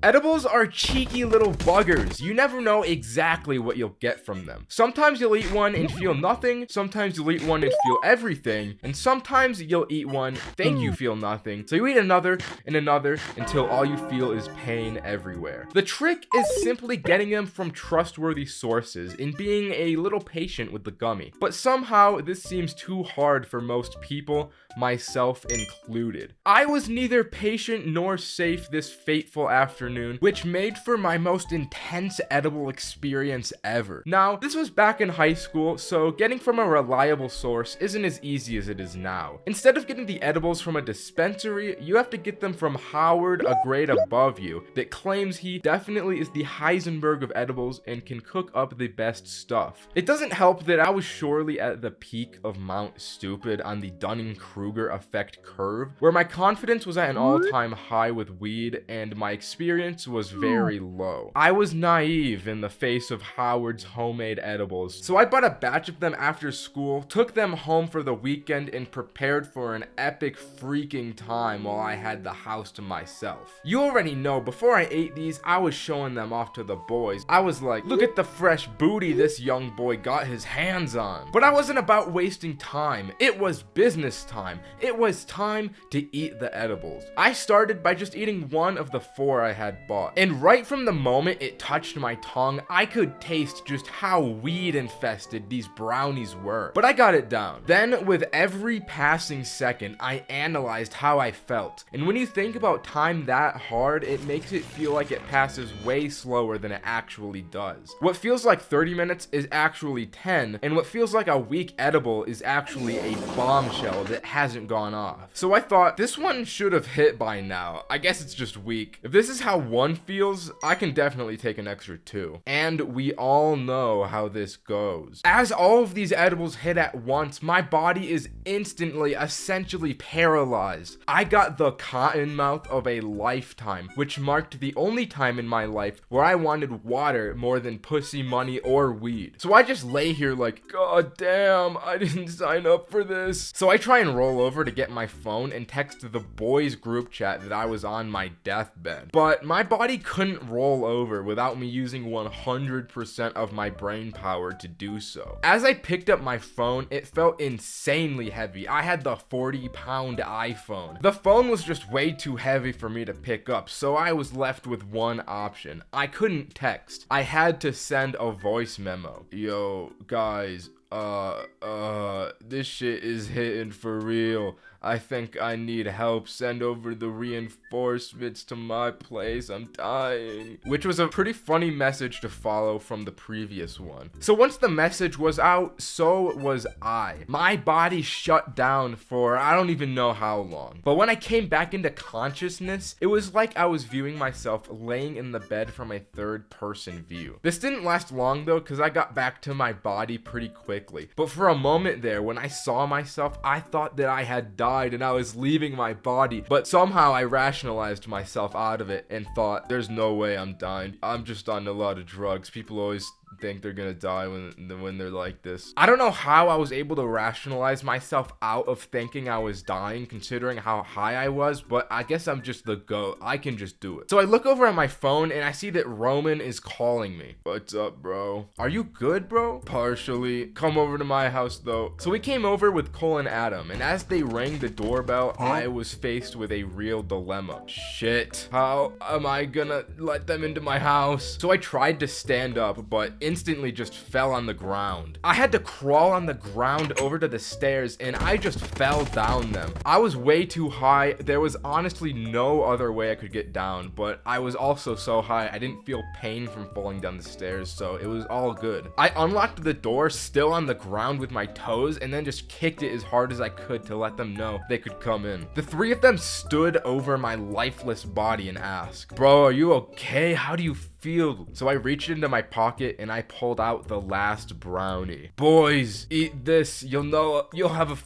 Edibles are cheeky little buggers. You never know exactly what you'll get from them. Sometimes you'll eat one and feel nothing, sometimes you'll eat one and feel everything, and sometimes you'll eat one, think you feel nothing, so you eat another and another until all you feel is pain everywhere. The trick is simply getting them from trustworthy sources and being a little patient with the gummy. But somehow this seems too hard for most people, myself included. I was neither patient nor safe this fateful afternoon, which made for my most intense edible experience ever. Now, this was back in high school, so getting from a reliable source isn't as easy as it is now. Instead of getting the edibles from a dispensary, you have to get them from Howard, a grade above you, that claims he definitely is the Heisenberg of edibles and can cook up the best stuff. It doesn't help that I was surely at the peak of Mount Stupid on the Dunning-Kruger effect curve, where my confidence was at an all-time high with weed and my experience was very low. I was naive in the face of Howard's homemade edibles, so I bought a batch of them after school, took them home for the weekend, and prepared for an epic freaking time while I had the house to myself. You already know, before I ate these, I was showing them off to the boys. I was like, look at the fresh booty this young boy got his hands on. But I wasn't about wasting time. It was business time. It was time to eat the edibles. I started by just eating one of the 4 I had bought, and right from the moment it touched my tongue, I could taste just how weed infested these brownies were. But I got it down. Then, with every passing second, I analyzed how I felt. And when you think about time that hard, it makes it feel like it passes way slower than it actually does. What feels like 30 minutes is actually 10, and what feels like a weak edible is actually a bombshell that hasn't gone off. So I thought, this one should have hit by now. I guess it's just weak. If this is how 1 feels, I can definitely take an extra 2. And we all know how this goes. As all of these edibles hit at once, my body is instantly, essentially paralyzed. I got the cotton mouth of a lifetime, which marked the only time in my life where I wanted water more than pussy, money, or weed. So I just lay here like, god damn, I didn't sign up for this. So I try and roll over to get my phone and text the boys group chat that I was on my deathbed. But my body couldn't roll over without me using 100% of my brain power to do so. As I picked up my phone, it felt insanely heavy. I had the 40-pound iPhone. The phone was just way too heavy for me to pick up, so I was left with one option. I couldn't text. I had to send a voice memo. Yo, guys, this shit is hitting for real. I think I need help. Send over the reinforcements to my place. I'm dying. Which was a pretty funny message to follow from the previous one. So once the message was out, so was I. My body shut down for I don't even know how long. But when I came back into consciousness, it was like I was viewing myself laying in the bed from a third-person view. This didn't last long though, because I got back to my body pretty quickly. But for a moment there, when I saw myself, I thought that I had died and I was leaving my body, but somehow I rationalized myself out of it and thought, there's no way I'm dying. I'm just on a lot of drugs. People always think they're gonna die when they're like this. I don't know how I was able to rationalize myself out of thinking I was dying considering how high I was, but I guess I'm just the GOAT. I can just do it. So I look over at my phone and I see that Roman is calling me. What's up, bro? Are you good, bro? Partially. Come over to my house though. So we came over with Cole and Adam, and as they rang the doorbell, I was faced with a real dilemma. Shit. How am I gonna let them into my house? So I tried to stand up, but instantly just fell on the ground. I had to crawl on the ground over to the stairs and I just fell down them. I was way too high. There was honestly no other way I could get down, but I was also so high I didn't feel pain from falling down the stairs, so it was all good. I unlocked the door still on the ground with my toes and then just kicked it as hard as I could to let them know they could come in. The 3 of them stood over my lifeless body and asked, bro, are you okay? How do you filled. So I reached into my pocket and I pulled out the last brownie. Boys, eat this. You'll know a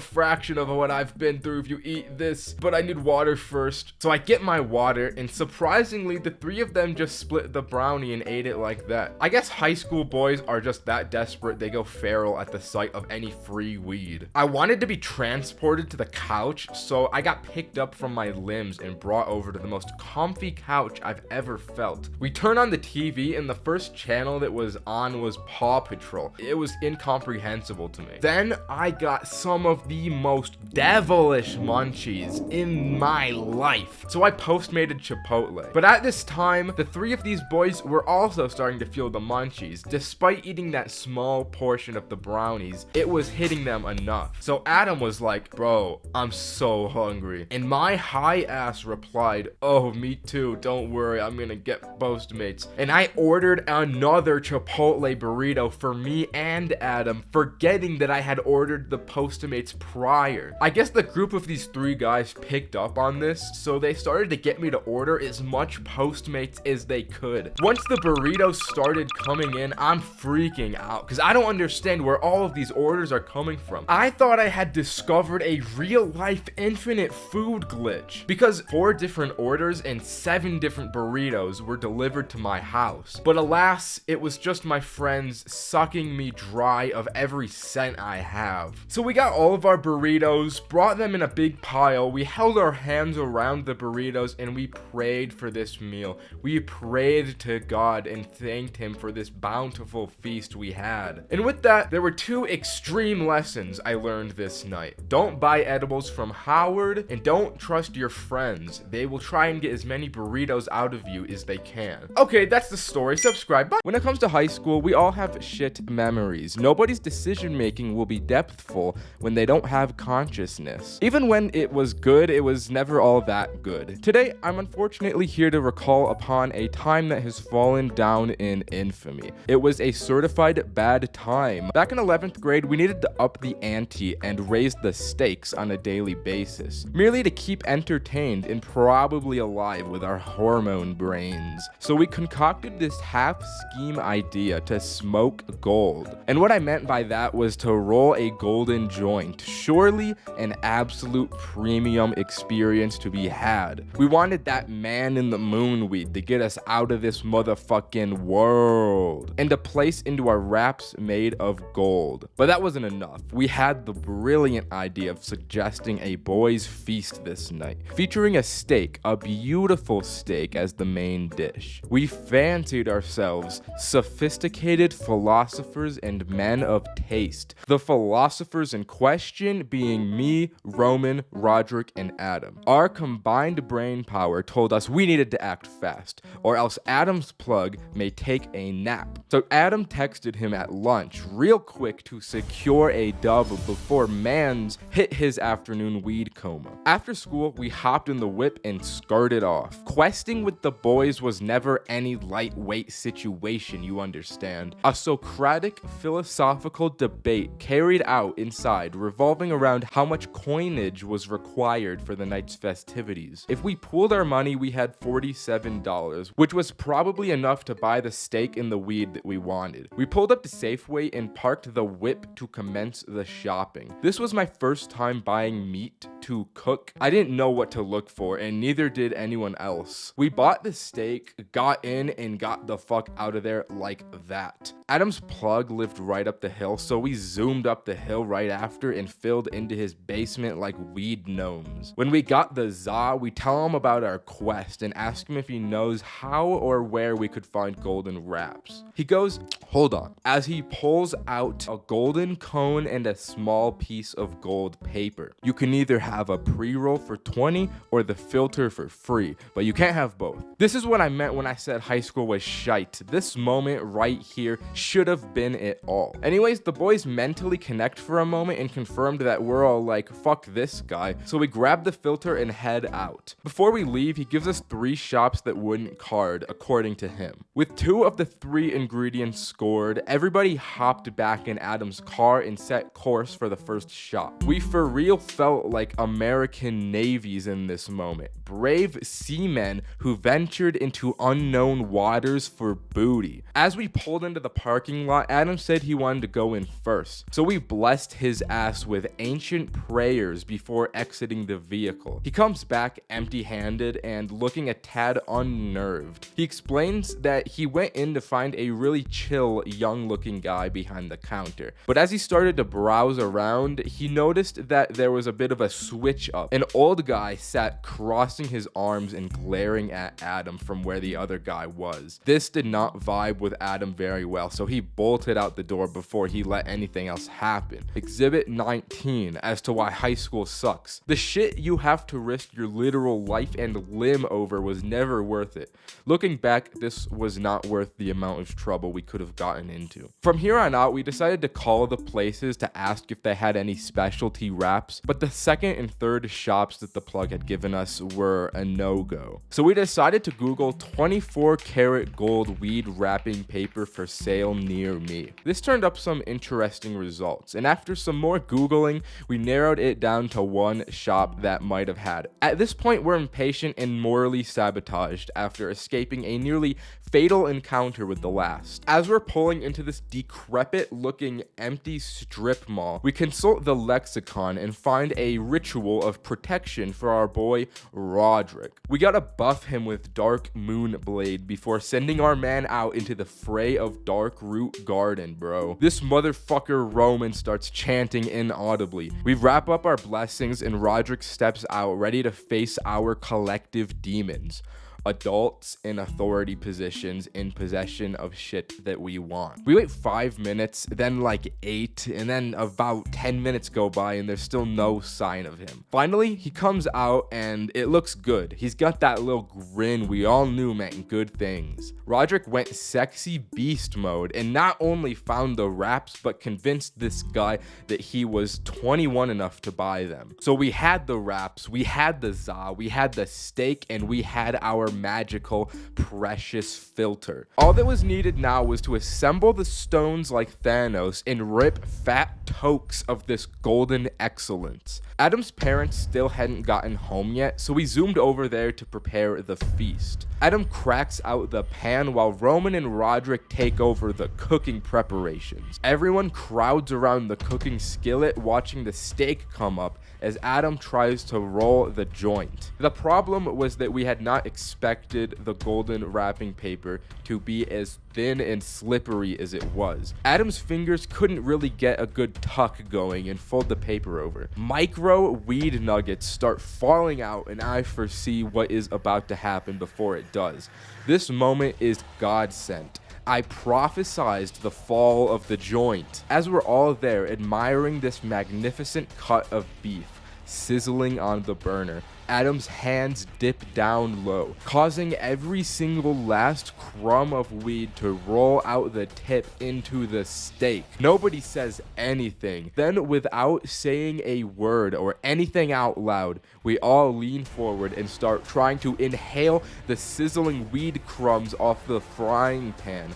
fraction of what I've been through if you eat this. But I need water first. So I get my water, and surprisingly, the three of them just split the brownie and ate it like that. I guess high school boys are just that desperate they go feral at the sight of any free weed. I wanted to be transported to the couch, so I got picked up from my limbs and brought over to the most comfy couch I've ever felt. We turned on the TV, and the first channel that was on was Paw Patrol. It was incomprehensible to me. Then I got some of the most devilish munchies in my life. So I postmated Chipotle. But at this time, the three of these boys were also starting to feel the munchies. Despite eating that small portion of the brownies, it was hitting them enough. So Adam was like, bro, I'm so hungry. And my high ass replied, oh, me too. Don't worry, I'm gonna get Postmates. And I ordered another Chipotle burrito for me and Adam, forgetting that I had ordered the Postmates prior. I guess the group of these three guys picked up on this, so they started to get me to order as much Postmates as they could. Once the burritos started coming in, I'm freaking out because I don't understand where all of these orders are coming from. I thought I had discovered a real-life infinite food glitch because 4 different orders and 7 different burritos were delivered to my house. But alas, it was just my friends sucking me dry of every cent I have. So we got all of our burritos, brought them in a big pile, we held our hands around the burritos, and we prayed for this meal. We prayed to God and thanked him for this bountiful feast we had. And with that, there were 2 extreme lessons I learned this night. Don't buy edibles from Howard, and don't trust your friends. They will try and get as many burritos out of you as they can. Okay, that's the story. Subscribe. Bye. When it comes to high school, we all have shit memories. Nobody's decision making will be depthful when they don't have consciousness. Even when it was good, it was never all that good. Today, I'm unfortunately here to recall upon a time that has fallen down in infamy. It was a certified bad time. Back in 11th grade, we needed to up the ante and raise the stakes on a daily basis, merely to keep entertained and probably alive with our hormone brains. So we concocted this half-scheme idea to smoke gold. And what I meant by that was to roll a golden joint. Surely an absolute premium experience to be had. We wanted that man in the moon weed to get us out of this motherfucking world and to place into our wraps made of gold. But that wasn't enough. We had the brilliant idea of suggesting a boys' feast this night, featuring a steak, a beautiful steak, as the main dish. We fancied ourselves sophisticated philosophers and men of taste. The philosophers in question being me, Roman, Roderick, and Adam. Our combined brain power told us we needed to act fast, or else Adam's plug may take a nap. So Adam texted him at lunch real quick to secure a dub before Mans hit his afternoon weed coma. After school, we hopped in the whip and skirted off. Questing with the boys was never any lightweight situation, you understand. A Socratic philosophical debate carried out inside revolving around how much coinage was required for the night's festivities. If we pooled our money, we had $47, which was probably enough to buy the steak and the weed that we wanted. We pulled up to Safeway and parked the whip to commence the shopping. This was my first time buying meat to cook. I didn't know what to look for, and neither did anyone else. We bought the steak, got in, and got the fuck out of there like that. Adam's plug lived right up the hill, so we zoomed up the hill right after and filled into his basement like weed gnomes. When we got the za, we tell him about our quest and ask him if he knows how or where we could find golden wraps. He goes, hold on, as he pulls out a golden cone and a small piece of gold paper. You can either have a pre-roll for 20 or the filter for free, but you can't have both. This is what I meant when I said high school was shite. This moment right here should have been it all. Anyways, the boys mentally connect for a moment and confirmed that we're all like, fuck this guy. So we grab the filter and head out. Before we leave, he gives us 3 shops that wouldn't card, according to him. With 2 of the 3 ingredients scored, everybody hopped back in Adam's car and set course for the first shop. We for real felt like American navies in this moment. brave seamen who ventured into unknown waters for booty. As we pulled into the parking lot, Adam said he wanted to go in first, so we blessed his ass with ancient prayers before exiting the vehicle. He comes back empty-handed and looking a tad unnerved. He explains that he went in to find a really chill, young-looking guy behind the counter, but as he started to browse around, he noticed that there was a bit of a switch up. An old guy sat crossing his arms and glaring at Adam from where the other guy was. This did not vibe with Adam very well, so he bolted out the door before he let anything else happen. Exhibit 19 as to why high school sucks. The shit you have to risk your literal life and limb over was never worth it. Looking back, this was not worth the amount of trouble we could have gotten into. From here on out, we decided to call the places to ask if they had any specialty wraps, but the second and third shops that the plug had given us were a no-go. So we decided to Google 24 karat gold weed wrapping paper for sale near me. This turned up some interesting results, and after some more Googling, we narrowed it down to one shop that might have had it. At this point, we're impatient and morally sabotaged after escaping a nearly fatal encounter with the last. As we're pulling into this decrepit looking empty strip mall, we consult the lexicon and find a ritual of protection for our boy Roderick. We gotta buff him with Dark Moon Blade before sending our man out into the fray of Dark Root Garden, bro. This motherfucker Roman starts chanting inaudibly. We wrap up our blessings and Roderick steps out ready to face our collective demons. Adults in authority positions in possession of shit that we want. We wait 5 minutes, then like 8, and then about 10 minutes go by and there's still no sign of him. Finally, he comes out and it looks good. He's got that little grin we all knew meant good things. Roderick went sexy beast mode and not only found the wraps, but convinced this guy that he was 21 enough to buy them. So we had the wraps, we had the za, we had the steak, and we had our magical precious filter. All that was needed now was to assemble the stones like Thanos and rip fat tokes of this golden excellence. Adam's parents still hadn't gotten home yet, so we zoomed over there to prepare the feast. Adam cracks out the pan while Roman and Roderick take over the cooking preparations. Everyone crowds around the cooking skillet watching the steak come up as Adam tries to roll the joint. The problem was that we had not expected the golden wrapping paper to be as thin and slippery as it was. Adam's fingers couldn't really get a good tuck going and fold the paper over. Micro weed nuggets start falling out and I foresee what is about to happen before it does. This moment is God sent. I prophesized the fall of the joint. As we're all there admiring this magnificent cut of beef sizzling on the burner, Adam's hands dip down low, causing every single last crumb of weed to roll out the tip into the steak. Nobody says anything. Then, without saying a word or anything out loud, we all lean forward and start trying to inhale the sizzling weed crumbs off the frying pan.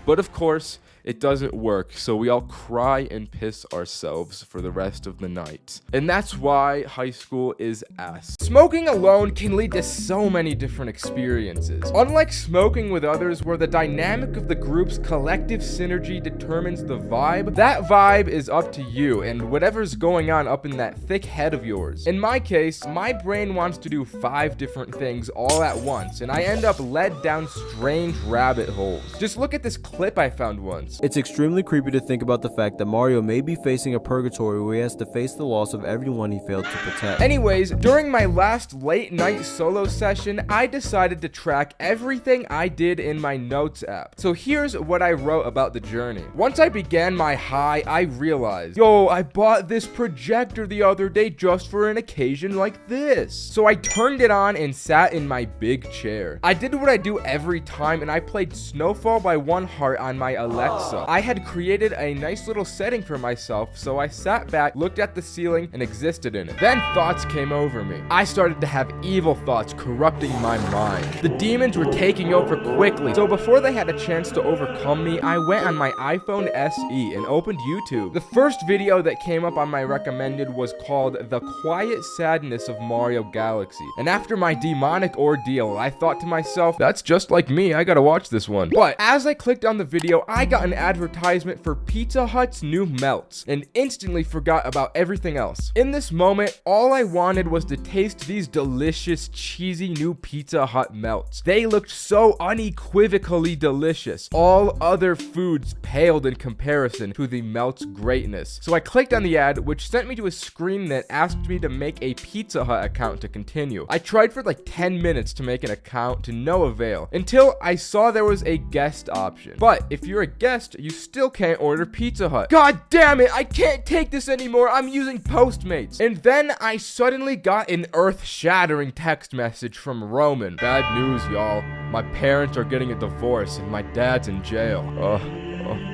But of course, it doesn't work, so we all cry and piss ourselves for the rest of the night. And that's why high school is ass. Smoking alone can lead to so many different experiences. Unlike smoking with others, where the dynamic of the group's collective synergy determines the vibe, that vibe is up to you and whatever's going on up in that thick head of yours. In my case, my brain wants to do 5 different things all at once, and I end up led down strange rabbit holes. Just look at this clip I found once. It's extremely creepy to think about the fact that Mario may be facing a purgatory where he has to face the loss of everyone he failed to protect. Anyways, during my last late night solo session, I decided to track everything I did in my notes app. So here's what I wrote about the journey. Once I began my high, I realized, yo, I bought this projector the other day just for an occasion like this. So I turned it on and sat in my big chair. I did what I do every time and I played Snowfall by One Heart on my electric pizza. I had created a nice little setting for myself, so I sat back, looked at the ceiling, and existed in it. Then thoughts came over me. I started to have evil thoughts corrupting my mind. The demons were taking over quickly, so before they had a chance to overcome me, I went on my iPhone SE and opened YouTube. The first video that came up on my recommended was called The Quiet Sadness of Mario Galaxy. And after my demonic ordeal, I thought to myself, that's just like me, I gotta watch this one. But as I clicked on the video, I got an advertisement for Pizza Hut's new melts and instantly forgot about everything else. In this moment, all I wanted was to taste these delicious, cheesy new Pizza Hut melts. They looked so unequivocally delicious. All other foods paled in comparison to the melt's greatness. So I clicked on the ad, which sent me to a screen that asked me to make a Pizza Hut account to continue. I tried for like 10 minutes to make an account to no avail, until I saw there was a guest option. But if you're a guest, you still can't order Pizza Hut. God damn it, I can't take this anymore, I'm using Postmates. And then I suddenly got an earth-shattering text message from Roman. Bad news, y'all. My parents are getting a divorce and my dad's in jail.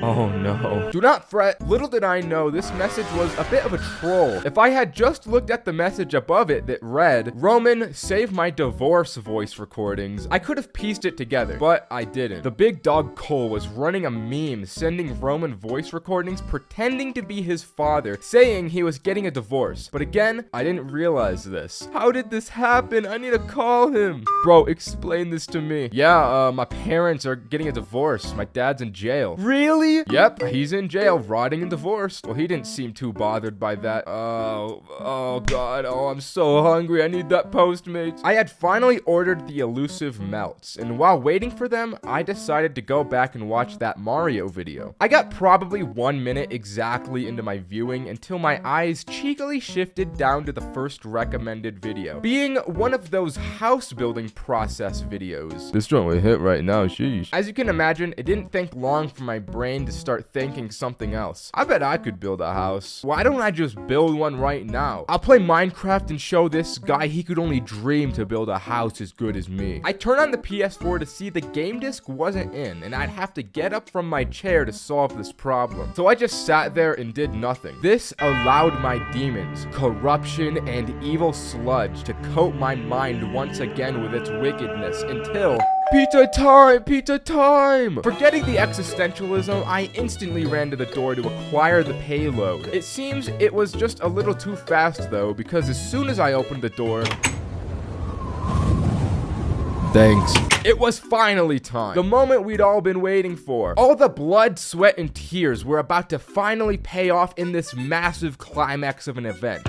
Oh no. Do not fret. Little did I know this message was a bit of a troll. If I had just looked at the message above it that read, Roman, save my divorce voice recordings, I could have pieced it together, but I didn't. The big dog Cole was running a meme sending Roman voice recordings pretending to be his father, saying he was getting a divorce. But again, I didn't realize this. How did this happen? I need to call him. Bro, explain this to me. Yeah, my parents are getting a divorce. My dad's in jail. Really? Yep, he's in jail, rotting and divorced. Well, he didn't seem too bothered by that. Oh god, oh, I'm so hungry. I need that Postmates. I had finally ordered the elusive melts, and while waiting for them, I decided to go back and watch that Mario video. I got probably 1 minute exactly into my viewing until my eyes cheekily shifted down to the first recommended video, being one of those house building process videos. This joint would hit right now, sheesh. As you can imagine, it didn't take long for my brain to start thinking something else. I bet I could build a house. Why don't I just build one right now? I'll play Minecraft and show this guy he could only dream to build a house as good as me. I turned on the PS4 to see the game disc wasn't in, and I'd have to get up from my chair to solve this problem. So I just sat there and did nothing. This allowed my demons, corruption, and evil sludge to coat my mind once again with its wickedness until pizza time! Pizza time! Forgetting the existentialism, I instantly ran to the door to acquire the payload. It seems it was just a little too fast though, because as soon as I opened the door, thanks. It was finally time. The moment we'd all been waiting for. All the blood, sweat, and tears were about to finally pay off in this massive climax of an event.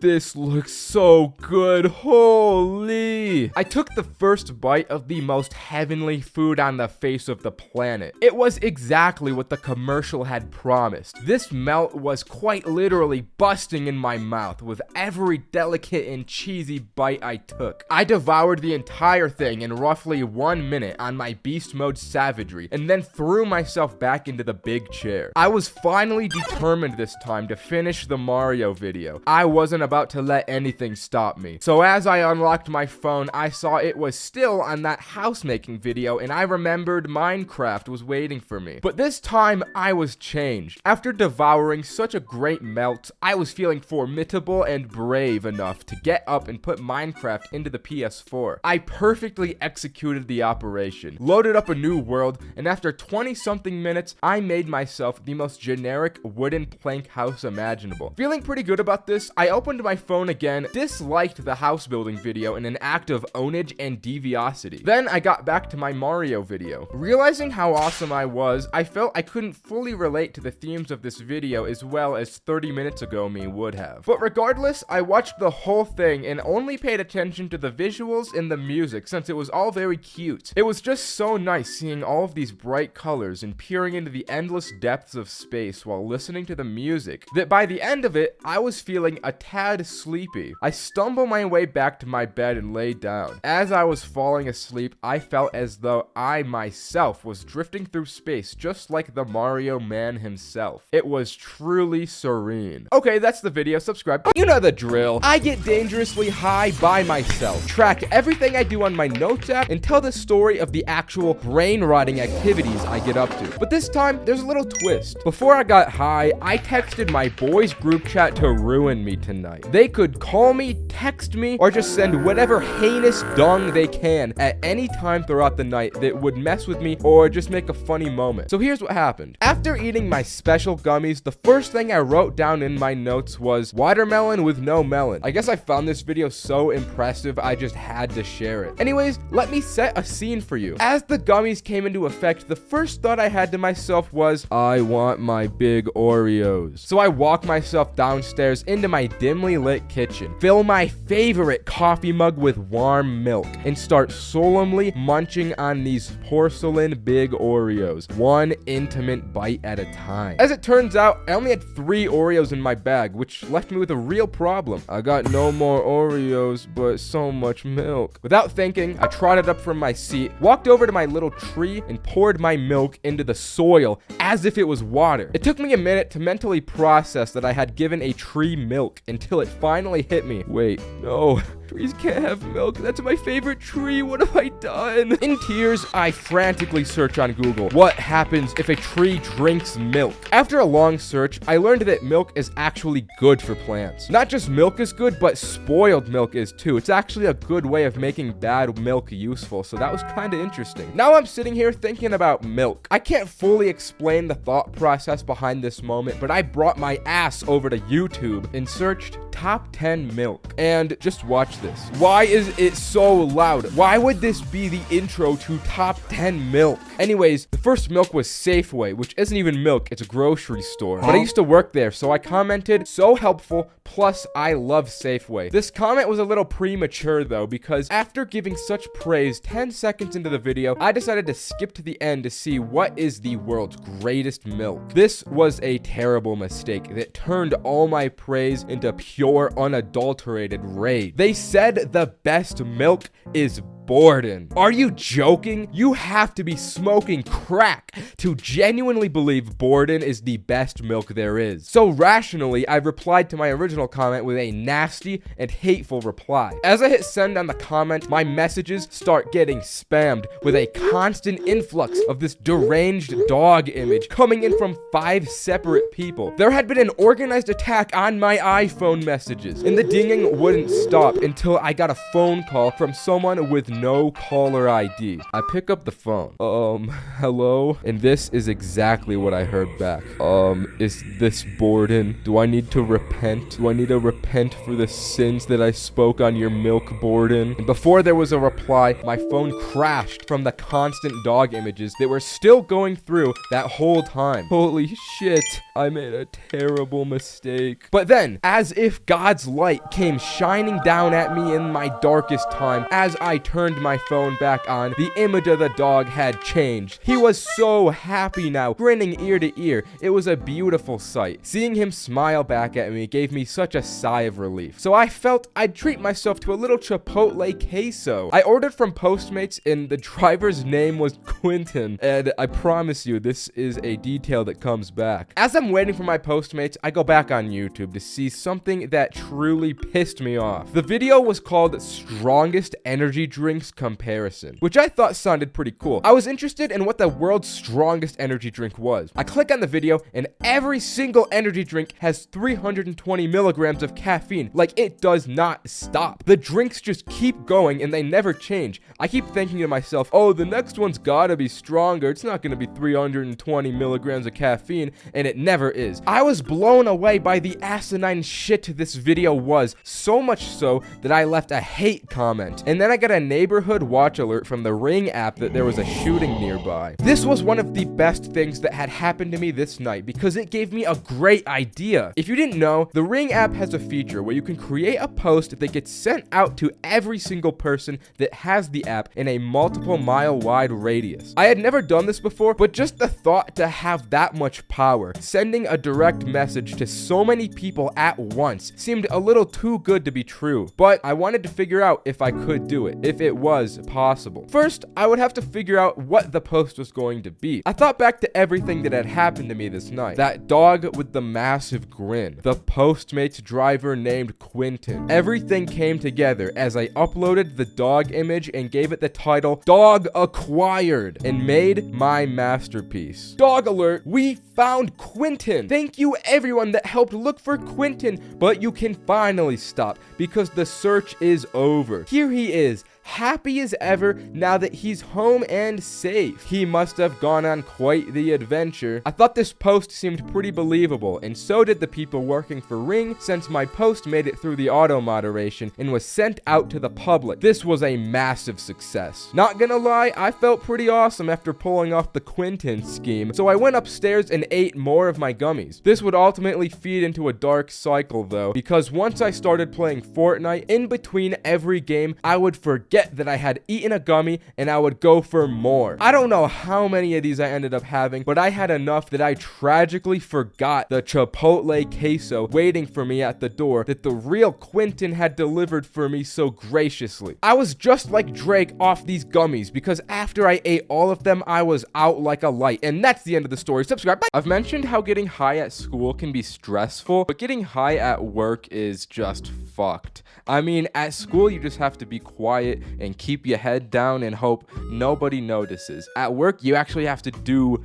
This looks so good. Holy. I took the first bite of the most heavenly food on the face of the planet. It was exactly what the commercial had promised. This melt was quite literally busting in my mouth with every delicate and cheesy bite I took. I devoured the entire thing in roughly 1 minute on my beast mode savagery and then threw myself back into the big chair. I was finally determined this time to finish the Mario video. I wasn't about to let anything stop me. So as I unlocked my phone, I saw it was still on that house making video and I remembered Minecraft was waiting for me. But this time I was changed. After devouring such a great melt, I was feeling formidable and brave enough to get up and put Minecraft into the PS4. I perfectly executed the operation, loaded up a new world, and after 20-something minutes, I made myself the most generic wooden plank house imaginable. Feeling pretty good about this, I opened my phone again, disliked the house building video in an act of ownage and deviosity. Then I got back to my Mario video. Realizing how awesome I was, I felt I couldn't fully relate to the themes of this video as well as 30 minutes ago me would have. But regardless, I watched the whole thing and only paid attention to the visuals and the music since it was all very cute. It was just so nice seeing all of these bright colors and peering into the endless depths of space while listening to the music that by the end of it, I was feeling a tad sleepy. I stumbled my way back to my bed and lay down. As I was falling asleep, I felt as though I myself was drifting through space just like the Mario man himself. It was truly serene. Okay, that's the video. Subscribe. You know the drill. I get dangerously high by myself. Track everything I do on my notes notes app and tell the story of the actual brain-rotting activities I get up to. But this time, there's a little twist. Before I got high, I texted my boys group chat to ruin me tonight. They could call me, text me, or just send whatever heinous dung they can at any time throughout the night that would mess with me or just make a funny moment. So here's what happened. After eating my special gummies, the first thing I wrote down in my notes was watermelon with no melon. I guess I found this video so impressive, I just had to share it. Anyways, let me set a scene for you. As the gummies came into effect, the first thought I had to myself was, I want my big Oreos. So I walk myself downstairs into my dimly lit kitchen, fill my favorite coffee mug with warm milk, and start solemnly munching on these porcelain big Oreos, one intimate bite at a time. As it turns out, I only had 3 Oreos in my bag, which left me with a real problem. I got no more Oreos, but so much milk. Without thinking, I trotted up from my seat, walked over to my little tree, and poured my milk into the soil as if it was water. It took me a minute to mentally process that I had given a tree milk until it finally hit me. Wait, no. Trees can't have milk. That's my favorite tree. What have I done? In tears, I frantically search on Google. What happens if a tree drinks milk? After a long search, I learned that milk is actually good for plants. Not just milk is good, but spoiled milk is too. It's actually a good way of making bad milk useful, so that was kind of interesting. Now I'm sitting here thinking about milk. I can't fully explain the thought process behind this moment, but I brought my ass over to YouTube and searched top 10 milk. And just watch this. Why is it so loud? Why would this be the intro to top 10 milk? Anyways, the first milk was Safeway, which isn't even milk, it's a grocery store. But I used to work there, so I commented, so helpful, plus I love Safeway. This comment was a little premature though, because after giving such praise 10 seconds into the video, I decided to skip to the end to see what is the world's greatest milk. This was a terrible mistake that turned all my praise into pure unadulterated rage. They said the best milk is Borden. Are you joking? You have to be smoking crack to genuinely believe Borden is the best milk there is. So rationally, I replied to my original comment with a nasty and hateful reply. As I hit send on the comment, my messages start getting spammed with a constant influx of this deranged dog image coming in from 5 separate people. There had been an organized attack on my iPhone messages, and the dinging wouldn't stop until I got a phone call from someone with no caller ID. I pick up the phone. Hello? And this is exactly what I heard back. Is this Borden? Do I need to repent? Do I need to repent for the sins that I spoke on your milk, Borden? And before there was a reply, my phone crashed from the constant dog images that were still going through that whole time. Holy shit, I made a terrible mistake. But then, as if God's light came shining down at me in my darkest time, as I turned my phone back on, the image of the dog had changed. He was so happy now, grinning ear to ear. It was a beautiful sight. Seeing him smile back at me gave me such a sigh of relief. So I felt I'd treat myself to a little Chipotle queso. I ordered from Postmates and the driver's name was Quentin, and I promise you this is a detail that comes back. As I'm waiting for my Postmates, I go back on YouTube to see something that truly pissed me off. The video was called Strongest Energy Drinks Comparison, which I thought sounded pretty cool. I was interested in what the world's strongest energy drink was. I click on the video and every single energy drink has 320 milligrams of caffeine. Like, it does not stop. The drinks just keep going and they never change. I keep thinking to myself, oh, the next one's gotta be stronger. It's not gonna be 320 milligrams of caffeine, and it never is. I was blown away by the asinine shit this video was, so much so that I left a hate comment. And then I got a neighborhood watch alert from the Ring app that there was a shooting nearby. This was one of the best things that had happened to me this night because it gave me a great idea. If you didn't know, the Ring app has a feature where you can create a post that gets sent out to every single person that has the app in a multiple mile wide radius. I had never done this before, but just the thought to have that much power, sending a direct message to so many people at once, seemed a little too good to be true. But I wanted to figure out if I could would do it if it was possible. First, I would have to figure out what the post was going to be. I thought back to everything that had happened to me this night. That dog with the massive grin. The Postmates driver named Quentin. Everything came together as I uploaded the dog image and gave it the title Dog Acquired and made my masterpiece. Dog alert, we found Quentin. Thank you everyone that helped look for Quentin, but you can finally stop because the search is over. Here he is, happy as ever now that he's home and safe. He must have gone on quite the adventure. I thought this post seemed pretty believable, and so did the people working for Ring, since my post made it through the auto moderation and was sent out to the public. This was a massive success. Not gonna lie, I felt pretty awesome after pulling off the Quentin scheme, so I went upstairs and ate more of my gummies. This would ultimately feed into a dark cycle though, because once I started playing Fortnite, in between every game, I would forget that I had eaten a gummy and I would go for more. I don't know how many of these I ended up having, but I had enough that I tragically forgot the Chipotle queso waiting for me at the door that the real Quentin had delivered for me so graciously. I was just like Drake off these gummies because after I ate all of them, I was out like a light. And that's the end of the story. Subscribe. Bye. I've mentioned how getting high at school can be stressful, but getting high at work is just fucked. I mean, at school, you just have to be quiet and keep your head down and hope nobody notices. At work, you actually have to do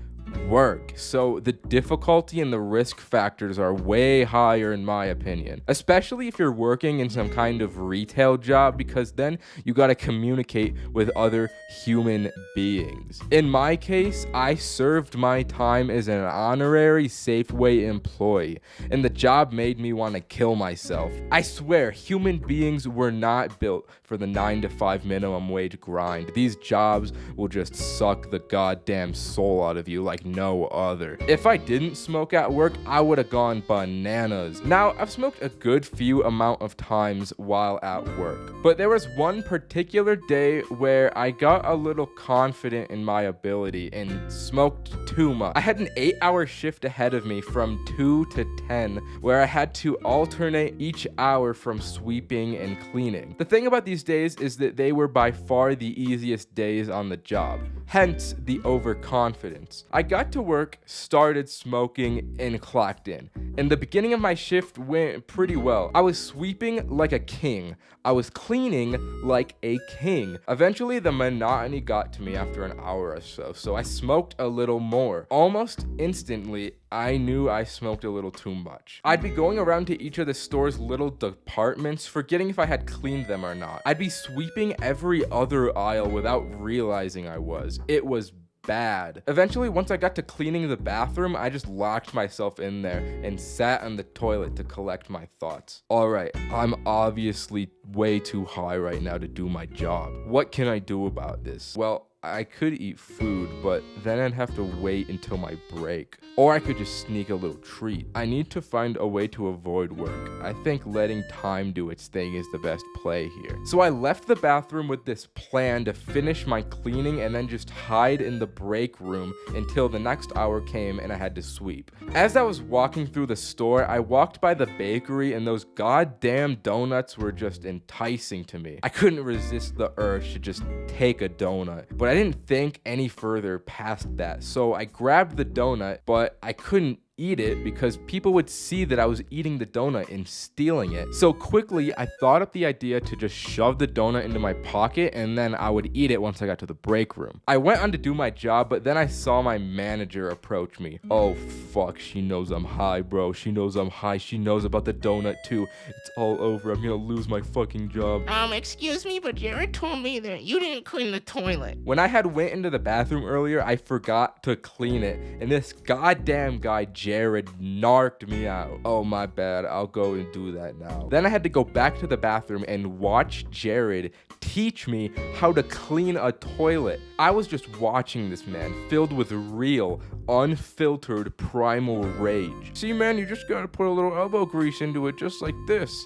work, so the difficulty and the risk factors are way higher in my opinion, especially if you're working in some kind of retail job, because then you got to communicate with other human beings. In my case, I served my time as an honorary Safeway employee, and the job made me want to kill myself. I swear, human beings were not built for the 9-to-5 minimum wage grind. These jobs will just suck the goddamn soul out of you like no other. If I didn't smoke at work, I would have gone bananas. Now, I've smoked a good few amount of times while at work, but there was one particular day where I got a little confident in my ability and smoked too much. I had an 8-hour shift ahead of me from 2 to 10, where I had to alternate each hour from sweeping and cleaning. The thing about these days is that they were by far the easiest days on the job, hence the overconfidence. I got to work, started smoking, and clocked in. And the beginning of my shift went pretty well. I was sweeping like a king. I was cleaning like a king. Eventually, the monotony got to me after an hour or so I smoked a little more. Almost instantly, I knew I smoked a little too much. I'd be going around to each of the store's little departments, forgetting if I had cleaned them or not. I'd be sweeping every other aisle without realizing I was. It was bad. Eventually, once I got to cleaning the bathroom, I just locked myself in there and sat on the toilet to collect my thoughts. Alright, I'm obviously way too high right now to do my job. What can I do about this? Well, I could eat food, but then I'd have to wait until my break. Or I could just sneak a little treat. I need to find a way to avoid work. I think letting time do its thing is the best play here. So I left the bathroom with this plan to finish my cleaning and then just hide in the break room until the next hour came and I had to sweep. As I was walking through the store, I walked by the bakery and those goddamn donuts were just enticing to me. I couldn't resist the urge to just take a donut, but I didn't think any further past that. So I grabbed the donut, but I couldn't eat it because people would see that I was eating the donut and stealing it. So quickly, I thought up the idea to just shove the donut into my pocket and then I would eat it once I got to the break room. I went on to do my job, but then I saw my manager approach me. Oh fuck, she knows I'm high, bro. She knows I'm high. She knows about the donut too. It's all over. I'm gonna lose my fucking job. Excuse me, but Jared told me that you didn't clean the toilet. When I had went into the bathroom earlier, I forgot to clean it, and this goddamn guy Jared narked me out. Oh my bad, I'll go and do that now. Then I had to go back to the bathroom and watch Jared teach me how to clean a toilet. I was just watching this man filled with real, unfiltered primal rage. See man, you just gotta put a little elbow grease into it just like this.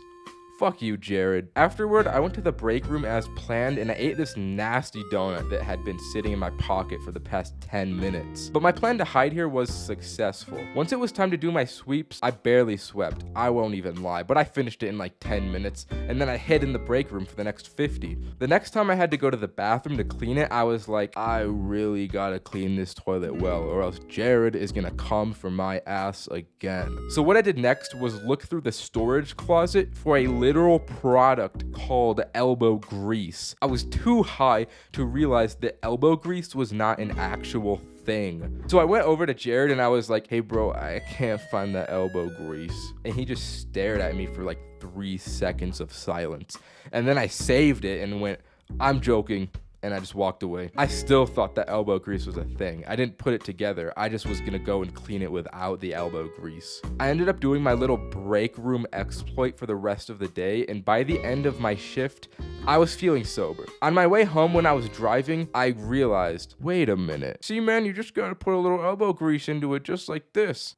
Fuck you, Jared. Afterward, I went to the break room as planned and I ate this nasty donut that had been sitting in my pocket for the past 10 minutes. But my plan to hide here was successful. Once it was time to do my sweeps, I barely swept. I won't even lie, but I finished it in like 10 minutes and then I hid in the break room for the next 50. The next time I had to go to the bathroom to clean it, I was like, I really gotta clean this toilet well or else Jared is gonna come for my ass again. So what I did next was look through the storage closet for a literal product called elbow grease. I was too high to realize that elbow grease was not an actual thing. So I went over to Jared and I was like, hey bro, I can't find that elbow grease. And he just stared at me for like 3 seconds of silence. And then I saved it and went, I'm joking. And I just walked away. I still thought that elbow grease was a thing. I didn't put it together. I just was gonna go and clean it without the elbow grease. I ended up doing my little break room exploit for the rest of the day, and by the end of my shift, I was feeling sober. On my way home when I was driving, I realized, wait a minute. See man, you just gotta put a little elbow grease into it just like this.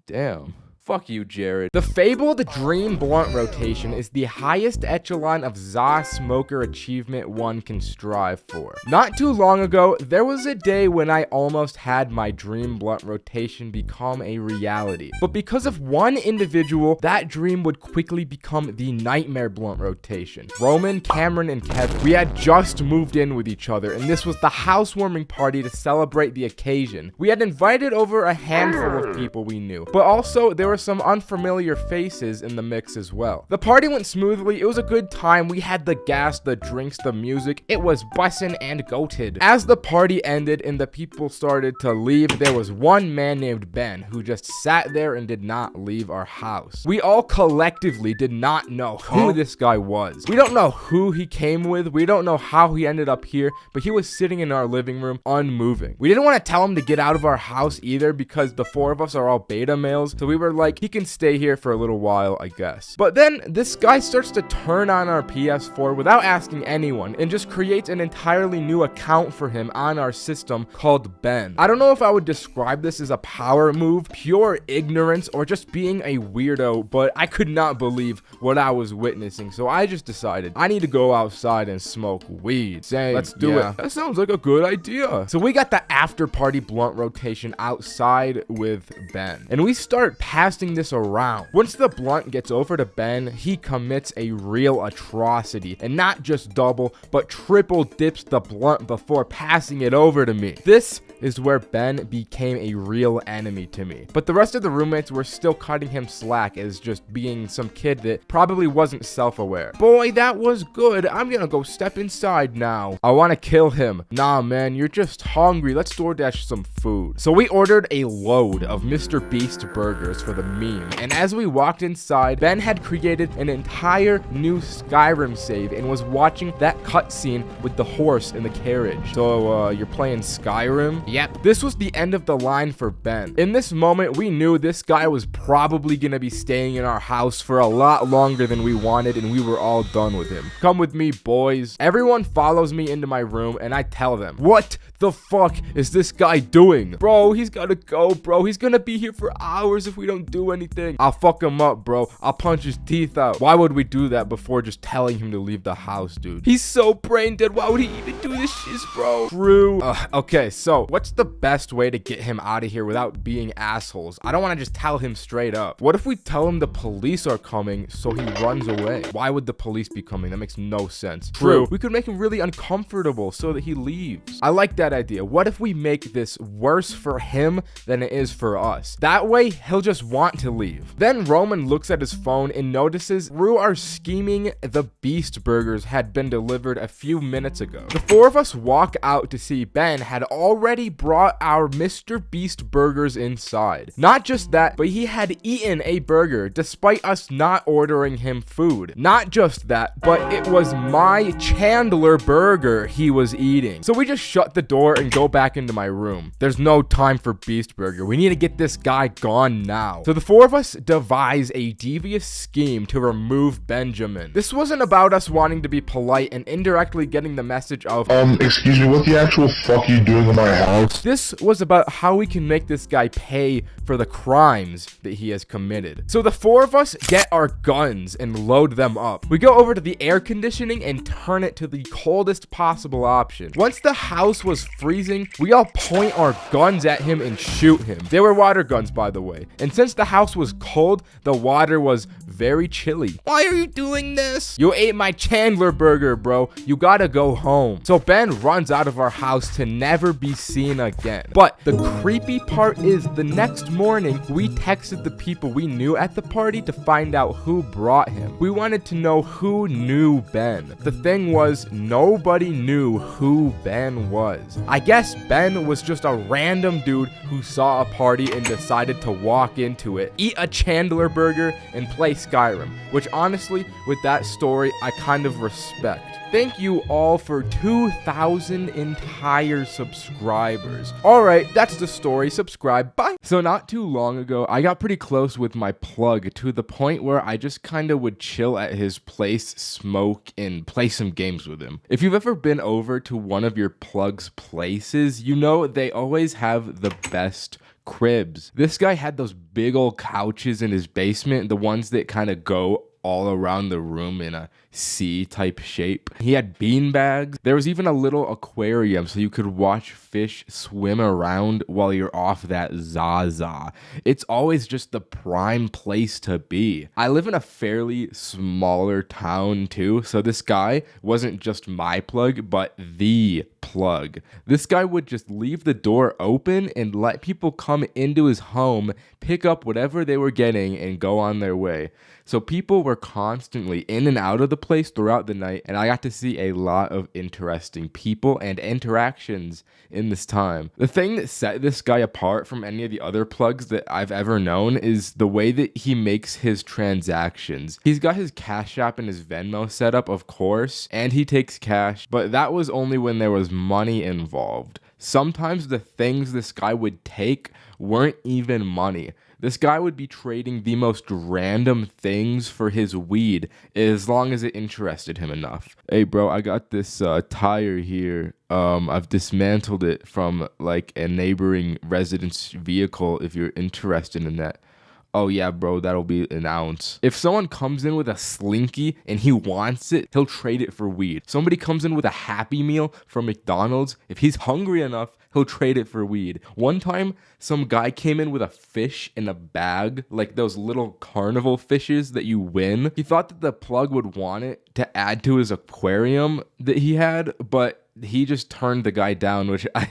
Damn. Fuck you, Jared. The fabled Dream Blunt Rotation is the highest echelon of ZA smoker achievement one can strive for. Not too long ago, there was a day when I almost had my Dream Blunt Rotation become a reality. But because of one individual, that dream would quickly become the Nightmare Blunt Rotation. Roman, Cameron, and Kevin, we had just moved in with each other, and this was the housewarming party to celebrate the occasion. We had invited over a handful of people we knew, but also there were some unfamiliar faces in the mix as well. The party went smoothly. It was a good time. We had the gas, the drinks, the music. It was bussin' and goated. As the party ended and the people started to leave, there was one man named Ben who just sat there and did not leave our house. We all collectively did not know who this guy was. We don't know who he came with. We don't know how he ended up here, but he was sitting in our living room unmoving. We didn't want to tell him to get out of our house either because the 4 of us are all beta males, so we were like, he can stay here for a little while, I guess. But then this guy starts to turn on our PS4 without asking anyone and just creates an entirely new account for him on our system called Ben. I don't know if I would describe this as a power move, pure ignorance, or just being a weirdo, but I could not believe what I was witnessing, so I just decided I need to go outside and smoke weed. Same. Let's do it. That sounds like a good idea. So we got the after party blunt rotation outside with Ben, and we start passing this around. Once the blunt gets over to Ben, he commits a real atrocity and not just double but triple dips the blunt before passing it over to me. This is where Ben became a real enemy to me. But the rest of the roommates were still cutting him slack as just being some kid that probably wasn't self-aware. Boy, that was good. I'm gonna go step inside now. I want to kill him. Nah, man, you're just hungry. Let's DoorDash some food. So we ordered a load of Mr. Beast burgers for the meme. And as we walked inside, Ben had created an entire new Skyrim save and was watching that cutscene with the horse in the carriage. So, you're playing Skyrim? Yep. This was the end of the line for Ben. In this moment, we knew this guy was probably gonna be staying in our house for a lot longer than we wanted, and we were all done with him. Come with me, boys. Everyone follows me into my room, and I tell them, what the fuck is this guy doing? Bro, he's gotta go, bro. He's gonna be here for hours if we don't do anything. I'll fuck him up, bro. I'll punch his teeth out. Why would we do that before just telling him to leave the house, dude? He's so brain dead. Why would he even do this shit, bro? True. Okay, so what's the best way to get him out of here without being assholes? I don't want to just tell him straight up. What if we tell him the police are coming so he runs away? Why would the police be coming? That makes no sense. True. We could make him really uncomfortable so that he leaves. I like that idea. What if we make this worse for him than it is for us? That way, he'll just want to leave. Then Roman looks at his phone and notices through our scheming, the Beast Burgers had been delivered a few minutes ago. The 4 of us walk out to see Ben had already brought our Mr. Beast burgers inside. Not just that, but he had eaten a burger despite us not ordering him food. Not just that, but it was my Chandler burger he was eating. So we just shut the door and go back into my room. There's no time for Beast Burger. We need to get this guy gone now. So the four of us devise a devious scheme to remove Benjamin. This wasn't about us wanting to be polite and indirectly getting the message of, excuse me, what the actual fuck are you doing in my house? this was about how we can make this guy pay for the crimes that he has committed. So the four of us get our guns and load them up. We go over to the air conditioning and turn it to the coldest possible option. Once the house was freezing, we all point our guns at him and shoot him. They were water guns, by the way. And since the house was cold, the water was very chilly. Why are you doing this? You ate my Chandler burger, bro. You gotta go home. So Ben runs out of our house to never be seen again. But the creepy part is the next morning, we texted the people we knew at the party to find out who brought him. We wanted to know who knew Ben. The thing was, nobody knew who Ben was. I guess Ben was just a random dude who saw a party and decided to walk into it, eat a Chandler burger, and play Skyrim, which honestly, with that story, I kind of respect. Thank you all for 2,000 entire subscribers. Alright, that's the story. Subscribe. Bye. So not too long ago, I got pretty close with my plug to the point where I just kind of would chill at his place, smoke, and play some games with him. If you've ever been over to one of your plug's places, you know they always have the best cribs. This guy had those big old couches in his basement, the ones that kind of go all around the room in a C type shape. He had bean bags. There was even a little aquarium so you could watch fish swim around while you're off that Zaza. It's always just the prime place to be. I live in a fairly smaller town too, so this guy wasn't just my plug, but the plug. This guy would just leave the door open and let people come into his home, pick up whatever they were getting, and go on their way. So people were constantly in and out of the place throughout the night, and I got to see a lot of interesting people and interactions in this time. The thing that set this guy apart from any of the other plugs that I've ever known is the way that he makes his transactions. He's got his Cash App and his Venmo set up, of course, and he takes cash, but that was only when there was money involved. Sometimes the things this guy would take weren't even money. This guy would be trading the most random things for his weed as long as it interested him enough. Hey bro, I got this tire here. I've dismantled it from like a neighboring resident's vehicle if you're interested in that. Oh yeah, bro, that'll be an ounce. If someone comes in with a Slinky and he wants it, he'll trade it for weed. Somebody comes in with a Happy Meal from McDonald's. If he's hungry enough, he'll trade it for weed. One time, some guy came in with a fish in a bag, like those little carnival fishes that you win. He thought that the plug would want it to add to his aquarium that he had, but he just turned the guy down, which I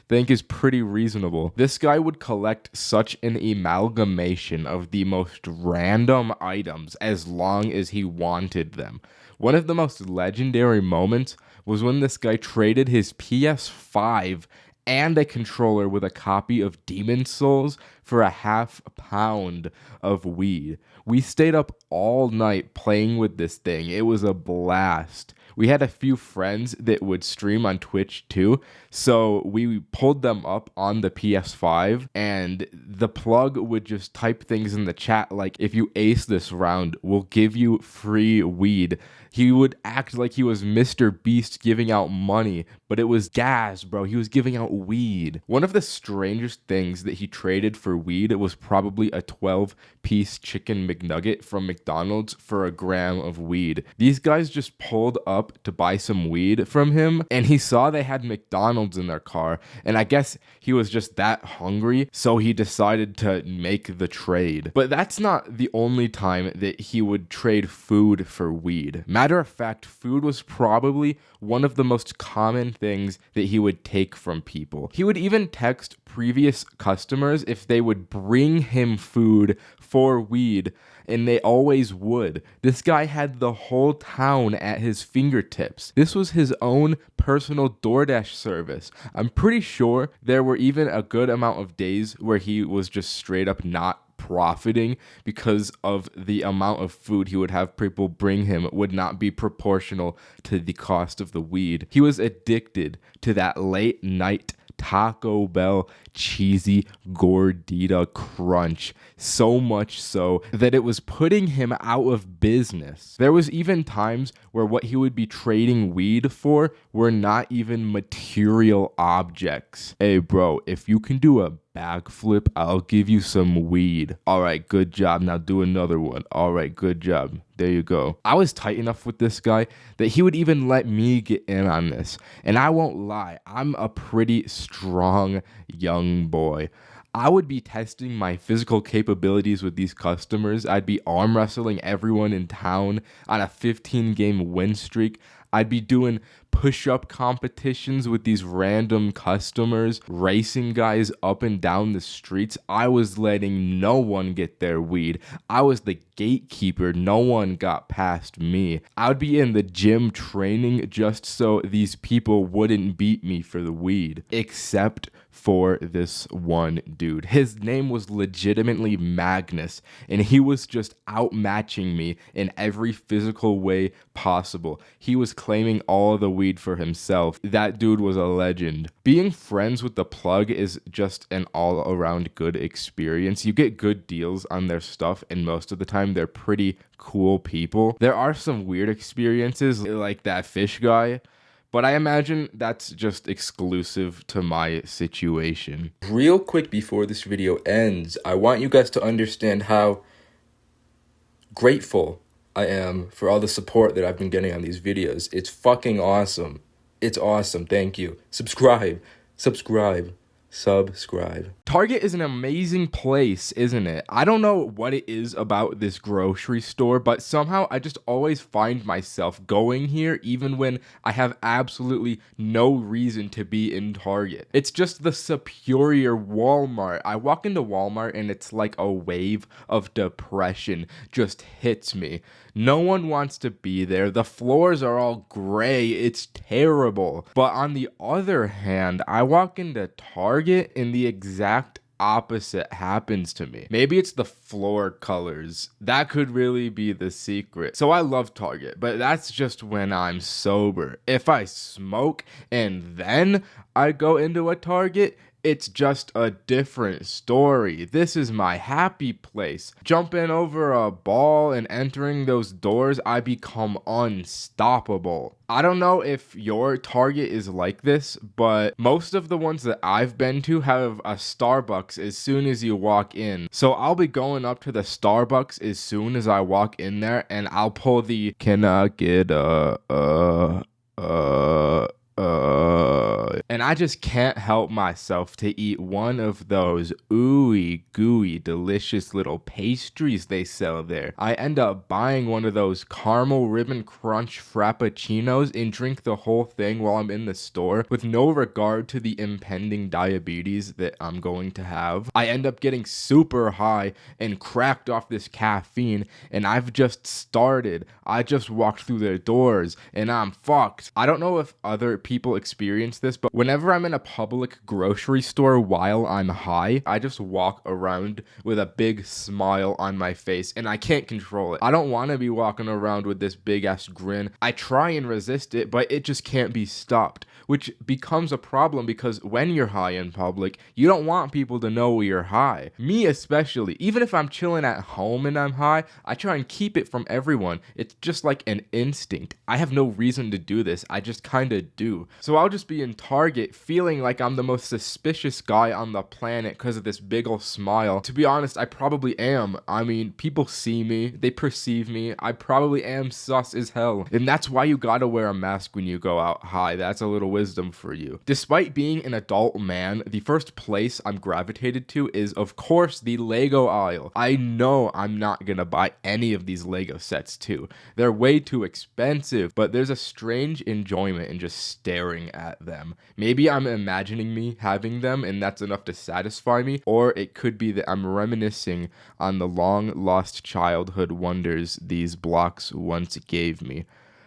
think is pretty reasonable. This guy would collect such an amalgamation of the most random items as long as he wanted them. One of the most legendary moments was when this guy traded his PS5 and a controller with a copy of Demon Souls for a half pound of weed. We stayed up all night playing with this thing. It was a blast. We had a few friends that would stream on Twitch too, so we pulled them up on the PS5, and the plug would just type things in the chat like, if you ace this round, we'll give you free weed. He would act like he was Mr. Beast giving out money, but it was gas, bro. He was giving out weed. One of the strangest things that he traded for weed was probably a 12-piece chicken McNugget from McDonald's for a gram of weed. These guys just pulled up to buy some weed from him, and he saw they had McDonald's in their car, and I guess he was just that hungry, so he decided to make the trade. But that's not the only time that he would trade food for weed. Matter of fact, food was probably one of the most common things that he would take from people. He would even text previous customers if they would bring him food for weed, and they always would. This guy had the whole town at his fingertips. This was his own personal DoorDash service. I'm pretty sure there were even a good amount of days where he was just straight up not profiting because of the amount of food he would have people bring him would not be proportional to the cost of the weed. He was addicted to that late night Taco Bell cheesy gordita crunch, so much so that it was putting him out of business. There was even times where what he would be trading weed for were not even material objects. Hey bro, if you can do a backflip, I'll give you some weed. All right, good job. Now do another one. All right, good job. There you go. I was tight enough with this guy that he would even let me get in on this. And I won't lie, I'm a pretty strong young boy. I would be testing my physical capabilities with these customers. I'd be arm wrestling everyone in town on a 15-game win streak. I'd be doing push-up competitions with these random customers, racing guys up and down the streets. I was letting no one get their weed. I was the gatekeeper. No one got past me. I would be in the gym training just so these people wouldn't beat me for the weed. Except for this one dude. His name was legitimately Magnus, and he was just outmatching me in every physical way possible. He was claiming all the weed for himself. That dude was a legend. Being friends with the plug is just an all-around good experience. You get good deals on their stuff, and most of the time they're pretty cool people. There are some weird experiences like that fish guy, but I imagine that's just exclusive to my situation. Real quick before this video ends, I want you guys to understand how grateful I am for all the support that I've been getting on these videos. It's fucking awesome. It's awesome. Thank you. Subscribe. Target is an amazing place, isn't it? I don't know what it is about this grocery store, but somehow I just always find myself going here even when I have absolutely no reason to be in Target. It's just the superior Walmart. I walk into Walmart and it's like a wave of depression just hits me. No one wants to be there. The floors are all gray. It's terrible. But on the other hand, I walk into Target and the exact opposite happens to me. Maybe it's the floor colors. That could really be the secret. So I love Target, but that's just when I'm sober. If I smoke and then I go into a Target, it's just a different story. This is my happy place. Jumping over a ball and entering those doors, I become unstoppable. I don't know if your Target is like this, but most of the ones that I've been to have a Starbucks as soon as you walk in. So I'll be going up to the Starbucks as soon as I walk in there, and I'll pull the, can I get and I just can't help myself to eat one of those ooey gooey delicious little pastries they sell there. I end up buying one of those caramel ribbon crunch frappuccinos and drink the whole thing while I'm in the store with no regard to the impending diabetes that I'm going to have. I end up getting super high and cracked off this caffeine, and I've just started. I just walked through their doors and I'm fucked. I don't know if other people experience this, but whenever I'm in a public grocery store while I'm high, I just walk around with a big smile on my face and I can't control it. I don't want to be walking around with this big ass grin. I try and resist it, but it just can't be stopped, which becomes a problem because when you're high in public, you don't want people to know you're high. Me especially. Even if I'm chilling at home and I'm high, I try and keep it from everyone. It's just like an instinct. I have no reason to do this. I just kind of do. So I'll just be in Target feeling like I'm the most suspicious guy on the planet because of this big ol' smile. To be honest, I probably am. I mean, people see me, they perceive me. I probably am sus as hell. And that's why you gotta wear a mask when you go out high. That's a little wisdom for you. Despite being an adult man, the first place I'm gravitated to is, of course, the Lego aisle. I know I'm not gonna buy any of these Lego sets too. They're way too expensive, but there's a strange enjoyment in just staring at them. Maybe I'm imagining me having them and that's enough to satisfy me, or it could be that I'm reminiscing on the long lost childhood wonders these blocks once gave me.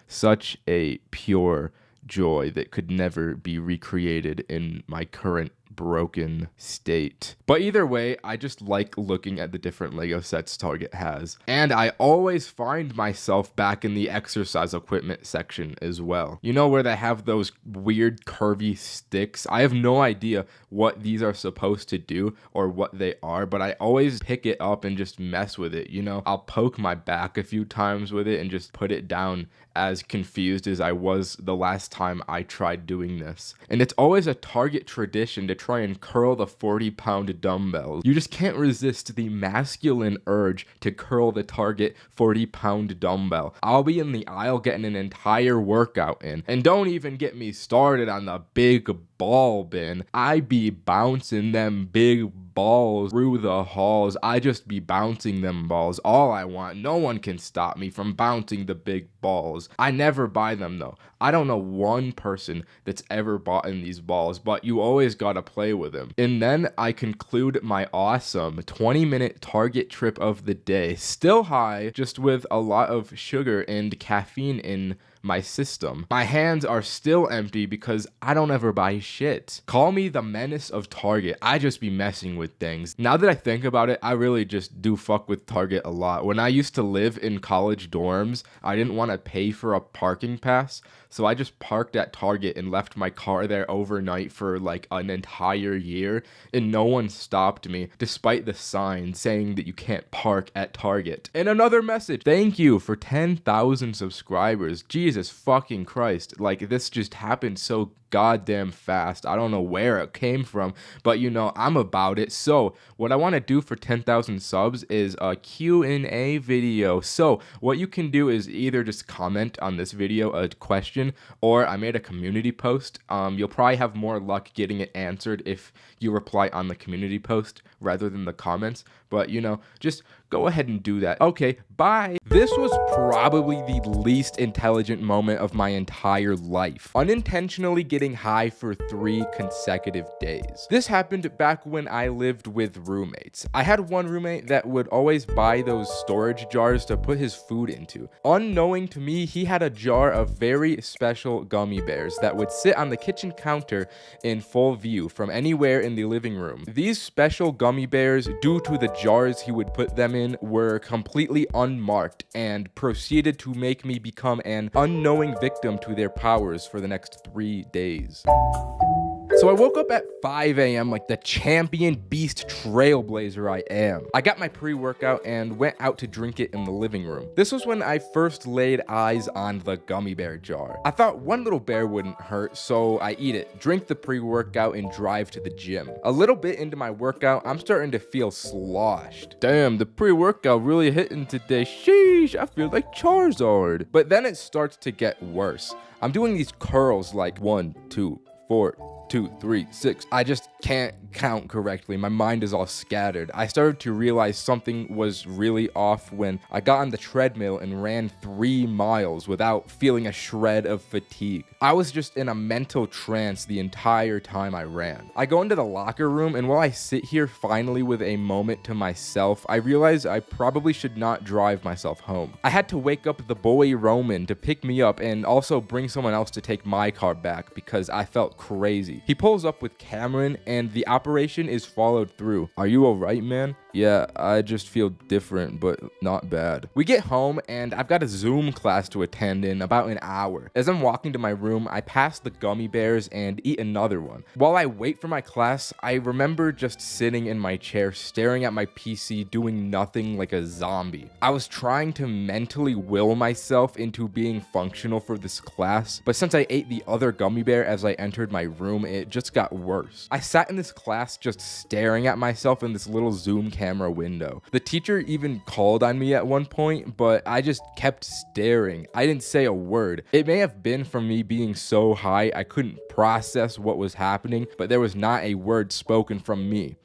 Such a pure joy that could never be recreated in my current broken state. But either way, I just like looking at the different Lego sets Target has. And I always find myself back in the exercise equipment section as well. You know where they have those weird curvy sticks? I have no idea what these are supposed to do or what they are, but I always pick it up and just mess with it. You know, I'll poke my back a few times with it and just put it down, as confused as I was the last time I tried doing this. And it's always a Target tradition to try and curl the 40-pound dumbbells. You just can't resist the masculine urge to curl the Target 40-pound dumbbell. I'll be in the aisle getting an entire workout in. And don't even get me started on the big ball bin. I be bouncing them big balls through the halls. I just be bouncing them balls all I want. No one can stop me from bouncing the big balls. I never buy them though. I don't know one person that's ever bought in these balls, but you always gotta play with them. And then I conclude my awesome 20-minute Target trip of the day, still high, just with a lot of sugar and caffeine in my system. My hands are still empty because I don't ever buy shit. Call me the menace of Target. I just be messing with things. Now that I think about it, I really just do fuck with Target a lot. When I used to live in college dorms, I didn't want to pay for a parking pass, so I just parked at Target and left my car there overnight for like an entire year, and no one stopped me despite the sign saying that you can't park at Target. And another message, thank you for 10,000 subscribers. Jesus fucking Christ, like this just happened so goddamn fast. I don't know where it came from, but you know, I'm about it. So what I want to do for 10,000 subs is a Q&A video. So what you can do is either just comment on this video a question, or I made a community post. You'll probably have more luck getting it answered if you reply on the community post rather than the comments, but you know, just go ahead and do that. Okay, bye. This was probably the least intelligent moment of my entire life. Unintentionally getting high for 3 consecutive days. This happened back when I lived with roommates. I had one roommate that would always buy those storage jars to put his food into. Unknowing to me, he had a jar of very special gummy bears that would sit on the kitchen counter in full view from anywhere in the living room. These special gummy bears, due to the jars he would put them in, were completely unmarked and proceeded to make me become an unknowing victim to their powers for the next 3 days. So I woke up at 5 a.m. like the champion beast trailblazer I am. I got my pre-workout and went out to drink it in the living room. This was when I first laid eyes on the gummy bear jar. I thought one little bear wouldn't hurt, so I eat it, drink the pre-workout, and drive to the gym. A little bit into my workout, I'm starting to feel sloshed. Damn, the pre-workout really hitting today. Sheesh, I feel like Charizard. But then it starts to get worse. I'm doing these curls like 1, 2, 4, 2, 3, 6. I just can't count correctly. My mind is all scattered. I started to realize something was really off when I got on the treadmill and ran 3 miles without feeling a shred of fatigue. I was just in a mental trance the entire time I ran. I go into the locker room, and while I sit here finally with a moment to myself, I realize I probably should not drive myself home. I had to wake up the boy Roman to pick me up and also bring someone else to take my car back because I felt crazy. He pulls up with Cameron, and the operation is followed through. Are you alright, man? Yeah, I just feel different, but not bad. We get home, and I've got a Zoom class to attend in about an hour. As I'm walking to my room, I pass the gummy bears and eat another one. While I wait for my class, I remember just sitting in my chair, staring at my PC, doing nothing like a zombie. I was trying to mentally will myself into being functional for this class, but since I ate the other gummy bear as I entered my room, it just got worse. I sat in this class just staring at myself in this little Zoom camera window. The teacher even called on me at one point, but I just kept staring. I didn't say a word. It may have been from me being so high I couldn't process what was happening, but there was not a word spoken from me.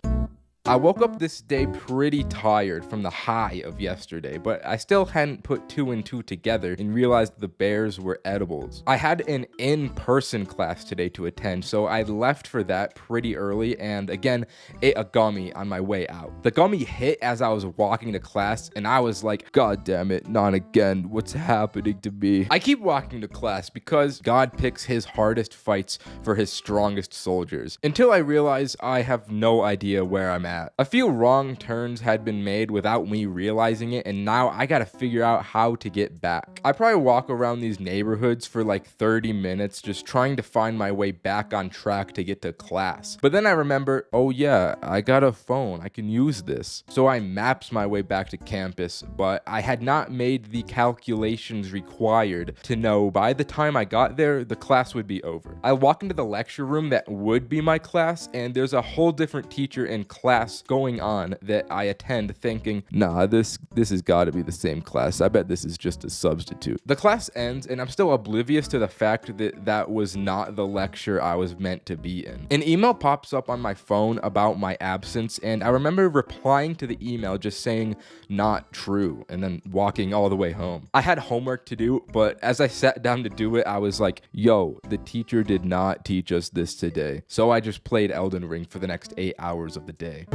I woke up this day pretty tired from the high of yesterday, but I still hadn't put 2 and 2 together and realized the bears were edibles. I had an in-person class today to attend, so I left for that pretty early and again ate a gummy on my way out. The gummy hit as I was walking to class and I was like, God damn it, not again, what's happening to me? I keep walking to class because God picks his hardest fights for his strongest soldiers, until I realize I have no idea where I'm at. A few wrong turns had been made without me realizing it, and now I gotta figure out how to get back. I probably walk around these neighborhoods for like 30 minutes just trying to find my way back on track to get to class. But then I remember, oh yeah, I got a phone, I can use this. So I maps my way back to campus, but I had not made the calculations required to know by the time I got there, the class would be over. I walk into the lecture room that would be my class, and there's a whole different teacher in class going on that I attend thinking, nah, this has got to be the same class. I bet this is just a substitute. The class ends and I'm still oblivious to the fact that that was not the lecture I was meant to be in. An email pops up on my phone about my absence, and I remember replying to the email just saying not true and then walking all the way home. I had homework to do, but as I sat down to do it, I was like, yo, the teacher did not teach us this today. So I just played Elden Ring for the next 8 hours of the day.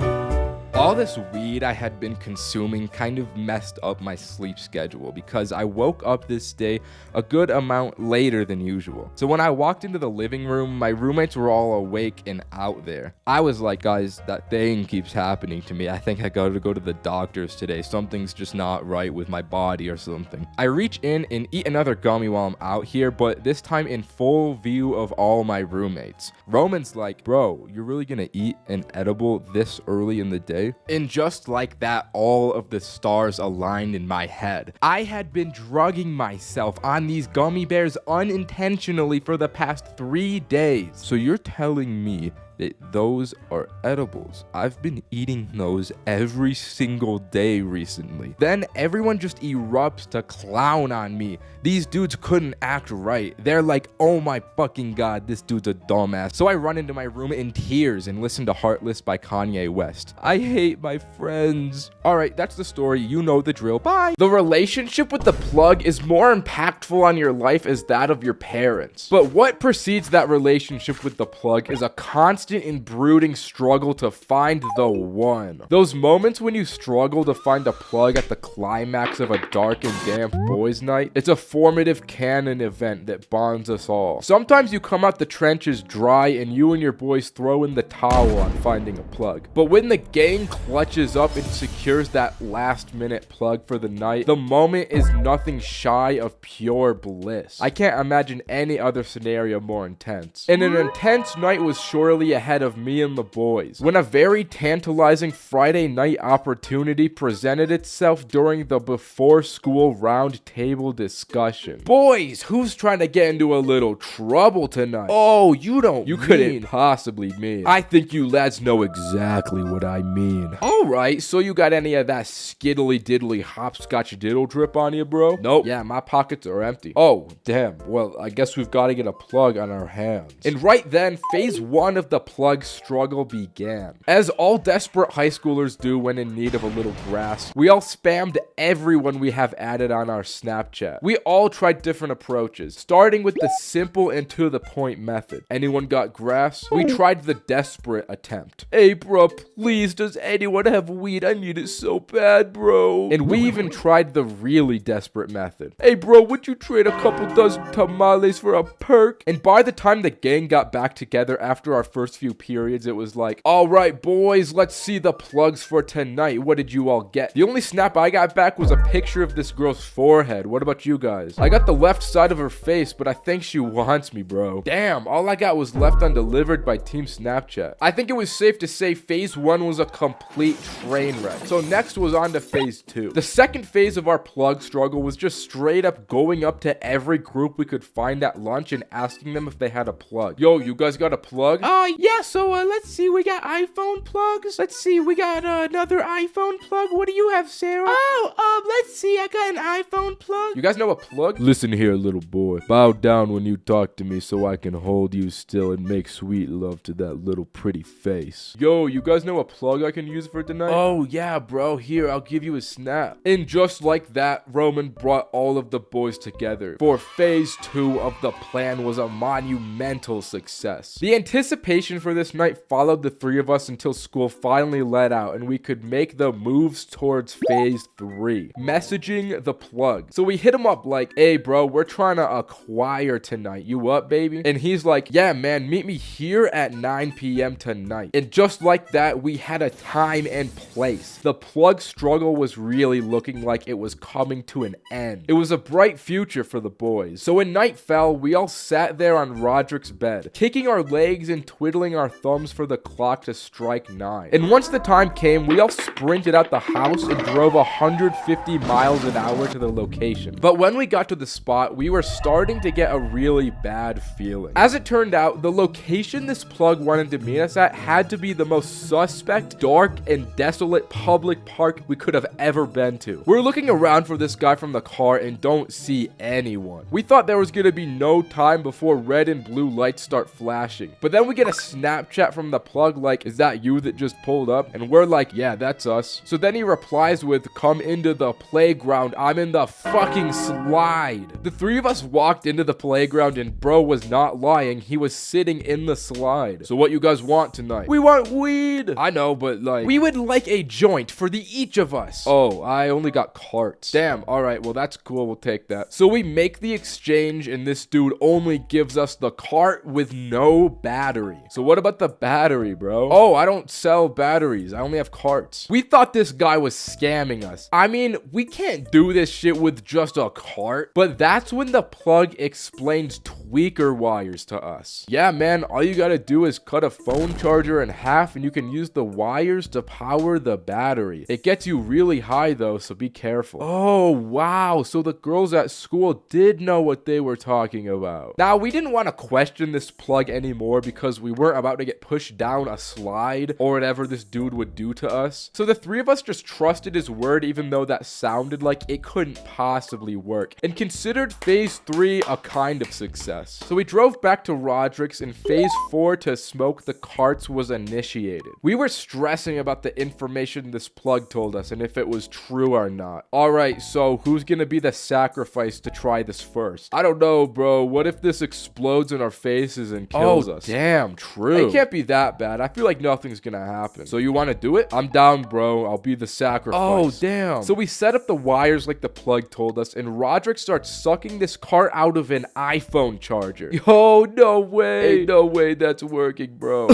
All this weed I had been consuming kind of messed up my sleep schedule because I woke up this day a good amount later than usual. So when I walked into the living room, my roommates were all awake and out there. I was like, guys, that thing keeps happening to me. I think I gotta go to the doctors today. Something's just not right with my body or something. I reach in and eat another gummy while I'm out here, but this time in full view of all my roommates. Roman's like, bro, you're really gonna eat an edible this early in the day? And just like that, all of the stars aligned in my head. I had been drugging myself on these gummy bears unintentionally for the past 3 days. So you're telling me that those are edibles? I've been eating those every single day recently. Then everyone just erupts to clown on me. These dudes couldn't act right. They're like, oh my fucking god, this dude's a dumbass. So I run into my room in tears and listen to Heartless by Kanye West. I hate my friends. Alright, that's the story. You know the drill. Bye. The relationship with the plug is more impactful on your life as that of your parents. But what precedes that relationship with the plug is a constant and brooding struggle to find the one. Those moments when you struggle to find a plug at the climax of a dark and damp boys' night, it's a formative canon event that bonds us all. Sometimes you come out the trenches dry and you and your boys throw in the towel on finding a plug. But when the gang clutches up and secures that last minute plug for the night, the moment is nothing shy of pure bliss. I can't imagine any other scenario more intense. And an intense night was surely ahead of me and the boys when a very tantalizing Friday night opportunity presented itself during the before school round table discussion. Boys, who's trying to get into a little trouble tonight? Oh, you couldn't possibly mean. I think you lads know exactly what I mean. Alright, so you got any of that skiddly diddly hopscotch diddle drip on you, bro? Nope. Yeah, my pockets are empty. Oh, damn. Well, I guess we've got to get a plug on our hands. And right then, phase 1 of the plug struggle began. As all desperate high schoolers do when in need of a little grass, we all spammed everyone we have added on our Snapchat. We all tried different approaches, starting with the simple and to the point method. Anyone got grass? We tried the desperate attempt. Hey bro, please, does anyone have weed? I need it so bad, bro. And we even tried the really desperate method. Hey bro, would you trade a couple dozen tamales for a perk? And by the time the gang got back together after our first few periods, it was like, all right boys, let's see the plugs for tonight. What did you all get? The only snap I got back was a picture of this girl's forehead. What about you guys? I got the left side of her face, but I think she wants me, bro. Damn, all I got was left undelivered by Team Snapchat. I think it was safe to say phase 1 was a complete train wreck. So next was on to phase 2. The second phase of our plug struggle was just straight up going up to every group we could find at lunch and asking them if they had a plug. Yo, you guys got a plug? Oh, Yeah, so let's see, we got iPhone plugs. Let's see, we got another iPhone plug. What do you have, Sarah? Oh, let's see, I got an iPhone plug. You guys know a plug? Listen here, little boy. Bow down when you talk to me so I can hold you still and make sweet love to that little pretty face. Yo, you guys know a plug I can use for tonight? Oh, yeah, bro. Here, I'll give you a snap. And just like that, Roman brought all of the boys together. For phase 2 of the plan was a monumental success. The anticipation for this night followed the three of us until school finally let out and we could make the moves towards phase 3. Messaging the plug. So we hit him up like, hey bro, we're trying to acquire tonight. You up, baby? And he's like, yeah man, meet me here at 9 p.m. tonight. And just like that, we had a time and place. The plug struggle was really looking like it was coming to an end. It was a bright future for the boys. So when night fell, we all sat there on Roderick's bed, kicking our legs and twiddling our thumbs for the clock to strike 9. And once the time came, we all sprinted out the house and drove 150 miles an hour to the location. But when we got to the spot, we were starting to get a really bad feeling. As it turned out, the location this plug wanted to meet us at had to be the most suspect, dark, and desolate public park we could have ever been to. We're looking around for this guy from the car and don't see anyone. We thought there was gonna be no time before red and blue lights start flashing. But then we get a Snapchat from the plug like, is that you that just pulled up? And we're like, yeah, that's us. So then he replies with, come into the playground. I'm in the fucking slide. The three of us walked into the playground and bro was not lying. He was sitting in the slide. So what you guys want tonight? We want weed. I know, but like, we would like a joint for the each of us. Oh, I only got carts. Damn, all right, well that's cool, we'll take that. So we make the exchange and this dude only gives us the cart with no battery. So what about the battery, bro? Oh, I don't sell batteries, I only have carts. We thought this guy was scamming us. I mean, we can't do this shit with just a cart. But that's when the plug explains tweaker wires to us. Yeah, man, all you gotta do is cut a phone charger in half and you can use the wires to power the battery. It gets you really high though, so be careful. Oh, wow. So the girls at school did know what they were talking about. Now, we didn't want to question this plug anymore because we weren't about to get pushed down a slide or whatever this dude would do to us. So the three of us just trusted his word even though that sounded like it couldn't possibly work and considered phase 3 a kind of success. So we drove back to Roderick's and phase 4 to smoke the carts was initiated. We were stressing about the information this plug told us and if it was true or not. Alright, so who's gonna be the sacrifice to try this first? I don't know, bro. What if this explodes in our faces and kills us? Damn, true. It can't be that bad. I feel like nothing's gonna happen. So you wanna do it? I'm down, bro. I'll be the sacrifice. Oh, damn. So we set up the wires like the plug told us and Roderick starts sucking this cart out of an iPhone charger. Yo, no way. Ain't no way that's working, bro.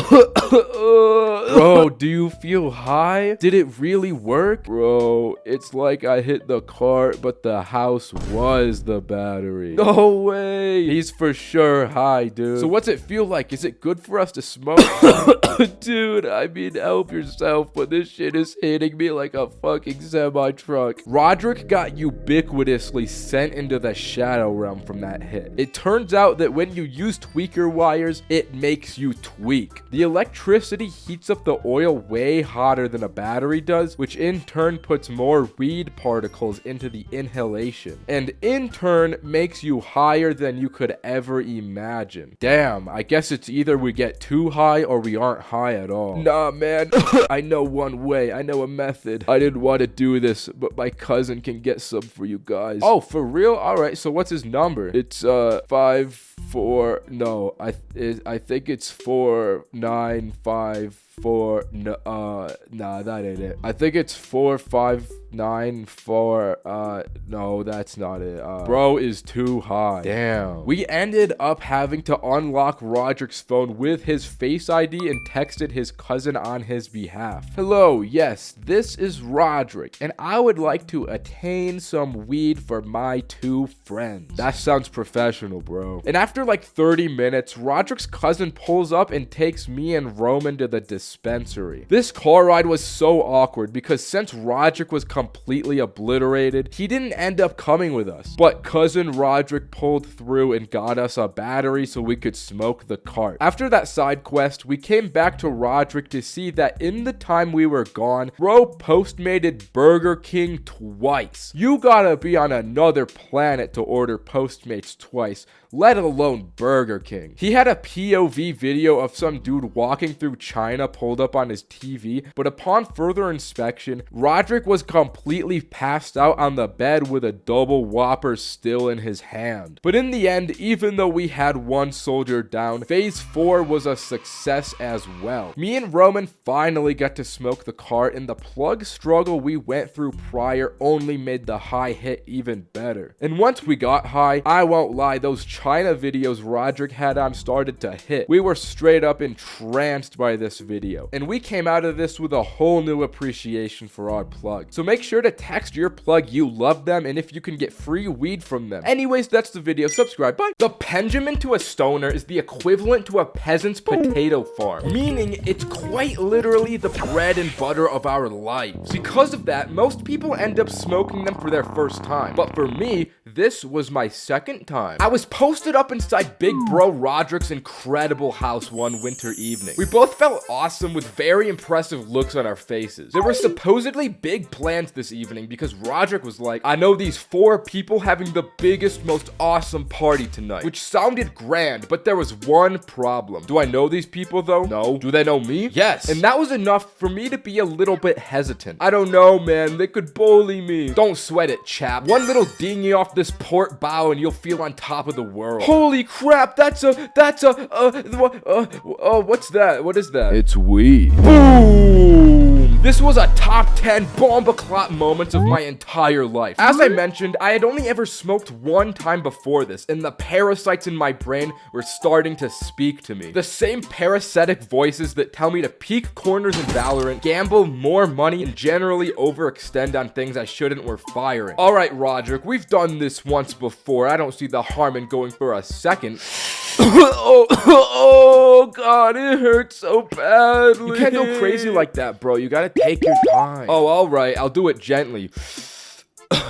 Bro, do you feel high? Did it really work? Bro, it's like I hit the cart, but the house was the battery. No way. He's for sure high, dude. So what's it feel like? Is it good for us to smoke? Dude, I mean, help yourself, but this shit is hitting me like a fucking semi-truck. Roderick got ubiquitously sent into the shadow realm from that hit. It turns out that when you use tweaker wires, it makes you tweak. The electricity heats up the oil way hotter than a battery does, which in turn puts more weed particles into the inhalation, and in turn makes you higher than you could ever imagine. Damn, I guess it's either we get too high or we aren't high at all. Nah, man. I know one way. I know a method. I didn't want to do this, but my cousin can get some for you guys. Oh, for real? Alright, so what's his number? It's 5-4. No, I think it's 4-9-5-4. No, nah, that ain't it. I think it's 4-5-9-4. No, that's not it. Bro is too high. Damn. We ended up having to unlock Roderick's phone with his Face ID and texted his cousin on his behalf. Hello, yes, this is Roderick, and I would like to attain some weed for my 2 friends. That sounds professional, bro. And after like 30 minutes, Roderick's cousin pulls up and takes me and Roman to the dispensary. This car ride was so awkward because since Roderick was completely obliterated, he didn't end up coming with us. But cousin Roderick pulled through and got us a battery so we could smoke the cart. After that side quest, we came back to Roderick to see that in the time we were gone, bro postmated Burger King twice. You gotta be on another planet to order Postmates twice, let alone Burger King. He had a POV video of some dude walking through China pulled up on his TV, but upon further inspection, Roderick was completely passed out on the bed with a double Whopper still in his hand. But in the end, even though we had one soldier down, phase 4 was a success as well. Me and Roman finally got to smoke the cart, and the plug struggle we went through prior only made the high hit even better. And once we got high, I won't lie, those China videos Roderick had on started to hit. We were straight up entranced by this video, and we came out of this with a whole new appreciation for our plug. So make sure to text your plug you love them and if you can get free weed from them. Anyways, that's the video. Subscribe. Bye. The Pendulum to a stoner is the equivalent to a peasant's potato farm, meaning it's quite literally the bread and butter of our lives. Because of that, most people end up smoking them for their first time, but for me, this was my second time. I was posted up inside Big Bro Roderick's incredible house one winter evening. We both felt awesome with very impressive looks on our faces. There were supposedly big plans this evening because Roderick was like, I know these 4 people having the biggest, most awesome party tonight, which sounded grand, but there was one problem. Do I know these people though? No. Do they know me? Yes. And that was enough for me to be a little bit hesitant. I don't know, man. They could bully me. Don't sweat it, chap. One little dinghy off this port bow and you'll feel on top of the world. Holy crap, what's that? What is that? It's weed. Boom! This was a top 10 bomba-clot moments of my entire life. As I mentioned, I had only ever smoked one time before this, and the parasites in my brain were starting to speak to me. The same parasitic voices that tell me to peek corners in Valorant, gamble more money, and generally overextend on things I shouldn't were firing. Alright, Roderick, we've done this once before. I don't see the harm in going for a second. Oh god, it hurts so badly. You can't go crazy like that, bro. You gotta take your time. Oh, alright, I'll do it gently.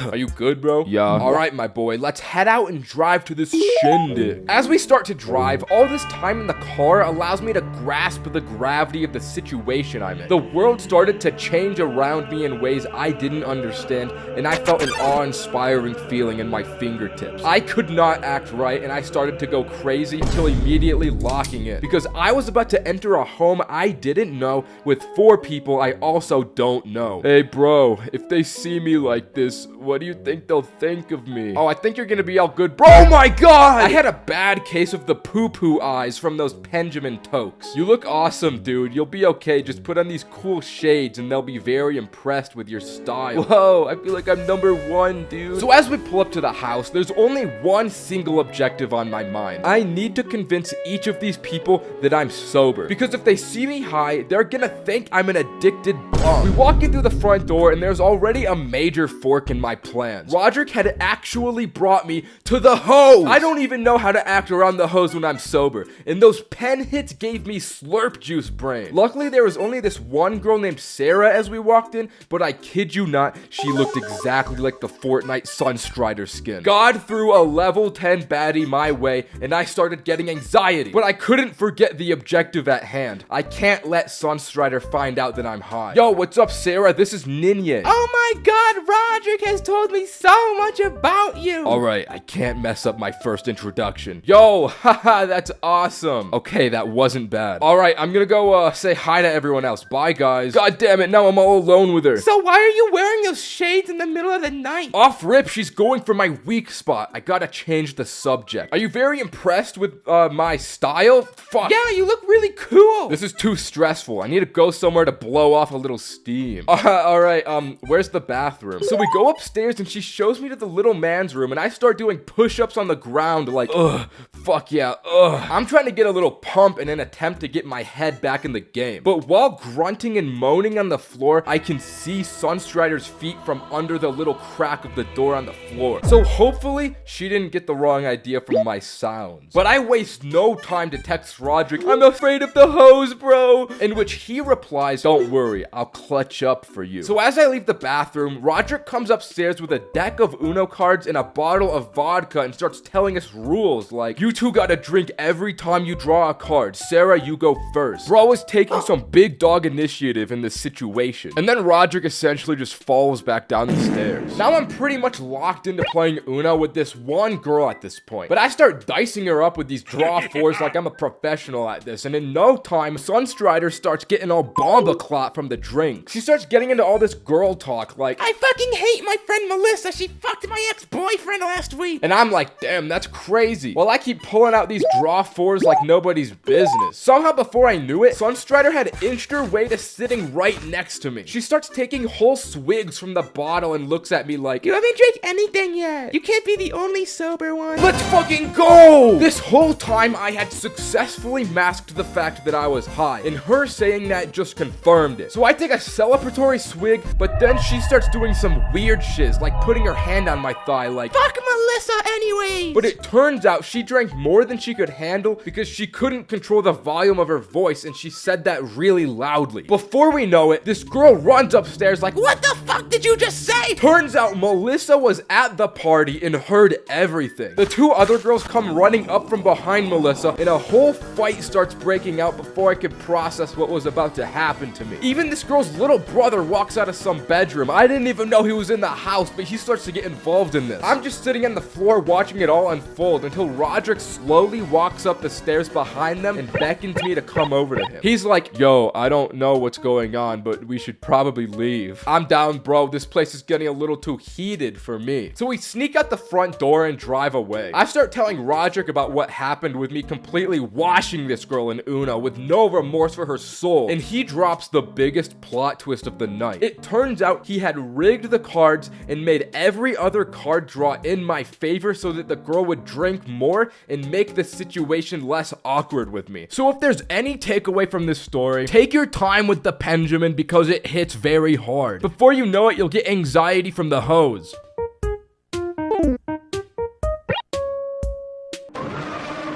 Are you good, bro? Yeah. Alright, my boy, let's head out and drive to this shindig. As we start to drive, all this time in the car allows me to grasp the gravity of the situation I'm in. The world started to change around me in ways I didn't understand, and I felt an awe-inspiring feeling in my fingertips. I could not act right, and I started to go crazy until immediately locking in, because I was about to enter a home I didn't know with 4 people I also don't know. Hey, bro, if they see me like this, what do you think they'll think of me? Oh, I think you're gonna be all good, bro. Oh my god! I had a bad case of the poo-poo eyes from those Benjamin tokes. You look awesome, dude. You'll be okay. Just put on these cool shades and they'll be very impressed with your style. Whoa, I feel like I'm number 1, dude. So as we pull up to the house, there's only one single objective on my mind. I need to convince each of these people that I'm sober, because if they see me high, they're gonna think I'm an addicted bum. We walk in through the front door and there's already a major fork in my plans. Roderick had actually brought me to the hose. I don't even know how to act around the hose when I'm sober, and those pen hits gave me slurp juice brain. Luckily, there was only this one girl named Sarah as we walked in, but I kid you not, she looked exactly like the Fortnite Sunstrider skin. God threw a level 10 baddie my way, and I started getting anxiety, but I couldn't forget the objective at hand. I can't let Sunstrider find out that I'm high. Yo, what's up, Sarah? This is Ninye. Oh my god, Roderick has told me so much about you. Alright, I can't mess up my first introduction. Yo, haha, that's awesome. Okay, that wasn't bad. Alright, I'm gonna go say hi to everyone else. Bye, guys. God damn it, now I'm all alone with her. So why are you wearing those shades in the middle of the night? Off rip, she's going for my weak spot. I gotta change the subject. Are you very impressed with my style? Fuck. Yeah, you look really cool. This is too stressful. I need to go somewhere to blow off a little steam. Alright, where's the bathroom? So we go upstairs and she shows me to the little man's room, and I start doing push-ups on the ground like, ugh, fuck yeah, ugh. I'm trying to get a little pump in an attempt to get my head back in the game. But while grunting and moaning on the floor, I can see Sunstrider's feet from under the little crack of the door on the floor. So hopefully she didn't get the wrong idea from my sounds. But I waste no time to text Roderick, I'm afraid of the hose, bro. In which he replies, don't worry, I'll clutch up for you. So as I leave the bathroom, Roderick comes upstairs with a deck of Uno cards and a bottle of vodka and starts telling us rules like, you two gotta drink every time you draw a card. Sarah, you go first. Bro is taking some big dog initiative in this situation. And then Roderick essentially just falls back down the stairs. Now I'm pretty much locked into playing Uno with this one girl at this point. But I start dicing her up with these draw fours like I'm a professional at this. And in no time, Sunstrider starts getting all bomba clot from the drink. She starts getting into all this girl talk like, I fucking hate my friend Melissa. She fucked my ex-boyfriend last week. and I'm like, damn, that's crazy. While I keep pulling out these draw fours like nobody's business. Somehow before I knew it, Sunstrider had inched her way to sitting right next to me. She starts taking whole swigs from the bottle and looks at me like, You haven't drank anything yet. You can't be the only sober one. let's fucking go! This whole time I had successfully masked the fact that I was high, and her saying that just confirmed it. So I take a celebratory swig, but then she starts doing some weird shiz, like putting her hand on my thigh like, Fuck Melissa anyways. but it turns out she drank more than she could handle because she couldn't control the volume of her voice, and she said that really loudly. Before we know it, this girl runs upstairs like, What the fuck did you just say? Turns out Melissa was at the party and heard everything. The two other girls come running up from behind Melissa, and a whole fight starts breaking out before I could process what was about to happen to me. Even this girl's little brother walks out of some bedroom. I didn't even know he was in the house, but he starts to get involved in this. I'm just sitting on the floor watching it all unfold until Roderick slowly walks up the stairs behind them and beckons me to come over to him. He's like, yo, I don't know what's going on, but we should probably leave. I'm down, bro. This place is getting a little too heated for me. So we sneak out the front door and drive away. I start telling Roderick about what happened with me completely washing this girl in Uno with no remorse for her soul. And he drops the biggest plot twist of the night. It turns out he had rigged the cards and made every other card draw in my favor so that the girl would drink more and make the situation less awkward with me. So if there's any takeaway from this story, take your time with the Benjamin because it hits very hard. Before you know it, you'll get anxiety from the hose.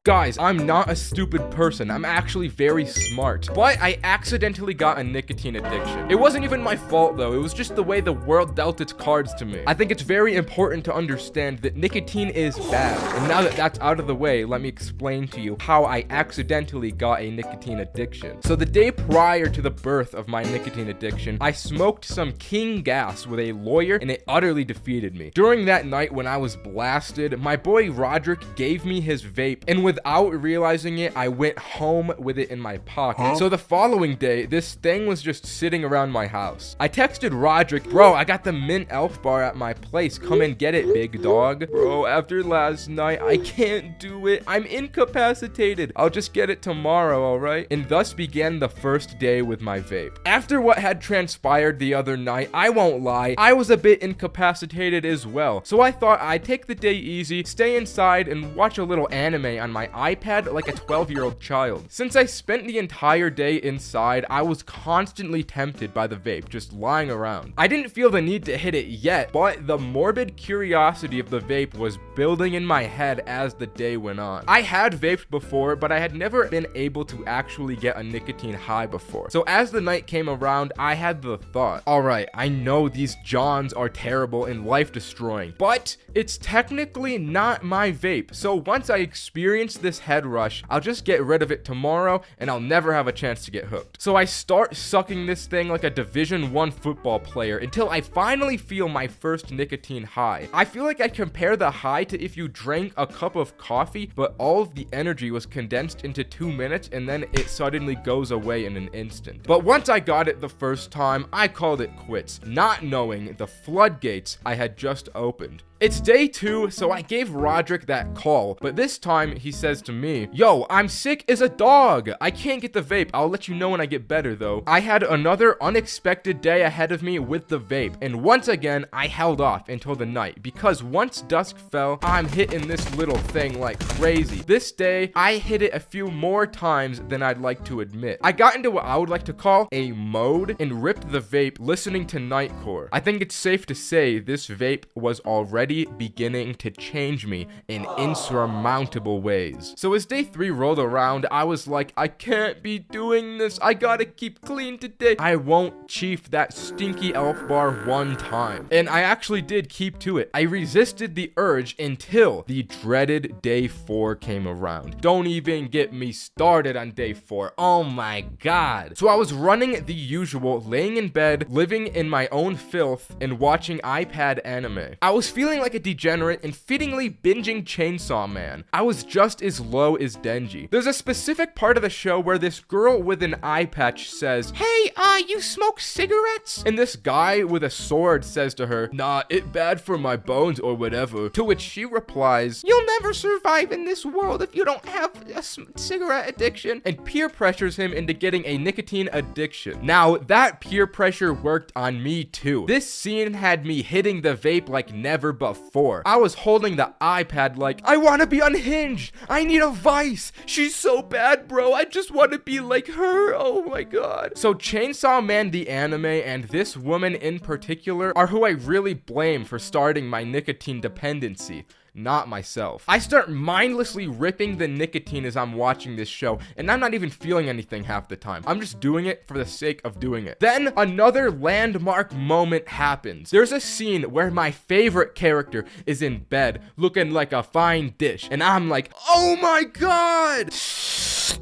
Guys, I'm not a stupid person. I'm actually very smart. But I accidentally got a nicotine addiction. It wasn't even my fault though. It was just the way the world dealt its cards to me. I think it's very important to understand that nicotine is bad. And now that that's out of the way, let me explain to you how I accidentally got a nicotine addiction. So the day prior to the birth of my nicotine addiction, I smoked some King gas with a lawyer and it utterly defeated me. During that night when I was blasted, my boy Roderick gave me his vape, and without realizing it, I went home with it in my pocket. So the following day, this thing was just sitting around my house. I texted Roderick, bro, I got the mint elf bar at my place. Come and get it, big dog. Bro, after last night, I can't do it. I'm incapacitated. I'll just get it tomorrow, alright? And thus began the first day with my vape. After what had transpired the other night, I won't lie, I was a bit incapacitated as well. So I thought I'd take the day easy, stay inside, and watch a little anime on my iPad like a 12-year-old child. Since I spent the entire day inside, I was constantly tempted by the vape, just lying around. I didn't feel the need to hit it yet, but the morbid curiosity of the vape was building in my head as the day went on. I had vaped before, but I had never been able to actually get a nicotine high before. So as the night came around, I had the thought, alright, I know these Johns are terrible and life-destroying, but it's technically not my vape. So once I experienced this head rush, I'll just get rid of it tomorrow and I'll never have a chance to get hooked. So I start sucking this thing like a Division I football player until I finally feel my first nicotine high. I feel like I compare the high to if you drank a cup of coffee, but all of the energy was condensed into 2 minutes and then it suddenly goes away in an instant. But once I got it the first time, I called it quits, not knowing the floodgates I had just opened. It's day 2, so I gave Roderick that call, but this time he says to me, "Yo, I'm sick as a dog. I can't get the vape. I'll let you know when I get better though." I had another unexpected day ahead of me with the vape, and once again, I held off until the night, because once dusk fell, I'm hitting this little thing like crazy. This day, I hit it a few more times than I'd like to admit. I got into what I would like to call a mode and ripped the vape listening to Nightcore. I think it's safe to say this vape was already beginning to change me in insurmountable ways. So as day 3 rolled around, I was like, I can't be doing this. I gotta keep clean today. I won't chief that stinky elf bar one time. And I actually did keep to it. I resisted the urge until the dreaded day 4 came around. Don't even get me started on day 4. Oh my god. So I was running the usual, laying in bed, living in my own filth, and watching iPad anime. I was feeling like a degenerate and fittingly binging Chainsaw Man. I was just as low as Denji. There's a specific part of the show where this girl with an eye patch says, "Hey, you smoke cigarettes?" And this guy with a sword says to her, "Nah, it bad for my bones or whatever." To which she replies, "You'll never survive in this world if you don't have a cigarette addiction," and peer pressures him into getting a nicotine addiction. Now, that peer pressure worked on me too. This scene had me hitting the vape like never before. I was holding the iPad like, I want to be unhinged. I need a vice. She's so bad, bro. I just want to be like her. Oh my god. So Chainsaw Man the anime and this woman in particular are who I really blame for starting my nicotine dependency. Not myself. I start mindlessly ripping the nicotine as I'm watching this show, and I'm not even feeling anything half the time. I'm just doing it for the sake of doing it. Then another landmark moment happens. There's a scene where my favorite character is in bed looking like a fine dish, and I'm like, oh my god!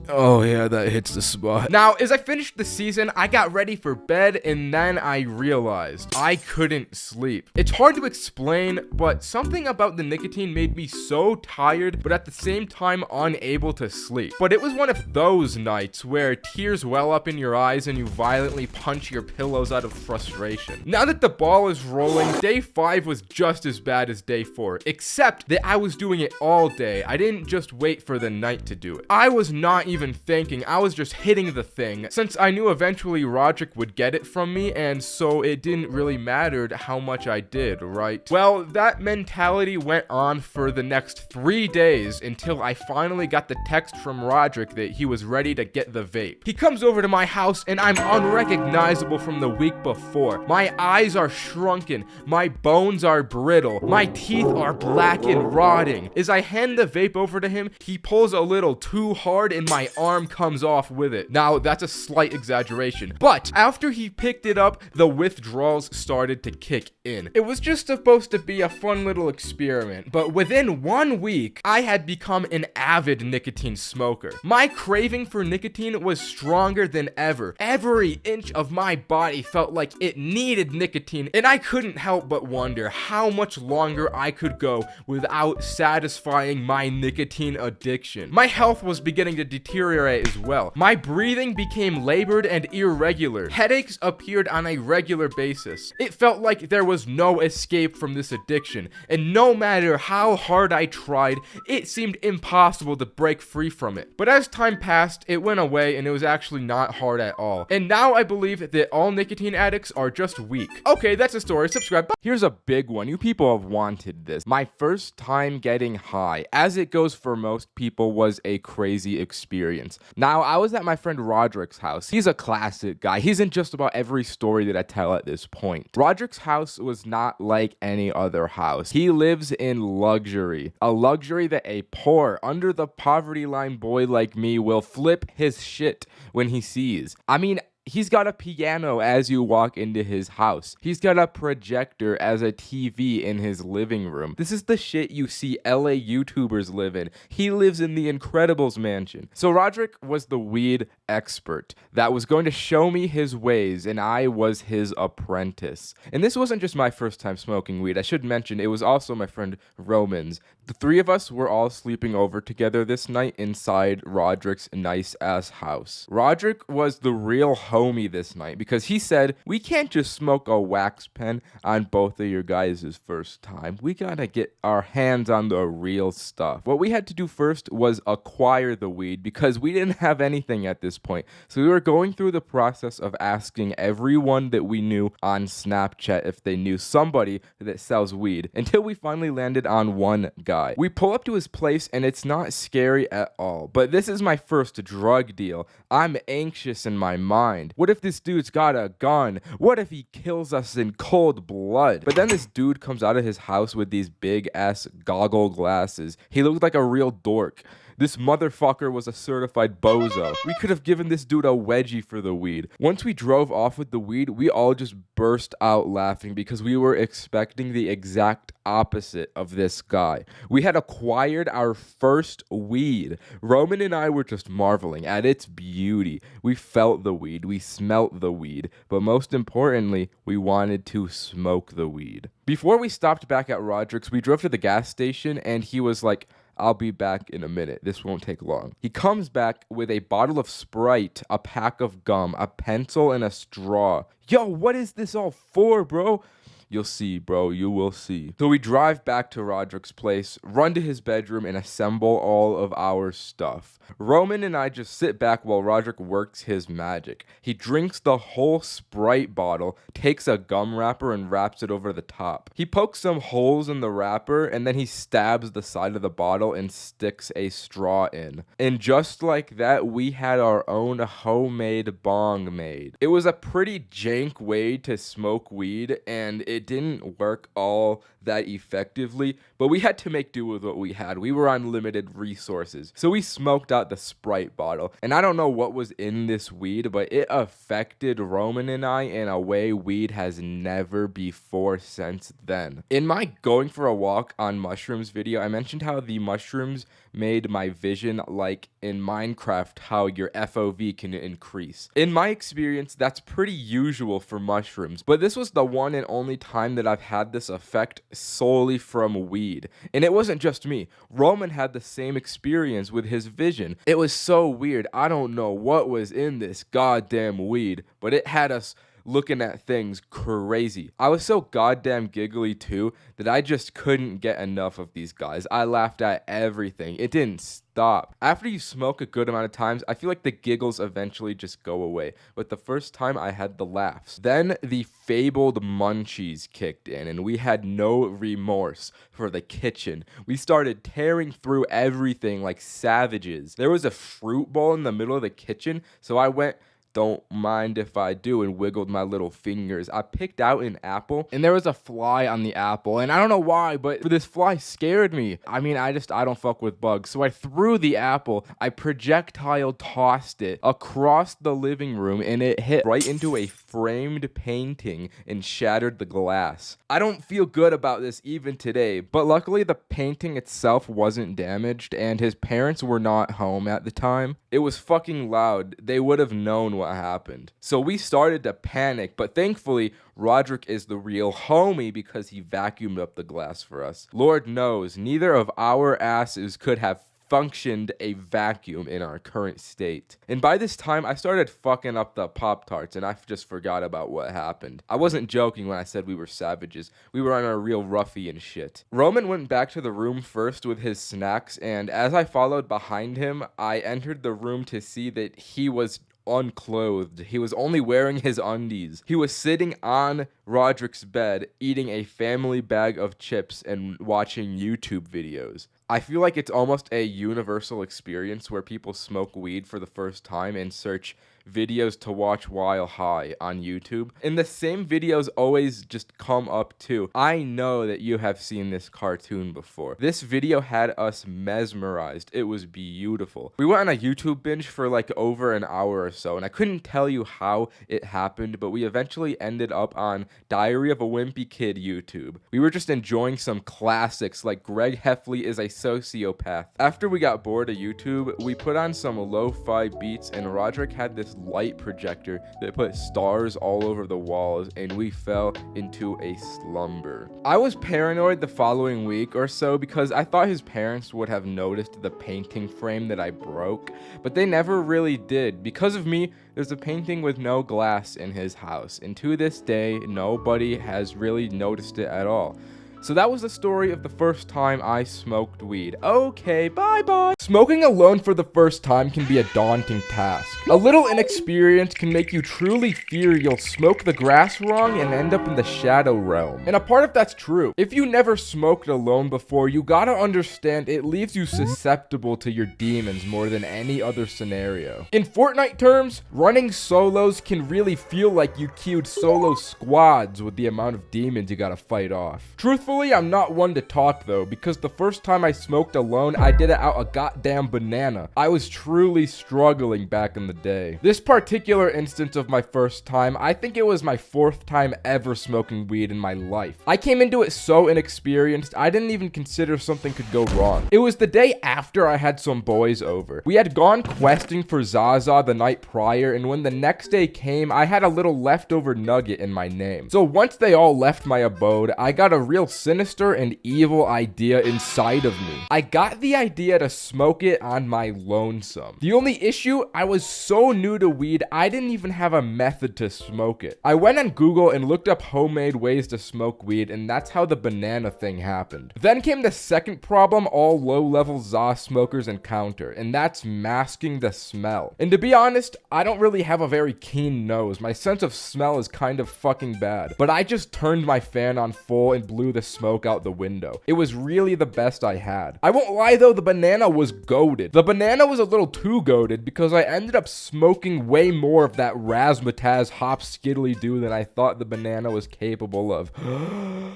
Oh yeah, that hits the spot. Now, as I finished the season, I got ready for bed, and then I realized I couldn't sleep. It's hard to explain, but something about the nicotine made me so tired, but at the same time unable to sleep. But it was one of those nights where tears well up in your eyes and you violently punch your pillows out of frustration. Now that the ball is rolling, day 5 was just as bad as day 4, except that I was doing it all day. I didn't just wait for the night to do it. I was not even thinking, I was just hitting the thing, since I knew eventually Roderick would get it from me, and so it didn't really matter how much I did, right? Well, that mentality went on for the next 3 days until I finally got the text from Roderick that he was ready to get the vape. He comes over to my house and I'm unrecognizable from the week before. My eyes are shrunken, my bones are brittle, my teeth are black and rotting. As I hand the vape over to him, he pulls a little too hard and my arm comes off with it. Now, that's a slight exaggeration, but after he picked it up, the withdrawals started to kick in. It was just supposed to be a fun little experiment, but within 1 week, I had become an avid nicotine smoker. My craving for nicotine was stronger than ever. Every inch of my body felt like it needed nicotine, and I couldn't help but wonder how much longer I could go without satisfying my nicotine addiction. My health was beginning to deteriorate as well. My breathing became labored and irregular. Headaches appeared on a regular basis. It felt like there was no escape from this addiction, and no matter how hard I tried, it seemed impossible to break free from it. But as time passed, it went away and it was actually not hard at all. And now I believe that all nicotine addicts are just weak. Okay, that's the story. Subscribe. Here's a big one. You people have wanted this. My first time getting high, as it goes for most people, was a crazy experience. Now, I was at my friend Roderick's house. He's a classic guy. He's in just about every story that I tell at this point. Roderick's house was not like any other house. He lives in luxury. A luxury that a poor, under the poverty line boy like me will flip his shit when he sees. I mean, he's got a piano as you walk into his house. He's got a projector as a TV in his living room. This is the shit you see LA YouTubers live in. He lives in the Incredibles mansion. So Roderick was the weed expert that was going to show me his ways, and I was his apprentice. And this wasn't just my first time smoking weed. I should mention it was also my friend Roman's. The three of us were all sleeping over together this night inside Roderick's nice-ass house. Roderick was the real homie this night because he said, we can't just smoke a wax pen on both of your guys' first time. We gotta get our hands on the real stuff. What we had to do first was acquire the weed because we didn't have anything at this point. So we were going through the process of asking everyone that we knew on Snapchat if they knew somebody that sells weed until we finally landed on one guy. We pull up to his place and it's not scary at all. But this is my first drug deal. I'm anxious in my mind. What if this dude's got a gun? What if he kills us in cold blood? But then this dude comes out of his house with these big ass goggle glasses. He looked like a real dork. This motherfucker was a certified bozo. We could have given this dude a wedgie for the weed. Once we drove off with the weed, we all just burst out laughing because we were expecting the exact opposite of this guy. We had acquired our first weed. Roman and I were just marveling at its beauty. We felt the weed, we smelt the weed, but most importantly, we wanted to smoke the weed. Before we stopped back at Roderick's, we drove to the gas station and he was like, I'll be back in a minute. This won't take long. He comes back with a bottle of Sprite, a pack of gum, a pencil, and a straw. Yo, what is this all for, bro? You'll see, bro. You will see. So we drive back to Roderick's place, run to his bedroom, and assemble all of our stuff. Roman and I just sit back while Roderick works his magic. He drinks the whole Sprite bottle, takes a gum wrapper, and wraps it over the top. He pokes some holes in the wrapper, and then he stabs the side of the bottle and sticks a straw in. And just like that, we had our own homemade bong made. It was a pretty jank way to smoke weed, and it didn't work all that effectively, but we had to make do with what we had. We were on limited resources. So we smoked out the Sprite bottle. And I don't know what was in this weed, but it affected Roman and I in a way weed has never before since then. In my going for a walk on mushrooms video, I mentioned how the mushrooms made my vision like in Minecraft, how your FOV can increase. In my experience, that's pretty usual for mushrooms, but this was the one and only time that I've had this effect solely from weed. And it wasn't just me. Roman had the same experience with his vision. It was so weird. I don't know what was in this goddamn weed, but it had us looking at things crazy. I was so goddamn giggly too that I just couldn't get enough of these guys. I laughed at everything. It didn't stop. After you smoke a good amount of times, I feel like the giggles eventually just go away. But the first time I had the laughs. Then the fabled munchies kicked in and we had no remorse for the kitchen. We started tearing through everything like savages. There was a fruit bowl in the middle of the kitchen, so I went, don't mind if I do, and wiggled my little fingers. I picked out an apple and there was a fly on the apple, and I don't know why, but this fly scared me. I mean, I don't fuck with bugs. So I threw the apple, I projectile tossed it across the living room, and it hit right into a framed painting and shattered the glass. I don't feel good about this even today, but luckily the painting itself wasn't damaged and his parents were not home at the time. It was fucking loud. They would have known what happened. So we started to panic, but thankfully Roderick is the real homie because he vacuumed up the glass for us. Lord knows, neither of our asses could have functioned a vacuum in our current state. And by this time, I started fucking up the Pop-Tarts, and I just forgot about what happened. I wasn't joking when I said we were savages. We were on a real ruffian shit. Roman went back to the room first with his snacks, and as I followed behind him, I entered the room to see that he was unclothed. He was only wearing his undies. He was sitting on Roderick's bed, eating a family bag of chips and watching YouTube videos. I feel like it's almost a universal experience where people smoke weed for the first time and search videos to watch while high on YouTube, and the same videos always just come up too. I know that you have seen this cartoon before. This video had us mesmerized. It was beautiful. We went on a YouTube binge for like over an hour or so, and I couldn't tell you how it happened, but we eventually ended up on Diary of a Wimpy Kid YouTube. We were just enjoying some classics like Greg Heffley is a Sociopath. After we got bored of YouTube, we put on some lo-fi beats, and Roderick had this light projector that put stars all over the walls, and we fell into a slumber. I was paranoid the following week or so because I thought his parents would have noticed the painting frame that I broke, but they never really did. Because of me, there's a painting with no glass in his house, and to this day, nobody has really noticed it at all. So that was the story of the first time I smoked weed. Okay, bye-bye. Smoking alone for the first time can be a daunting task. A little inexperience can make you truly fear you'll smoke the grass wrong and end up in the shadow realm. And a part of that's true. If you never smoked alone before, you gotta understand it leaves you susceptible to your demons more than any other scenario. In Fortnite terms, running solos can really feel like you queued solo squads with the amount of demons you gotta fight off. Truthfully, I'm not one to talk though, because the first time I smoked alone, I did it out a goddamn banana. I was truly struggling back in the day. This particular instance of my first time, I think it was my 4th time ever smoking weed in my life. I came into it so inexperienced, I didn't even consider something could go wrong. It was the day after I had some boys over. We had gone questing for Zaza the night prior, and when the next day came, I had a little leftover nugget in my name. So once they all left my abode, I got a real sinister and evil idea inside of me. I got the idea to smoke it on my lonesome. The only issue, I was so new to weed, I didn't even have a method to smoke it. I went on Google and looked up homemade ways to smoke weed, and that's how the banana thing happened. Then came the second problem all low-level ZA smokers encounter, and that's masking the smell. And to be honest, I don't really have a very keen nose. My sense of smell is kind of fucking bad, but I just turned my fan on full and blew the smoke out the window. It was really the best I had. I won't lie though, the banana was goated. The banana was a little too goated because I ended up smoking way more of that razzmatazz hop skiddly do than I thought the banana was capable of.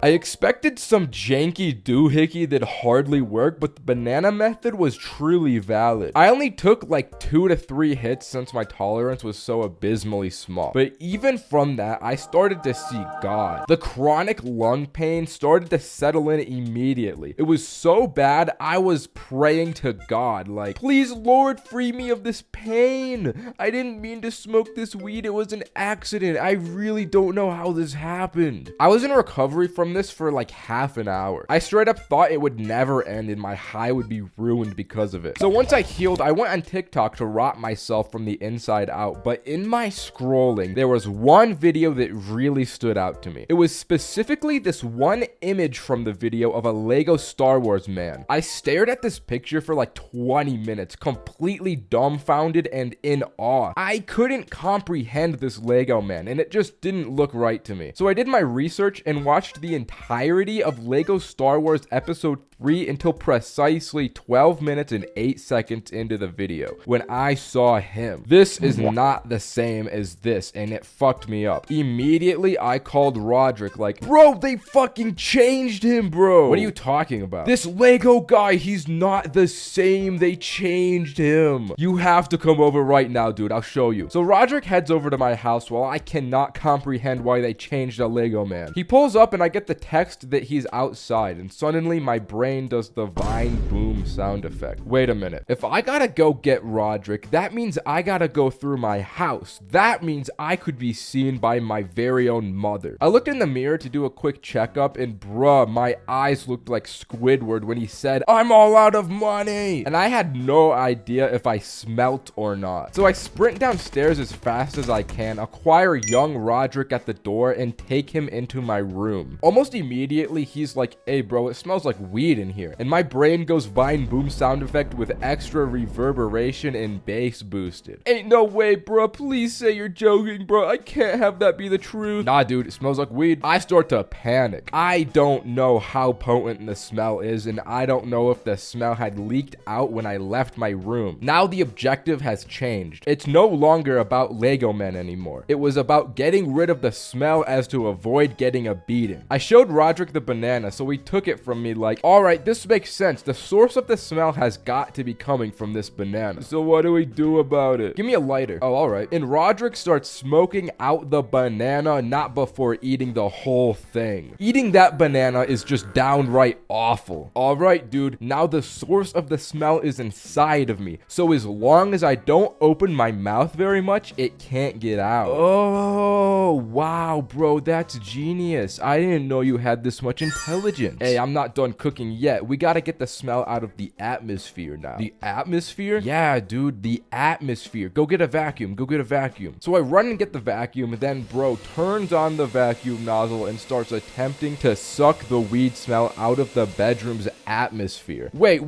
I expected some janky doohickey that hardly worked, but the banana method was truly valid. I only took like 2 to 3 hits since my tolerance was so abysmally small. But even from that, I started to see God. The chronic lung pain started to settle in immediately. It was so bad, I was praying to God, like, please Lord, free me of this pain. I didn't mean to smoke this weed. It was an accident. I really don't know how this happened. I was in recovery from this for like half an hour. I straight up thought it would never end and my high would be ruined because of it. So once I healed, I went on TikTok to rot myself from the inside out, but in my scrolling, there was one video that really stood out to me. It was specifically this one image from the video of a Lego Star Wars man. I stared at this picture for like 20 minutes, completely dumbfounded and in awe. I couldn't comprehend this Lego man, and it just didn't look right to me. So I did my research and watched the entirety of Lego Star Wars Episode 3 until precisely 12 minutes and 8 seconds into the video when I saw him. This is not the same as this, and it fucked me up. Immediately, I called Roderick like, bro, they fucking changed him, bro. What are you talking about? This Lego guy, he's not the same. They changed him. You have to come over right now, dude. I'll show you. So Roderick heads over to my house while I cannot comprehend why they changed a Lego man. He pulls up and I get the text that he's outside, and suddenly my brain does the Vine boom sound effect. Wait a minute. If I gotta go get Roderick, that means I gotta go through my house. That means I could be seen by my very own mother. I looked in the mirror to do a quick checkup, and bruh, my eyes looked like Squidward when he said, I'm all out of money. And I had no idea if I smelt or not. So I sprint downstairs as fast as I can, acquire young Roderick at the door, and take him into my room. Almost immediately, he's like, hey bro, it smells like weed in here. And my brain goes Vine boom sound effect with extra reverberation and bass boosted. Ain't no way, bro. Please say you're joking, bro. I can't have that be the truth. Nah, dude, it smells like weed. I start to panic. I don't know how potent the smell is, and I don't know if the smell had leaked out when I left my room. Now the objective has changed. It's no longer about Lego men anymore. It was about getting rid of the smell as to avoid getting a beating. I showed Roderick the banana, so he took it from me like, alright, this makes sense. The source of the smell has got to be coming from this banana. So what do we do about it? Give me a lighter. Oh, alright. And Roderick starts smoking out the banana, not before eating the whole thing. Eating that banana is just downright awful. Alright, dude. Now the source of the smell is inside of me. So as long as I don't open my mouth very much, it can't get out. Oh, wow, bro. That's genius. I didn't know you had this much intelligence. Hey, I'm not done cooking yet. We gotta get the smell out of the atmosphere now. The atmosphere? Yeah, dude, the atmosphere. Go get a vacuum. Go get a vacuum. So I run and get the vacuum, and then bro turns on the vacuum nozzle and starts attempting to suck the weed smell out of the bedroom's atmosphere. Wait.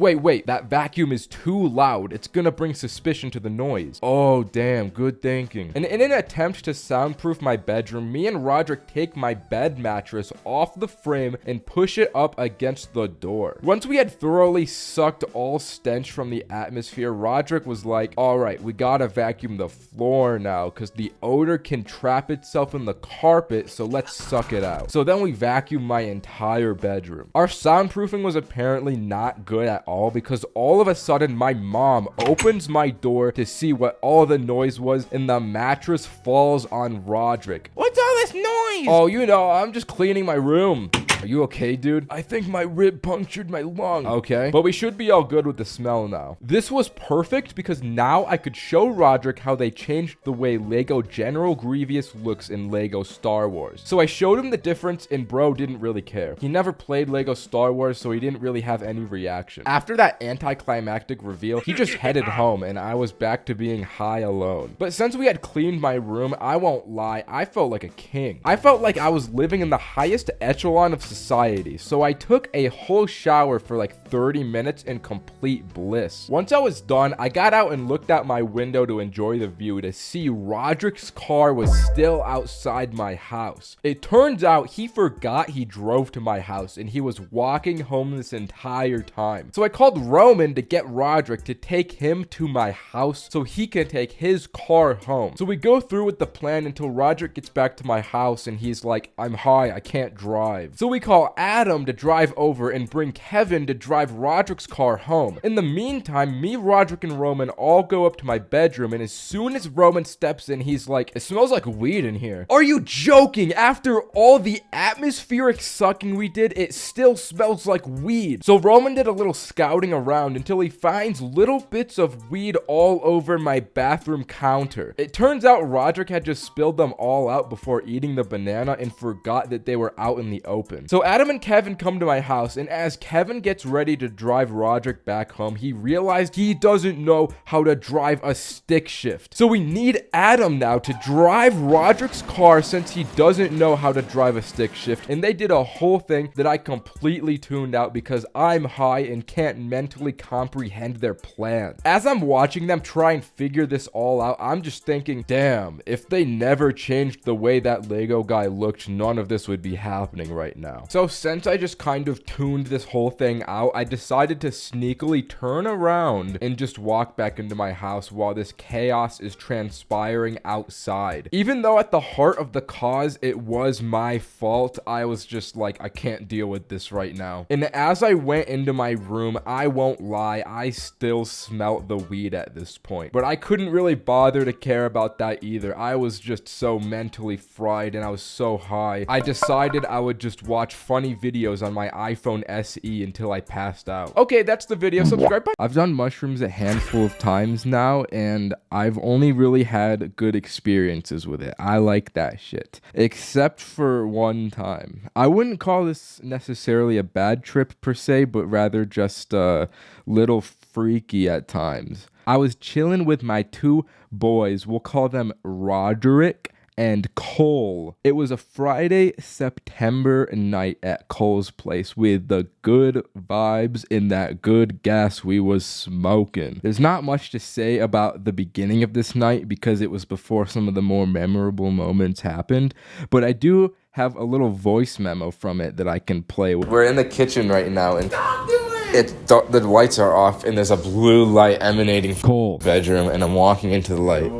That vacuum is too loud. It's gonna bring suspicion to the noise. Oh, damn. Good thinking. And in an attempt to soundproof my bedroom, me and Roderick take my bed mattress off the frame and push it up against the door. Once we had thoroughly sucked all stench from the atmosphere, Roderick was like, alright, we gotta vacuum the floor now because the odor can trap itself in the carpet, so let's suck it out. So then we vacuumed my entire bedroom. Our soundproofing was apparently not good at all because all of a sudden my mom opens my door to see what all the noise was, and the mattress falls on Roderick. What's all this noise? Oh, you know, I'm just cleaning my room. Are you okay, dude? I think my rib punctured my lung. Okay, but we should be all good with the smell now. This was perfect because now I could show Roderick how they changed the way Lego General Grievous looks in Lego Star Wars. So I showed him the difference, and bro didn't really care. He never played Lego Star Wars, so he didn't really have any reaction. After that anticlimactic reveal, he just headed home, and I was back to being high alone. But since we had cleaned my room, I won't lie, I felt like a king. I felt like I was living in the highest echelon of society, so I took a whole shower for like 30 minutes in complete bliss. Once I was done, I got out and looked out my window to enjoy the view to see Roderick's car was still outside my house. It turns out he forgot he drove to my house and he was walking home this entire time. So I called Roman to get Roderick to take him to my house so he can take his car home. So we go through with the plan until Roderick gets back to my house and he's like, I'm high, I can't drive. So we call Adam to drive over and bring Kevin to drive Roderick's car home. In the meantime, me, Roderick, and Roman all go up to my bedroom, and as soon as Roman steps in, he's like, it smells like weed in here. Are you joking? After all the atmospheric sucking we did, it still smells like weed. So Roman did a little scouting around until he finds little bits of weed all over my bathroom counter. It turns out Roderick had just spilled them all out before eating the banana and forgot that they were out in the open. So Adam and Kevin come to my house, and as Kevin gets ready to drive Roderick back home, he realized he doesn't know how to drive a stick shift. So we need Adam now to drive Roderick's car since he doesn't know how to drive a stick shift, and they did a whole thing that I completely tuned out because I'm high and can't mentally comprehend their plan. As I'm watching them try and figure this all out, I'm just thinking, damn, if they never changed the way that Lego guy looked, none of this would be happening right now. So since I just kind of tuned this whole thing out, I decided to sneakily turn around and just walk back into my house while this chaos is transpiring outside. Even though at the heart of the cause, it was my fault, I was just like, I can't deal with this right now. And as I went into my room, I won't lie, I still smelt the weed at this point. But I couldn't really bother to care about that either. I was just so mentally fried and I was so high. I decided I would just watch funny videos on my iPhone SE until I passed out. Okay, that's the video. Subscribe. Bye. I've done mushrooms a handful of times now, and I've only really had good experiences with it. I like that shit. Except for one time. I wouldn't call this necessarily a bad trip per se, but rather just a little freaky at times. I was chilling with my two boys. We'll call them Roderick and Cole. It was a Friday, September night at Cole's place with the good vibes and that good gas we was smoking. There's not much to say about the beginning of this night because it was before some of the more memorable moments happened, but I do have a little voice memo from it that I can play. We're in the kitchen right now and Stop doing The lights are off and there's a blue light emanating from Cole bedroom, and I'm walking into the light.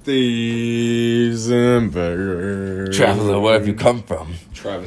Thieves and beggars. Traveler, where have you come from? Travis.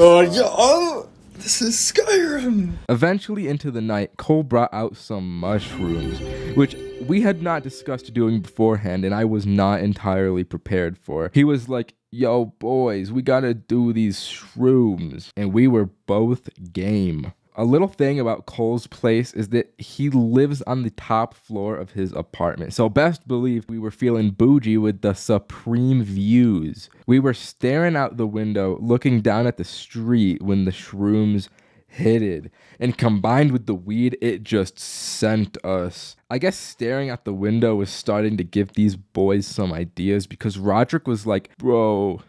This is Skyrim. Eventually into the night, Cole brought out some mushrooms, which we had not discussed doing beforehand, and I was not entirely prepared for. He was like, yo, boys, we gotta do these shrooms, and we were both game. A little thing about Cole's place is that he lives on the top floor of his apartment. So best believe we were feeling bougie with the supreme views. We were staring out the window, looking down at the street when the shrooms hit it. And combined with the weed, it just sent us. I guess staring out the window was starting to give these boys some ideas, because Roderick was like, bro,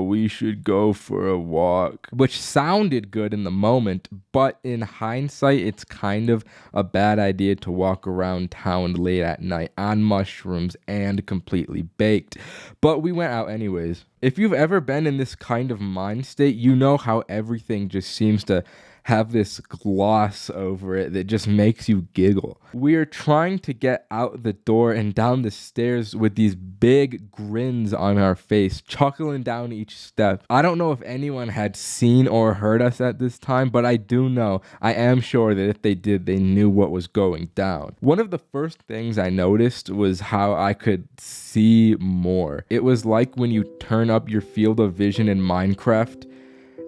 we should go for a walk. Which sounded good in the moment, but in hindsight, it's kind of a bad idea to walk around town late at night on mushrooms and completely baked. But we went out anyways. If you've ever been in this kind of mind state, you know how everything just seems to have this gloss over it that just makes you giggle. We are trying to get out the door and down the stairs with these big grins on our face, chuckling down each step. I don't know if anyone had seen or heard us at this time, but I do know, I am sure that if they did, they knew what was going down. One of the first things I noticed was how I could see more. It was like when you turn up your field of vision in Minecraft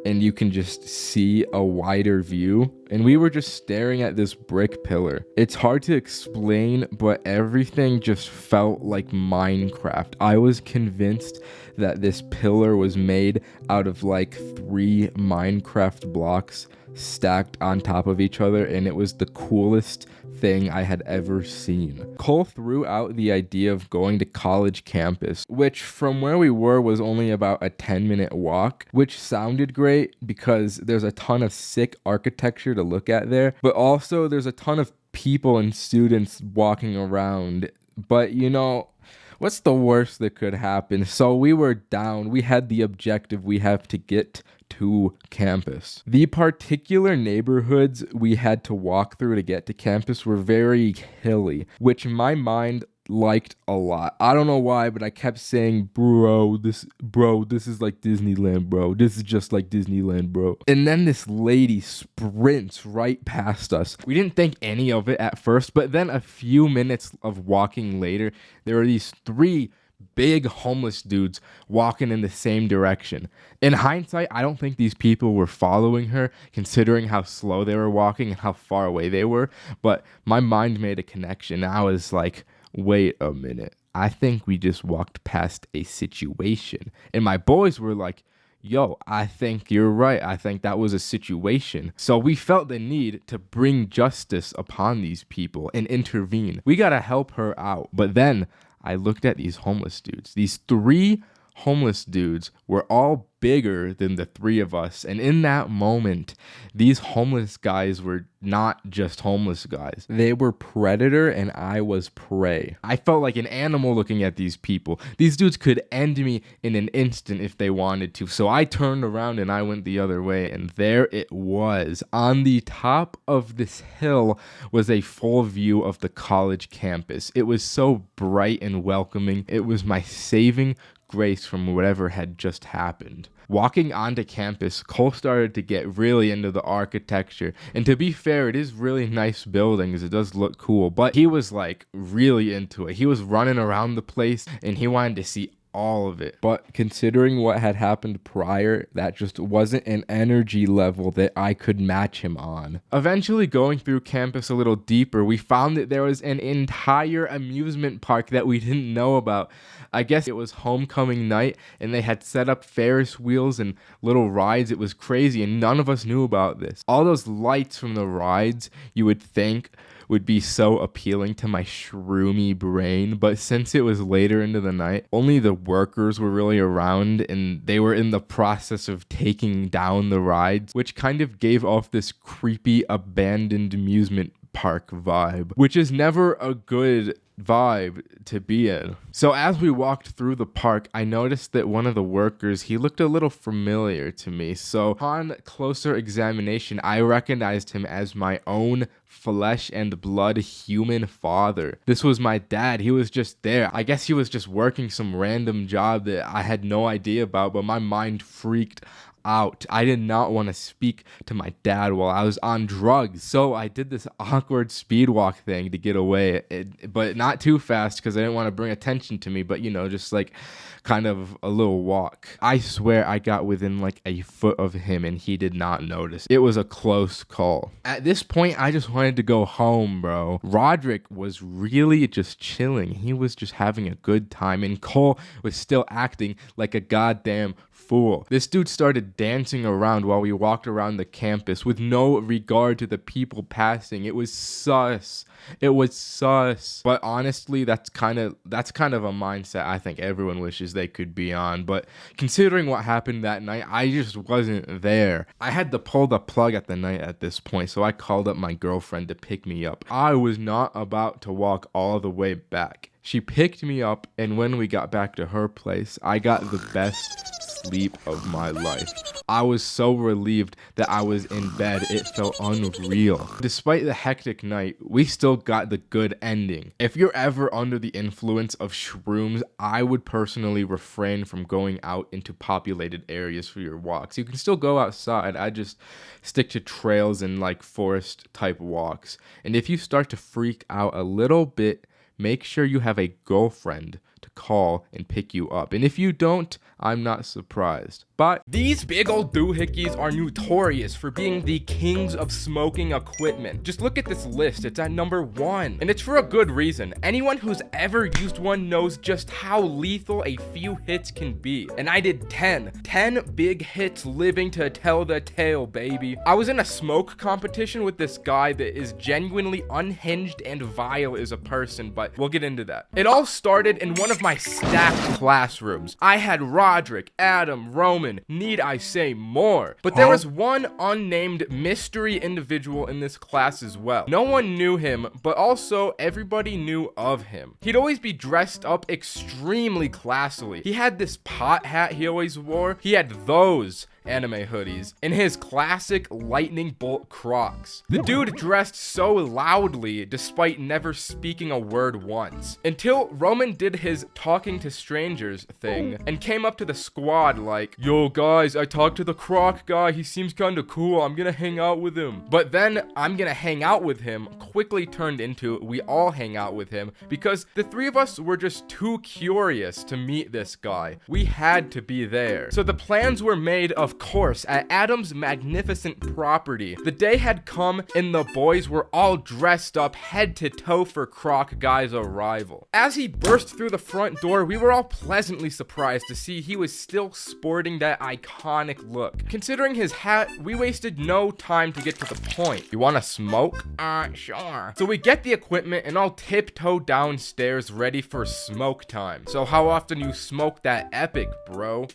and you can just see a wider view. And we were just staring at this brick pillar. It's hard to explain, but everything just felt like Minecraft. I was convinced that this pillar was made out of like 3 Minecraft blocks stacked on top of each other, and it was the coolest thing I had ever seen. Cole threw out the idea of going to college campus, which from where we were was only about a 10-minute walk, which sounded great because there's a ton of sick architecture to look at there, but also there's a ton of people and students walking around. But you know, what's the worst that could happen? So we were down. We had the objective. We have to get to campus. The particular neighborhoods we had to walk through to get to campus were very hilly, which my mind liked a lot. I don't know why, but I kept saying, bro, this is like Disneyland, bro. This is just like Disneyland, bro. And then this lady sprints right past us. We didn't think any of it at first, but then a few minutes of walking later, there were these 3 big homeless dudes walking in the same direction. In hindsight, I don't think these people were following her, considering how slow they were walking and how far away they were, but my mind made a connection. I was like, wait a minute, I think we just walked past a situation. And my boys were like, yo, I think you're right. I think that was a situation. So we felt the need to bring justice upon these people and intervene. We gotta help her out. But then I looked at these homeless dudes. These 3 homeless dudes were all bigger than the 3 of us. And in that moment, these homeless guys were not just homeless guys. They were predator and I was prey. I felt like an animal looking at these people. These dudes could end me in an instant if they wanted to. So I turned around and I went the other way. And there it was. On the top of this hill was a full view of the college campus. It was so bright and welcoming. It was my saving grace from whatever had just happened. Walking onto campus, Cole started to get really into the architecture. And to be fair, it is really nice buildings. It does look cool. But he was like really into it. He was running around the place and he wanted to see all of it. But considering what had happened prior, that just wasn't an energy level that I could match him on. Eventually, going through campus a little deeper, we found that there was an entire amusement park that we didn't know about. I guess it was homecoming night and they had set up Ferris wheels and little rides. It was crazy and none of us knew about this. All those lights from the rides you would think would be so appealing to my shroomy brain, but since it was later into the night, only the workers were really around and they were in the process of taking down the rides, which kind of gave off this creepy abandoned amusement park vibe, which is never a good vibe to be in. So as we walked through the park, I noticed that one of the workers, he looked a little familiar to me. So upon closer examination, I recognized him as my own flesh and blood human father. This was my dad. He was just there. I guess he was just working some random job that I had no idea about, but my mind freaked out. I did not want to speak to my dad while I was on drugs, so I did this awkward speed walk thing to get away, but not too fast because I didn't want to bring attention to me, but you know, just like kind of a little walk. I swear I got within like a foot of him and he did not notice. It was a close call. At this point, I just wanted to go home, bro. Roderick was really just chilling. He was just having a good time, and Cole was still acting like a goddamn fool. This dude started dancing around while we walked around the campus with no regard to the people passing. It was sus. It was sus. But honestly, that's kind of a mindset I think everyone wishes they could be on. But considering what happened that night, I just wasn't there. I had to pull the plug at the night at this point, so I called up my girlfriend to pick me up. I was not about to walk all the way back. She picked me up, and when we got back to her place, I got the best sleep of my life. I was so relieved that I was in bed, it felt unreal. Despite the hectic night, we still got the good ending. If you're ever under the influence of shrooms, I would personally refrain from going out into populated areas for your walks. You can still go outside, I just stick to trails and like forest type walks. And if you start to freak out a little bit, make sure you have a girlfriend to call and pick you up. And if you don't, I'm not surprised. But these big old doohickeys are notorious for being the kings of smoking equipment. Just look at this list, it's at number 1. And it's for a good reason. Anyone who's ever used one knows just how lethal a few hits can be. And I did 10 big hits living to tell the tale, baby. I was in a smoke competition with this guy that is genuinely unhinged and vile as a person, but we'll get into that. It all started in one of my stacked classrooms. I had Roderick, Adam, Roman, need I say more? But there was one unnamed mystery individual in this class as well. No one knew him, but also everybody knew of him. He'd always be dressed up extremely classily. He had this pot hat he always wore. He had those anime hoodies and his classic lightning bolt Crocs. The dude dressed so loudly despite never speaking a word once, until Roman did his talking to strangers thing and came up to the squad like, "Yo guys, I talked to the Croc guy, he seems kinda cool, I'm gonna hang out with him." But then "I'm gonna hang out with him" quickly turned into "we all hang out with him," because the three of us were just too curious to meet this guy. We had to be there. So the plans were made, of course, at Adam's magnificent property. The day had come and the boys were all dressed up head to toe for Croc Guy's arrival. As he burst through the front door, we were all pleasantly surprised to see he was still sporting that iconic look. Considering his hat, we wasted no time to get to the point. "You wanna smoke?" Sure. So we get the equipment and all tiptoe downstairs ready for smoke time. "So how often you smoke that epic, bro?"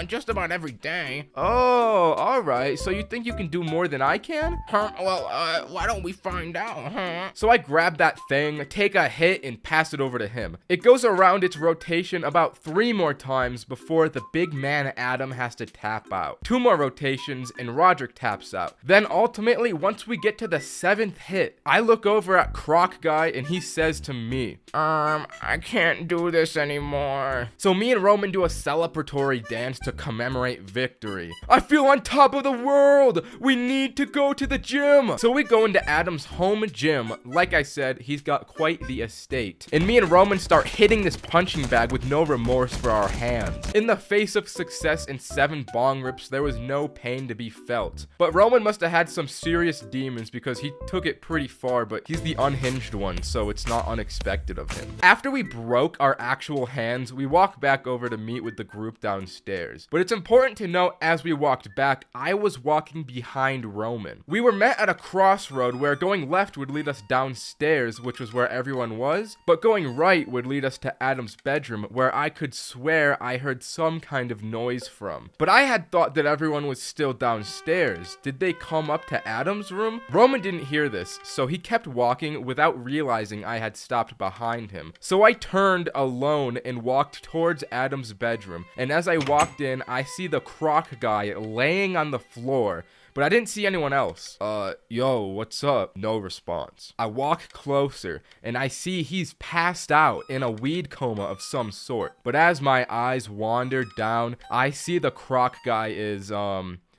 Just about every day. "Oh, alright, so you think you can do more than I can?" Well, why don't we find out, huh? So I grab that thing, take a hit, and pass it over to him. It goes around its rotation about 3 more times before the big man Adam has to tap out. 2 more rotations, and Roderick taps out. Then ultimately, once we get to the 7th hit, I look over at Croc Guy, and he says to me, I can't do this anymore. So me and Roman do a celebratory dance to commemorate victory. "I feel on top of the world! We need to go to the gym!" So we go into Adam's home gym. Like I said, he's got quite the estate. And me and Roman start hitting this punching bag with no remorse for our hands. In the face of success and 7 bong rips, there was no pain to be felt. But Roman must have had some serious demons because he took it pretty far, but he's the unhinged one, so it's not unexpected of him. After we broke our actual hands, we walk back over to meet with the group downstairs. But it's important to note out, as we walked back, I was walking behind Roman. We were met at a crossroad where going left would lead us downstairs, which was where everyone was, but going right would lead us to Adam's bedroom, where I could swear I heard some kind of noise from. But I had thought that everyone was still downstairs. Did they come up to Adam's room? Roman didn't hear this, so he kept walking without realizing I had stopped behind him. So I turned alone and walked towards Adam's bedroom, and as I walked in, I see the croc guy laying on the floor, but I didn't see anyone else. Yo, what's up? No response. I walk closer, and I see he's passed out in a weed coma of some sort. But as my eyes wander down, I see the croc guy is,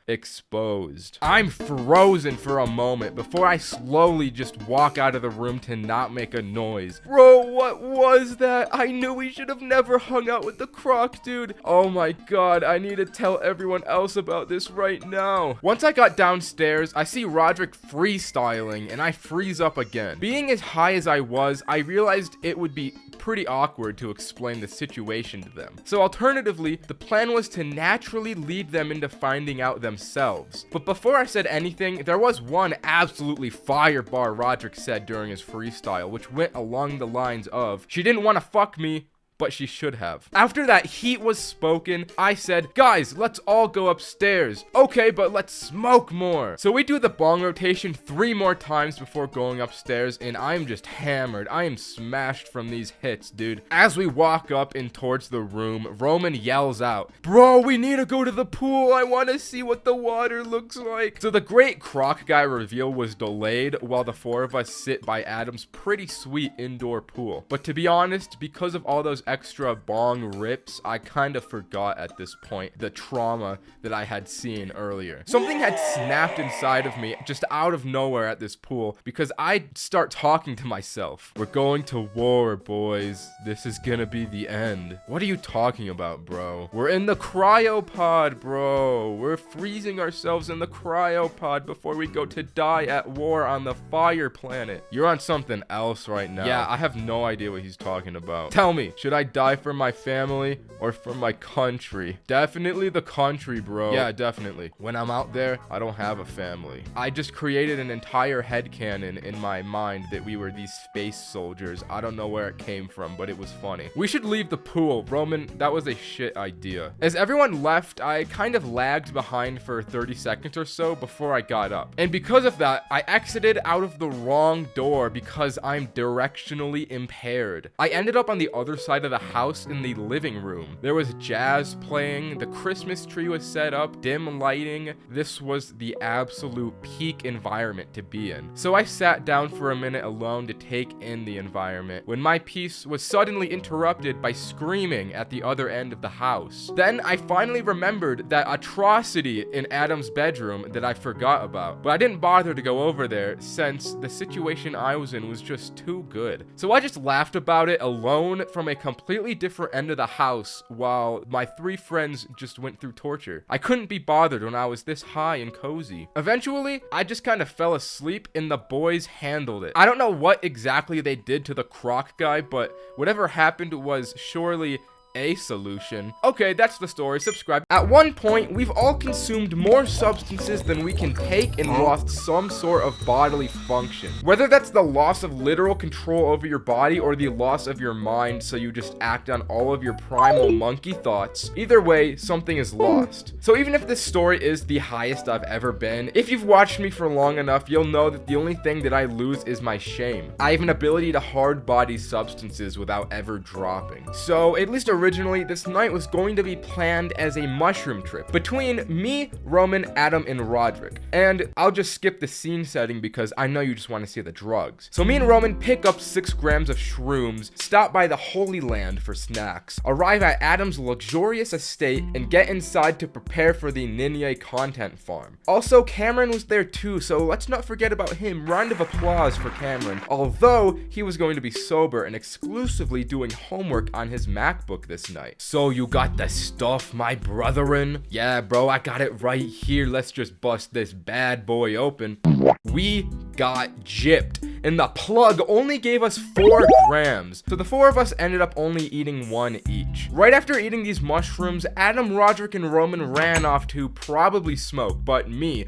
exposed. I'm frozen for a moment before I slowly just walk out of the room to not make a noise. Bro, what was that? I knew we should have never hung out with the croc dude. Oh my god, I need to tell everyone else about this right now. Once I got downstairs, I see Roderick freestyling and I freeze up again. Being as high as I was, I realized it would be pretty awkward to explain the situation to them. So alternatively, the plan was to naturally lead them into finding out themselves. But before I said anything, there was one absolutely fire bar Roderick said during his freestyle, which went along the lines of, "She didn't want to fuck me, but she should have." After that heat was spoken, I said, "Guys, let's all go upstairs." "Okay, but let's smoke more." So we do the bong rotation 3 more times before going upstairs, and I'm just hammered. I am smashed from these hits, dude. As we walk up and towards the room, Roman yells out, "Bro, we need to go to the pool. I want to see what the water looks like." So the great croc guy reveal was delayed while the 4 of us sit by Adam's pretty sweet indoor pool. But to be honest, because of all those extra bong rips, I kind of forgot at this point the trauma that I had seen earlier. Something had snapped inside of me just out of nowhere at this pool because I'd start talking to myself. "We're going to war, boys. This is gonna be the end." "What are you talking about, bro?" "We're in the cryopod, bro. We're freezing ourselves in the cryopod before we go to die at war on the fire planet." "You're on something else right now." "Yeah, I have no idea what he's talking about." "Tell me, should I die for my family or for my country?" "Definitely the country, bro." "Yeah, definitely. When I'm out there, I don't have a family." I just created an entire headcanon in my mind that we were these space soldiers. I don't know where it came from, but it was funny. "We should leave the pool. Roman, that was a shit idea." As everyone left, I kind of lagged behind for 30 seconds or so before I got up. And because of that, I exited out of the wrong door because I'm directionally impaired. I ended up on the other side of the house in the living room. There was jazz playing, the Christmas tree was set up, dim lighting. This was the absolute peak environment to be in. So I sat down for a minute alone to take in the environment when my peace was suddenly interrupted by screaming at the other end of the house. Then I finally remembered that atrocity in Adam's bedroom that I forgot about, but I didn't bother to go over there since the situation I was in was just too good. So I just laughed about it alone from a completely different end of the house while my 3 friends just went through torture. I couldn't be bothered when I was this high and cozy. Eventually, I just kind of fell asleep and the boys handled it. I don't know what exactly they did to the croc guy, but whatever happened was surely a solution. Okay, that's the story. Subscribe. At one point, we've all consumed more substances than we can take and lost some sort of bodily function. Whether that's the loss of literal control over your body or the loss of your mind, so you just act on all of your primal monkey thoughts, either way, something is lost. So even if this story is the highest I've ever been, if you've watched me for long enough, you'll know that the only thing that I lose is my shame. I have an ability to hard body substances without ever dropping. So at least originally, this night was going to be planned as a mushroom trip between me, Roman, Adam, and Roderick. And I'll just skip the scene setting because I know you just want to see the drugs. So me and Roman pick up 6 grams of shrooms, stop by the Holy Land for snacks, arrive at Adam's luxurious estate, and get inside to prepare for the Ninja content farm. Also, Cameron was there too, so let's not forget about him. Round of applause for Cameron, although he was going to be sober and exclusively doing homework on his MacBook this night. "So you got the stuff, my brethren?" "Yeah, bro, I got it right here. Let's just bust this bad boy open." We got gypped. and the plug only gave us 4 grams. So the 4 of us ended up only eating 1 each. Right after eating these mushrooms, Adam, Roderick, and Roman ran off to probably smoke, but me,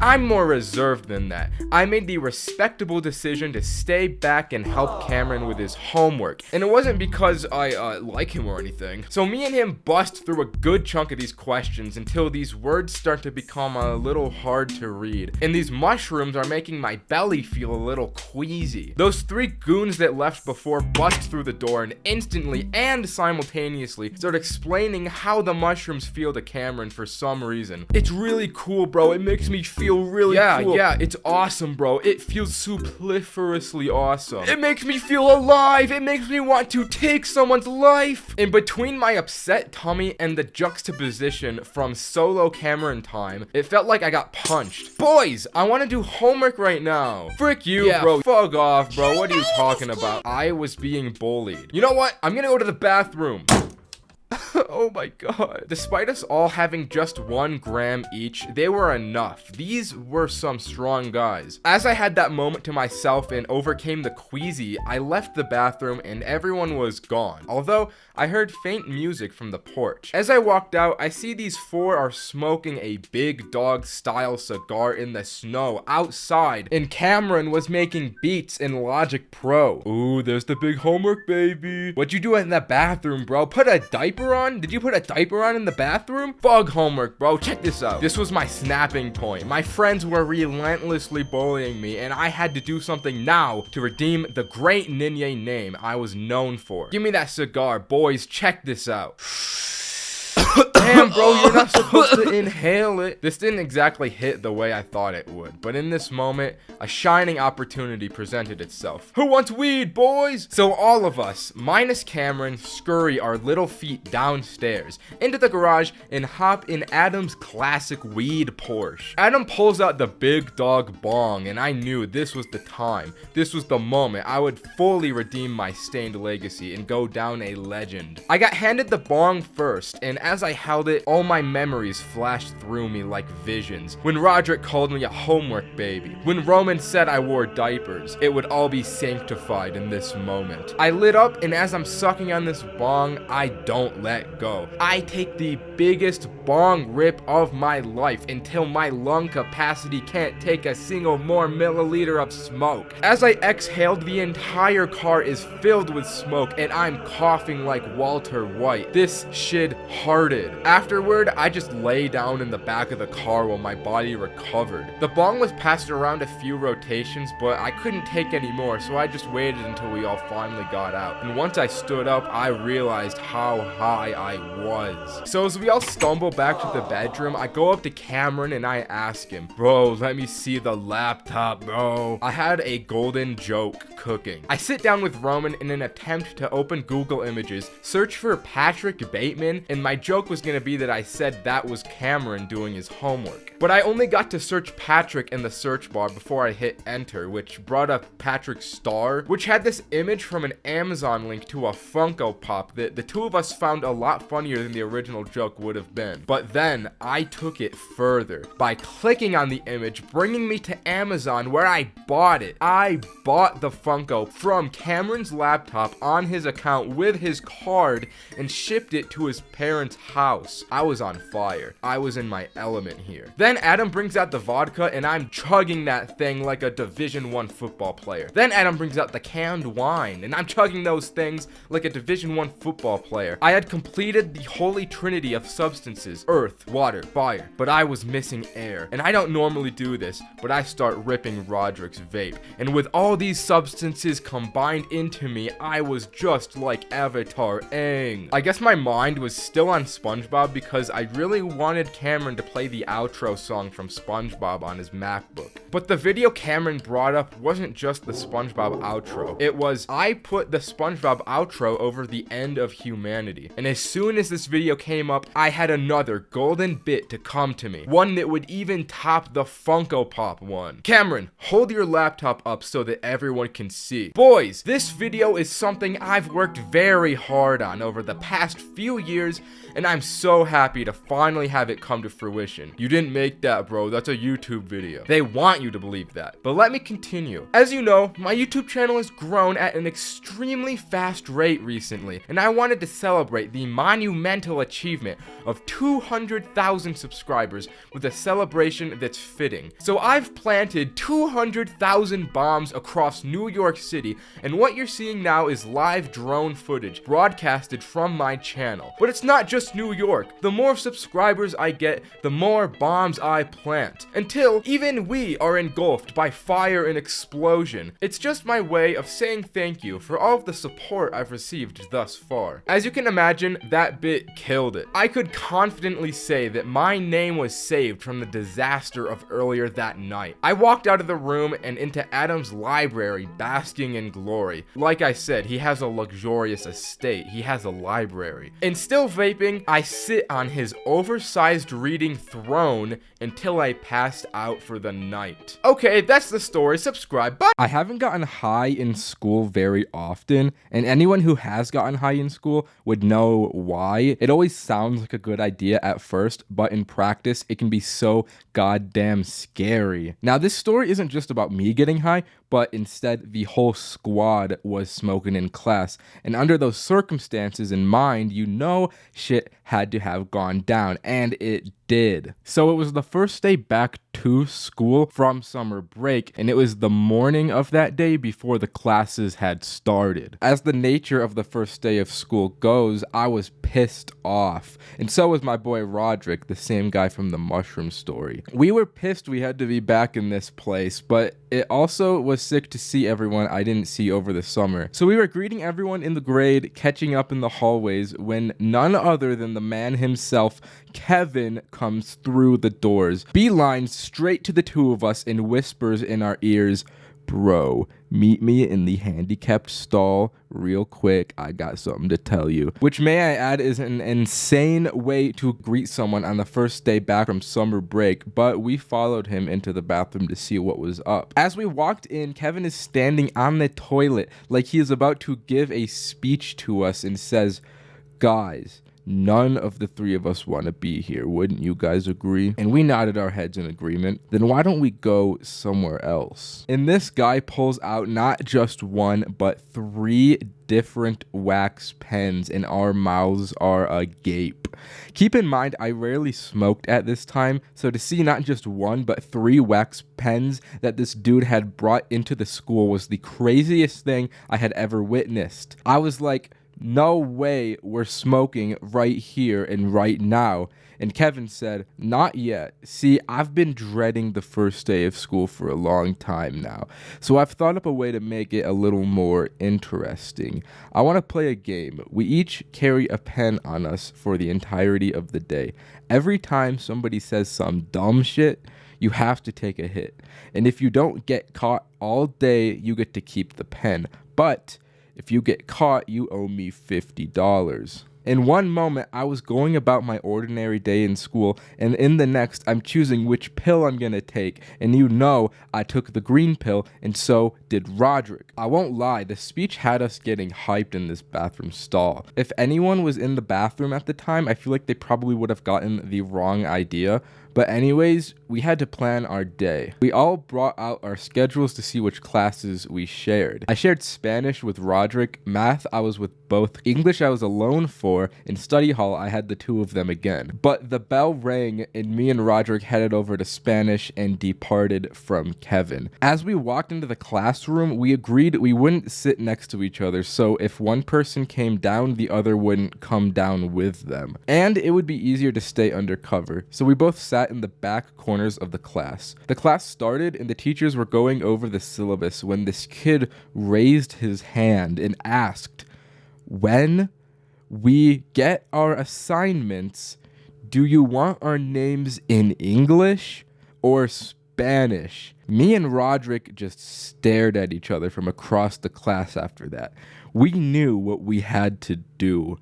I'm more reserved than that. I made the respectable decision to stay back and help Cameron with his homework. And it wasn't because I like him or anything. So me and him bust through a good chunk of these questions until these words start to become a little hard to read. And these mushrooms are making my belly feel a little queasy. Those 3 goons that left before bust through the door and instantly and simultaneously start explaining how the mushrooms feel to Cameron for some reason. It's really cool, bro. It makes me feel really cool. Yeah, it's awesome, bro. It feels superfluously awesome. It makes me feel alive. It makes me want to take someone's life. In between my upset tummy and the juxtaposition from solo Cameron time, it felt like I got punched. Boys, I want to do homework right now. Frick you, bro. Fuck off, bro. What are you talking about? I was being bullied. You know what? I'm gonna go to the bathroom. Oh my god. Despite us all having just 1 gram each, they were enough. These were some strong guys. As I had that moment to myself and overcame the queasy, I left the bathroom and everyone was gone. Although, I heard faint music from the porch. As I walked out, I see these 4 are smoking a big dog style cigar in the snow outside, and Cameron was making beats in Logic Pro. Ooh, there's the big homework, baby. What'd you do in the bathroom, bro? Put a diaper on? Did you put a diaper on in the bathroom? Fug homework, bro. Check this out. This was my snapping point. My friends were relentlessly bullying me, and I had to do something now to redeem the great Ninja name I was known for. Give me that cigar, boys. Check this out. Damn, bro, you're not supposed to inhale it. This didn't exactly hit the way I thought it would, but in this moment, a shining opportunity presented itself. Who wants weed, boys? So all of us, minus Cameron, scurry our little feet downstairs, into the garage, and hop in Adam's classic weed Porsche. Adam pulls out the big dog bong, and I knew this was the time. This was the moment I would fully redeem my stained legacy and go down a legend. I got handed the bong first, and as I held it, all my memories flashed through me like visions. When Roderick called me a homework baby, when Roman said I wore diapers, it would all be sanctified in this moment. I lit up, and as I'm sucking on this bong, I don't let go. I take the biggest bong rip of my life until my lung capacity can't take a single more milliliter of smoke. As I exhaled, the entire car is filled with smoke, and I'm coughing like Walter White. This shit hearted. Afterward, I just lay down in the back of the car while my body recovered. The bong was passed around a few rotations, but I couldn't take any more, so I just waited until we all finally got out. And once I stood up, I realized how high I was. So as we all stumble back to the bedroom, I go up to Cameron and I ask him, "Bro, let me see the laptop, bro." I had a golden joke cooking. I sit down with Roman in an attempt to open Google Images, search for Patrick Bateman, and my joke was gonna be that I said that was Cameron doing his homework. But I only got to search Patrick in the search bar before I hit enter, which brought up Patrick's star, which had this image from an Amazon link to a Funko Pop that the 2 of us found a lot funnier than the original joke would have been. But then I took it further by clicking on the image, bringing me to Amazon where I bought it. I bought the Funko from Cameron's laptop on his account with his card and shipped it to his parents' house. I was on fire. I was in my element here. Then Adam brings out the vodka and I'm chugging that thing like a Division I football player. Then Adam brings out the canned wine and I'm chugging those things like a Division I football player. I had completed the holy trinity of substances: earth, water, fire, but I was missing air. And I don't normally do this, but I start ripping Roderick's vape. And with all these substances combined into me, I was just like Avatar Aang. I guess my mind was still on SpongeBob because I really wanted Cameron to play the outro song from SpongeBob on his MacBook. But the video Cameron brought up wasn't just the SpongeBob outro. It was, I put the SpongeBob outro over the end of humanity. And as soon as this video came up, I had another golden bit to come to me. One that would even top the Funko Pop one. Cameron, hold your laptop up so that everyone can see. Boys, this video is something I've worked very hard on over the past few years, and I'm so happy to finally have it come to fruition. You didn't make that, bro. That's a YouTube video. They want you to believe that. But let me continue. As you know, my YouTube channel has grown at an extremely fast rate recently, and I wanted to celebrate the monumental achievement of 200,000 subscribers with a celebration that's fitting. So I've planted 200,000 bombs across New York City, and what you're seeing now is live drone footage broadcasted from my channel. But it's not just New York. The more subscribers I get, the more bombs I plant, until even we are engulfed by fire and explosion. It's just my way of saying thank you for all of the support I've received thus far. As you can imagine, that bit killed it. I could confidently say that my name was saved from the disaster of earlier that night. I walked out of the room and into Adam's library, basking in glory. Like I said, he has a luxurious estate. He has a library. And still vaping, I sit on his oversized reading throne until I passed out for the night. Okay, that's the story. Subscribe. Bye. I haven't gotten high in school very often, and anyone who has gotten high in school would know why. It always sounds like a good idea at first, but in practice, it can be so goddamn scary. Now, this story isn't just about me getting high, but instead the whole squad was smoking in class. And under those circumstances in mind, you know shit had to have gone down, and it did. So it was the first day back to school from summer break, and it was the morning of that day before the classes had started. As the nature of the first day of school goes, I was pissed off, and so was my boy Roderick, the same guy from the mushroom story. We were pissed we had to be back in this place, but it also was sick to see everyone I didn't see over the summer. So we were greeting everyone in the grade, catching up in the hallways, when none other than the man himself, Kevin, comes through the doors, beelines straight to the two of us and whispers in our ears, "Bro, meet me in the handicapped stall real quick. I got something to tell you." Which, may I add, is an insane way to greet someone on the first day back from summer break, but we followed him into the bathroom to see what was up. As we walked in, Kevin is standing on the toilet like he is about to give a speech to us and says, "Guys, none of the three of us want to be here. Wouldn't you guys agree?" And we nodded our heads in agreement. "Then why don't we go somewhere else?" And this guy pulls out not just one, but 3 different wax pens, and our mouths are agape. Keep in mind, I rarely smoked at this time, so to see not just one, but 3 wax pens that this dude had brought into the school was the craziest thing I had ever witnessed. I was like, no way we're smoking right here and right now. And Kevin said, "Not yet. See, I've been dreading the first day of school for a long time now, so I've thought up a way to make it a little more interesting. I want to play a game. We each carry a pen on us for the entirety of the day. Every time somebody says some dumb shit, you have to take a hit. And if you don't get caught all day, you get to keep the pen. But if you get caught, you owe me $50. In one moment, I was going about my ordinary day in school, and in the next, I'm choosing which pill I'm gonna take, and you know I took the green pill, and so did Roderick. I won't lie, the speech had us getting hyped in this bathroom stall. If anyone was in the bathroom at the time, I feel like they probably would have gotten the wrong idea. But anyways, we had to plan our day. We all brought out our schedules to see which classes we shared. I shared Spanish with Roderick, math I was with both, English I was alone for, and study hall I had the 2 of them again. But the bell rang and me and Roderick headed over to Spanish and departed from Kevin. As we walked into the classroom, we agreed we wouldn't sit next to each other, so if one person came down, the other wouldn't come down with them. And it would be easier to stay undercover, so we both sat in the back corners of the class. The class started and the teachers were going over the syllabus when this kid raised his hand and asked, "When we get our assignments, do you want our names in English or Spanish?" Me and Roderick just stared at each other from across the class after that. We knew what we had to do.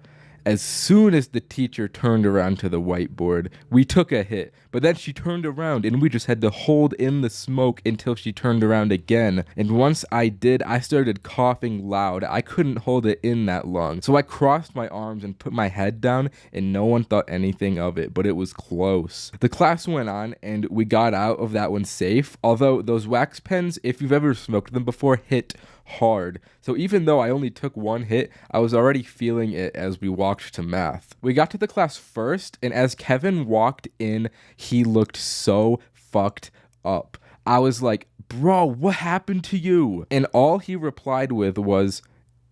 As soon as the teacher turned around to the whiteboard, we took a hit, but then she turned around and we just had to hold in the smoke until she turned around again. And once I did, I started coughing loud. I couldn't hold it in that long. So I crossed my arms and put my head down, and no one thought anything of it, but it was close. The class went on and we got out of that one safe, although those wax pens, if you've ever smoked them before, hit hard. So even though I only took one hit, I was already feeling it as we walked to math. We got to the class first, and as Kevin walked in, he looked so fucked up. I was like, bro, what happened to you? And all he replied with was,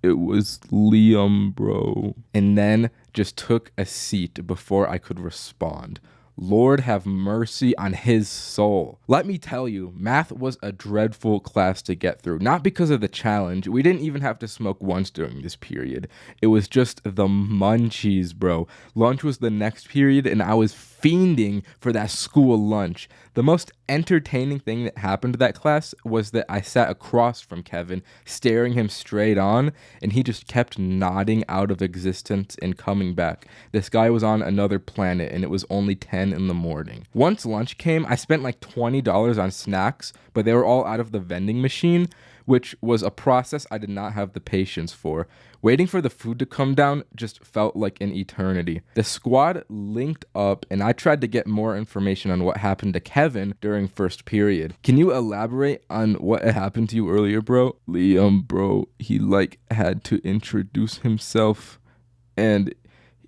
it was Liam, bro. And then just took a seat before I could respond. Lord have mercy on his soul. Let me tell you, math was a dreadful class to get through. Not because of the challenge. We didn't even have to smoke once during this period. It was just the munchies, bro. Lunch was the next period, and I was fiending for that school lunch. The most entertaining thing that happened to that class was that I sat across from Kevin, staring him straight on, and he just kept nodding out of existence and coming back. This guy was on another planet, and it was only 10 in the morning. Once lunch came, I spent like $20 on snacks, but they were all out of the vending machine, which was a process I did not have the patience for. Waiting for the food to come down just felt like an eternity. The squad linked up, and I tried to get more information on what happened to Kevin during first period. Can you elaborate on what happened to you earlier, bro? Liam, bro, he had to introduce himself, and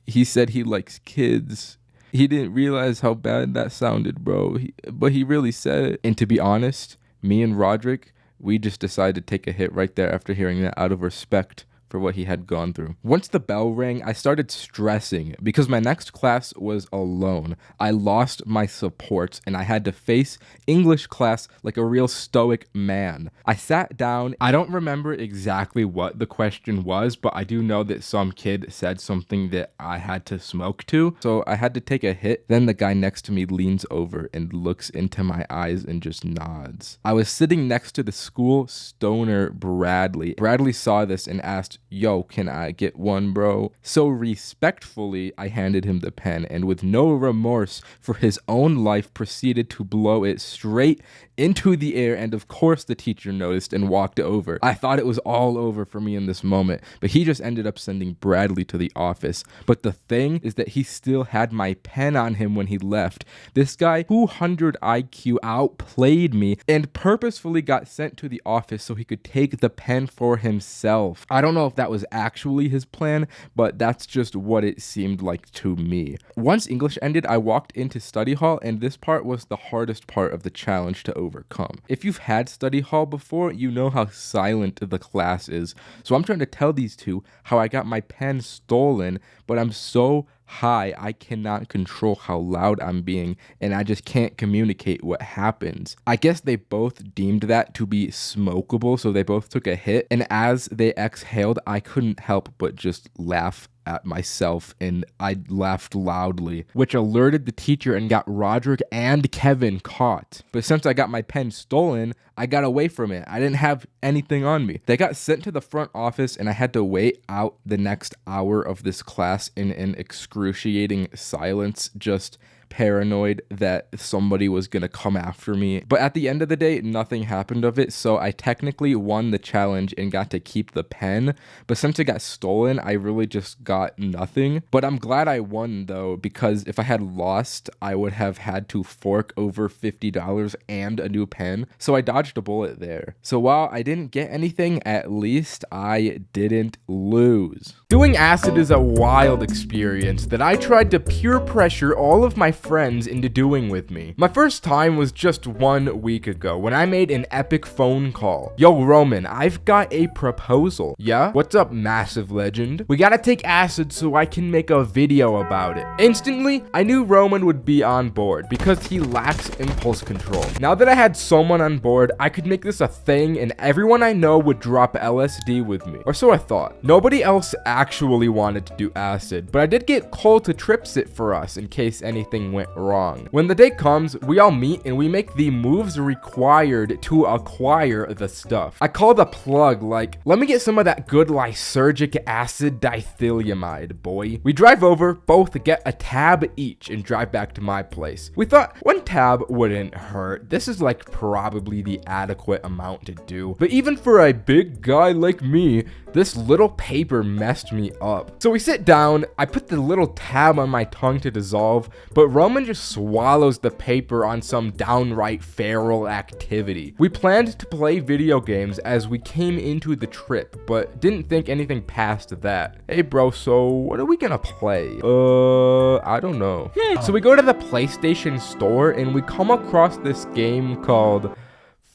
he said he likes kids. He didn't realize how bad that sounded, bro, but he really said it. And to be honest, me and Roderick, we just decided to take a hit right there after hearing that out of respect for what he had gone through. Once the bell rang, I started stressing because my next class was alone. I lost my supports and I had to face English class like a real stoic man. I sat down. I don't remember exactly what the question was, but I do know that some kid said something that I had to smoke to. So I had to take a hit. Then the guy next to me leans over and looks into my eyes and just nods. I was sitting next to the school stoner Bradley. Bradley saw this and asked, yo, can I get one, bro? So respectfully, I handed him the pen and with no remorse for his own life proceeded to blow it straight into the air, and of course the teacher noticed and walked over. I thought it was all over for me in this moment, but he just ended up sending Bradley to the office. But the thing is that he still had my pen on him when he left. This guy, 200 IQ, outplayed me and purposefully got sent to the office so he could take the pen for himself. I don't know if that was actually his plan, but that's just what it seemed like to me. Once English ended, I walked into study hall, and this part was the hardest part of the challenge to overcome. If you've had study hall before, you know how silent the class is. So I'm trying to tell these two how I got my pen stolen, but I'm so high I cannot control how loud I'm being, and I just can't communicate what happens. I guess they both deemed that to be smokable, so they both took a hit, and as they exhaled, I couldn't help but just laugh at myself, and I laughed loudly, which alerted the teacher and got Roderick and Kevin caught. But since I got my pen stolen, I got away from it. I didn't have anything on me. They got sent to the front office, and I had to wait out the next hour of this class in an excruciating silence, just paranoid that somebody was gonna come after me. But at the end of the day, nothing happened of it, so I technically won the challenge and got to keep the pen. But since it got stolen, I really just got nothing. But I'm glad I won though, because if I had lost, I would have had to fork over $50 and a new pen. So I dodged a bullet there. So while I didn't get anything, at least I didn't lose. Doing acid is a wild experience that I tried to peer pressure all of my friends into doing with me. My first time was just 1 week ago when I made an epic phone call. Yo, Roman, I've got a proposal. Yeah? What's up, massive legend? We gotta take acid so I can make a video about it. Instantly, I knew Roman would be on board because he lacks impulse control. Now that I had someone on board, I could make this a thing and everyone I know would drop LSD with me. Or so I thought. Nobody else actually wanted to do acid, but I did get Cole to trips it for us in case anything something went wrong. When the day comes, we all meet and we make the moves required to acquire the stuff. I call the plug like, let me get some of that good lysergic acid dithylamide, boy. We drive over, both get a tab each and drive back to my place. We thought one tab wouldn't hurt. This is like probably the adequate amount to do. But even for a big guy like me, this little paper messed me up. So we sit down, I put the little tab on my tongue to dissolve, but Roman just swallows the paper on some downright feral activity. We planned to play video games as we came into the trip, but didn't think anything past that. Hey bro, so what are we gonna play? I don't know. So we go to the PlayStation store and we come across this game called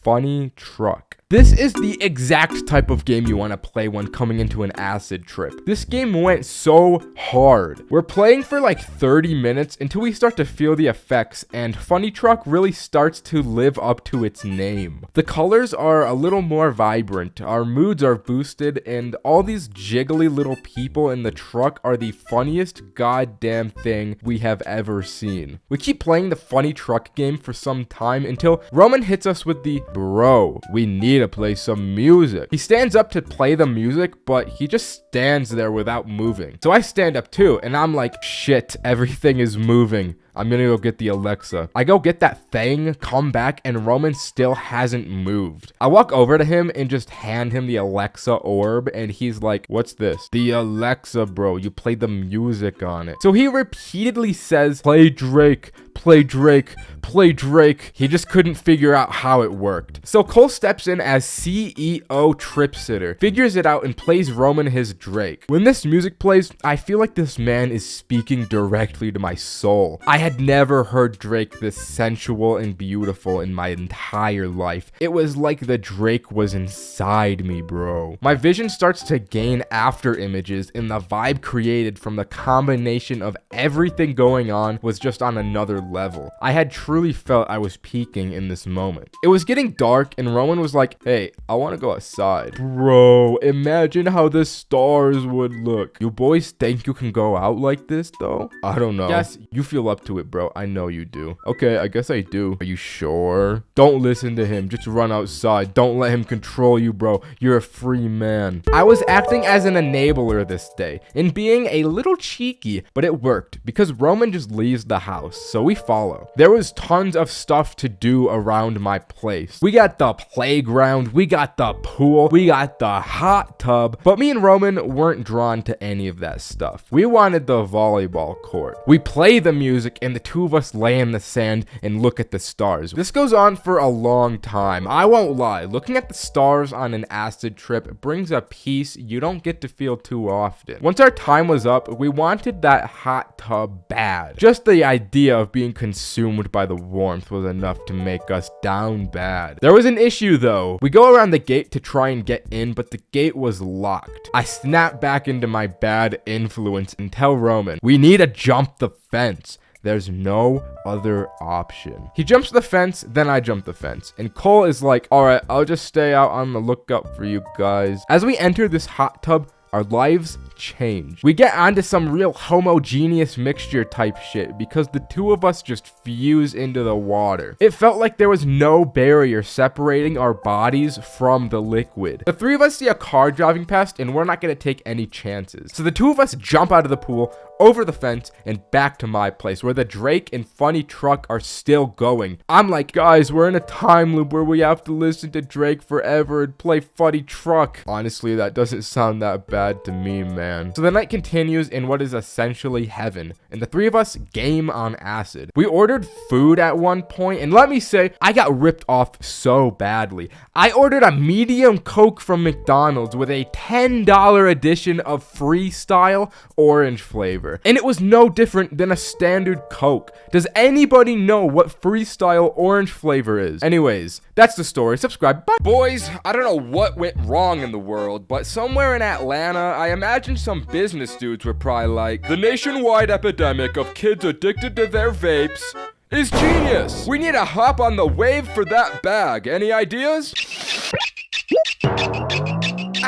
Funny Truck. This is the exact type of game you want to play when coming into an acid trip. This game went so hard. We're playing for like 30 minutes until we start to feel the effects, and Funny Truck really starts to live up to its name. The colors are a little more vibrant, our moods are boosted, and all these jiggly little people in the truck are the funniest goddamn thing we have ever seen. We keep playing the Funny Truck game for some time until Roman hits us with the, bro, we need to play some music. He stands up to play the music, but he just stands there without moving. So I stand up too, and I'm like, shit, everything is moving. I'm gonna go get the Alexa. I go get that thing, come back, and Roman still hasn't moved. I walk over to him and just hand him the Alexa orb, and he's like, what's this? The Alexa, bro. You play the music on it. So he repeatedly says, play Drake, play Drake, play Drake. He just couldn't figure out how it worked. So Cole steps in as CEO trip sitter, figures it out, and plays Roman his Drake. When this music plays, I feel like this man is speaking directly to my soul. I had never heard Drake this sensual and beautiful in my entire life. It was like the Drake was inside me, bro. My vision starts to gain after images, and the vibe created from the combination of everything going on was just on another level. I had truly felt I was peaking in this moment. It was getting dark, and Roman was like, hey, I want to go outside. Bro, imagine how the stars would look. You boys think you can go out like this, though? I don't know. Yes, you feel up to it, bro. I know you do. Okay, I guess I do. Are you sure? Don't listen to him. Just run outside. Don't let him control you, bro. You're a free man. I was acting as an enabler this day and being a little cheeky, but it worked because Roman just leaves the house, so we follow. There was tons of stuff to do around my place. We got the playground, we got the pool, we got the hot tub, but me and Roman weren't drawn to any of that stuff. We wanted the volleyball court. We play the music and the two of us lay in the sand and look at the stars. This goes on for a long time. I won't lie. Looking at the stars on an acid trip brings a peace you don't get to feel too often. Once our time was up, we wanted that hot tub bad. Just the idea of being consumed by the warmth was enough to make us down bad. There was an issue though. We go around the gate to try and get in, but the gate was locked. I snap back into my bad influence and tell Roman, we need to jump the fence. There's no other option. He jumps the fence, then I jump the fence. And Cole is like, alright, I'll just stay out on the lookout for you guys. As we enter this hot tub, our lives change. We get onto some real homogeneous mixture type shit because the two of us just fuse into the water. It felt like there was no barrier separating our bodies from the liquid. The three of us see a car driving past and we're not gonna take any chances. So the two of us jump out of the pool, over the fence, and back to my place where the Drake and Funny Truck are still going. I'm like, guys, we're in a time loop where we have to listen to Drake forever and play Funny Truck. Honestly, that doesn't sound that bad to me, man. So the night continues in what is essentially heaven, and the three of us game on acid. We ordered food at one point, and let me say, I got ripped off so badly. I ordered a medium Coke from McDonald's with a $10 edition of Freestyle orange flavor. And it was no different than a standard Coke. Does anybody know what Freestyle orange flavor is? Anyways, that's the story. Subscribe. Bye. Boys, I don't know what went wrong in the world, but somewhere in Atlanta, I imagine some business dudes were probably like, the nationwide epidemic of kids addicted to their vapes is genius. We need to hop on the wave for that bag. Any ideas?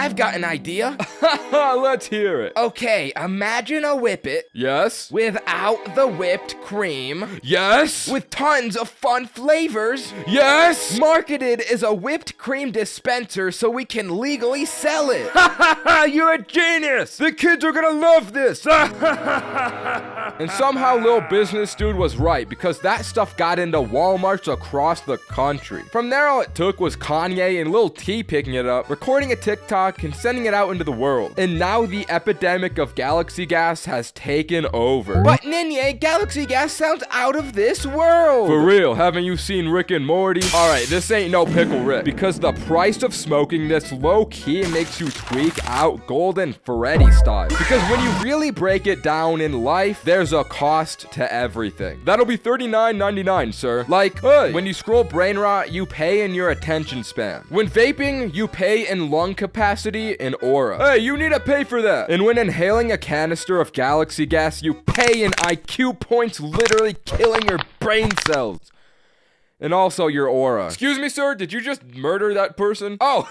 I've got an idea. Let's hear it. Okay, imagine a whippet Yes? without the whipped cream, Yes? with tons of fun flavors, Yes? marketed as a whipped cream dispenser so we can legally sell it. You're a genius! The kids are gonna love this! And somehow Lil Business Dude was right, because that stuff got into Walmarts across the country. From there, all it took was Kanye and Lil T picking it up, recording a TikTok, and sending it out into the world. And now the epidemic of Galaxy Gas has taken over. But Ninja, Galaxy Gas sounds out of this world. For real, haven't you seen Rick and Morty? Alright, this ain't no Pickle Rick, because the price of smoking this low-key makes you tweak out Golden Freddy style. Because when you really break it down in life, there's a cost to everything. That'll be $39.99, sir. Like, hey, when you scroll brain rot, you pay in your attention span. When vaping, you pay in lung capacity and aura. Hey, you need to pay for that. And when inhaling a canister of Galaxy Gas, you pay in IQ points, literally killing your brain cells. And also your aura. Excuse me, sir, did you just murder that person? Oh,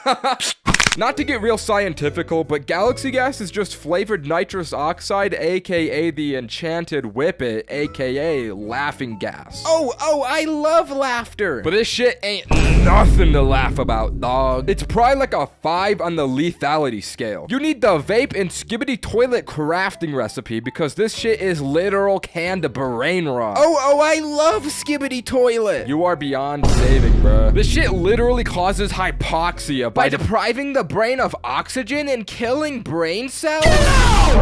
not to get real scientifical, but Galaxy Gas is just flavored nitrous oxide, aka the enchanted whippet, aka laughing gas. Oh, I love laughter. But this shit ain't nothing to laugh about, dog. It's probably like a 5 on the lethality scale. You need the vape and skibbity toilet crafting recipe, because this shit is literal canned brain rot. Oh, I love Skibbity Toilet. You are beyond saving, bruh. This shit literally causes hypoxia By depriving the brain of oxygen and killing brain cells?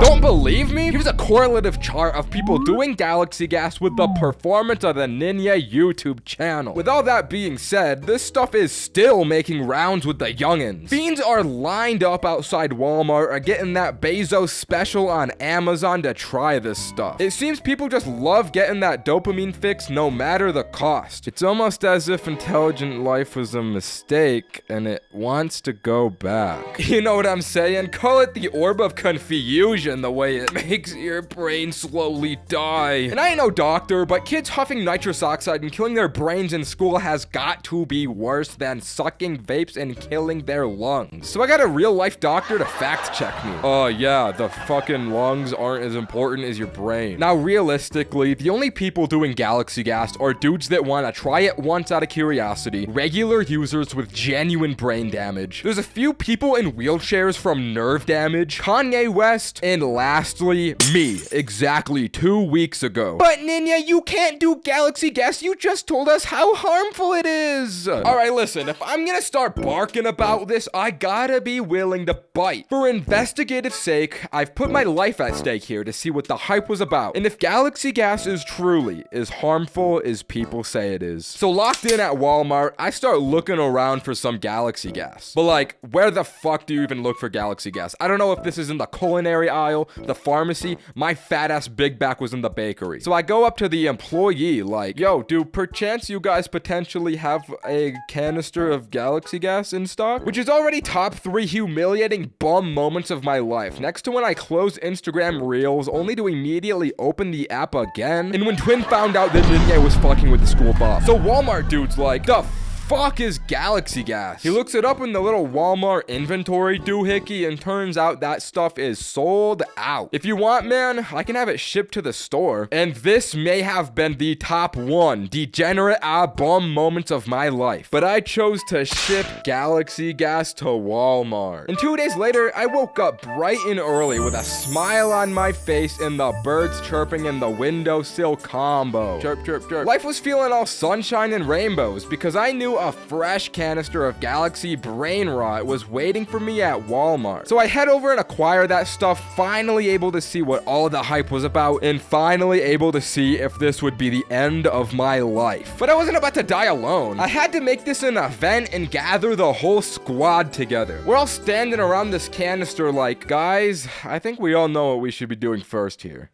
Don't believe me? Here's a correlative chart of people doing Galaxy Gas with the performance of the Ninja YouTube channel. With all that being said, this stuff is still making rounds with the youngins. Fiends are lined up outside Walmart or getting that Bezos special on Amazon to try this stuff. It seems people just love getting that dopamine fix no matter the cost. It's almost as if intelligent life was a mistake and it wants to go back. You know what I'm saying? Call it the orb of confusion, the way it makes your brain slowly die. And I ain't no doctor, but kids huffing nitrous oxide and killing their brains in school has got to be worse than sucking vapes and killing their lungs. So I got a real life doctor to fact check me. Oh yeah, the fucking lungs aren't as important as your brain. Now realistically, the only people doing Galaxy Gas are dudes that want to try it once out of curiosity, regular users with genuine brain damage. There's a few people in wheelchairs from nerve damage, Kanye West, and lastly, me, exactly 2 weeks ago. But Ninja, you can't do Galaxy Gas. You just told us how harmful it is. Alright, listen, if I'm gonna start barking about this, I gotta be willing to bite. For investigative sake, I've put my life at stake here to see what the hype was about, and if Galaxy Gas is truly as harmful as people say it is. So locked in at Walmart, I start looking around for some Galaxy Gas. But like, where the fuck do you even look for Galaxy Gas? I don't know if this is in the culinary aisle, the pharmacy. My fat ass big back was in the bakery. So I go up to the employee like, yo, do perchance you guys potentially have a canister of Galaxy Gas in stock? Which is already top 3 humiliating bum moments of my life. Next to when I close Instagram Reels, only to immediately open the app again. And when Twin found out that Ninja was fucking with the school boss. So Walmart dude's like, the fuck is Galaxy Gas? He looks it up in the little Walmart inventory doohickey and turns out that stuff is sold out. If you want, man, I can have it shipped to the store. And this may have been the top 1 degenerate bum moments of my life. But I chose to ship Galaxy Gas to Walmart. And 2 days later, I woke up bright and early with a smile on my face and the birds chirping in the windowsill combo. Chirp, chirp, chirp. Life was feeling all sunshine and rainbows because I knew a fresh canister of Galaxy Brain Rot was waiting for me at Walmart. So I head over and acquire that stuff, finally able to see what all the hype was about, and finally able to see if this would be the end of my life. But I wasn't about to die alone. I had to make this an event and gather the whole squad together. We're all standing around this canister like, guys, I think we all know what we should be doing first here.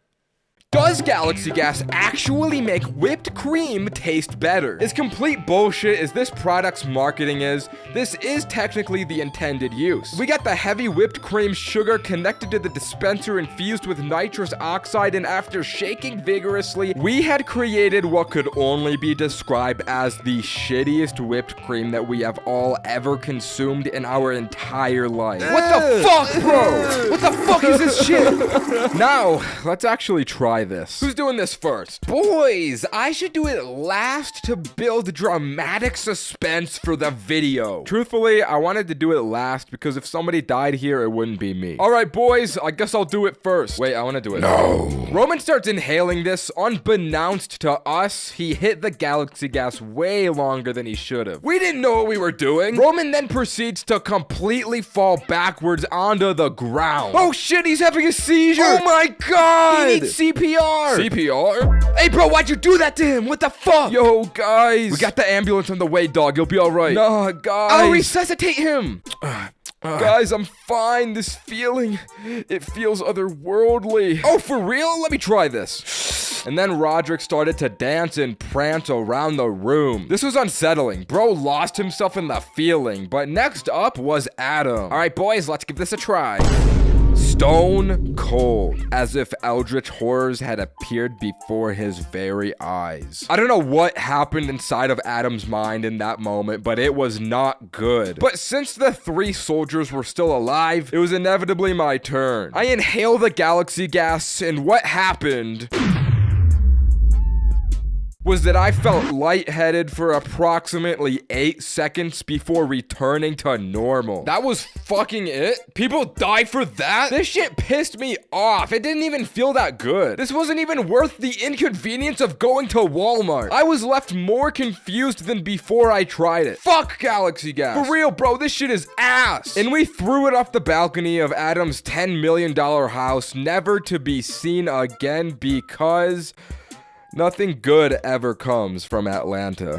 Does Galaxy Gas actually make whipped cream taste better? As complete bullshit as this product's marketing is, this is technically the intended use. We got the heavy whipped cream sugar connected to the dispenser infused with nitrous oxide, and after shaking vigorously, we had created what could only be described as the shittiest whipped cream that we have all ever consumed in our entire life. What the fuck, bro? What the fuck is this shit? Now, let's actually try this. Who's doing this first? Boys, I should do it last to build dramatic suspense for the video. Truthfully, I wanted to do it last because if somebody died here, it wouldn't be me. All right, boys, I guess I'll do it first. Wait, I want to do it. No. Roman starts inhaling this. Unbeknownst to us, he hit the Galaxy Gas way longer than he should have. We didn't know what we were doing. Roman then proceeds to completely fall backwards onto the ground. Oh shit, he's having a seizure. Oh my god. He needs CPR. CPR? Hey bro, why'd you do that to him? What the fuck? Yo, guys. We got the ambulance on the way, dog. You'll be alright. Nah, guys. I'll resuscitate him. Guys, I'm fine. This feeling, it feels otherworldly. Oh, for real? Let me try this. And then Roderick started to dance and prance around the room. This was unsettling. Bro lost himself in the feeling. But next up was Adam. All right, boys, let's give this a try. Stone cold, as if eldritch horrors had appeared before his very eyes. I don't know what happened inside of Adam's mind in that moment, but it was not good. But since the 3 soldiers were still alive, it was inevitably my turn. I inhale the Galaxy Gas, and what happened was that I felt lightheaded for approximately 8 seconds before returning to normal. That was fucking it? People die for that? This shit pissed me off. It didn't even feel that good. This wasn't even worth the inconvenience of going to Walmart. I was left more confused than before I tried it. Fuck Galaxy Gas. For real, bro, this shit is ass. And we threw it off the balcony of Adam's $10 million house, never to be seen again because nothing good ever comes from Atlanta.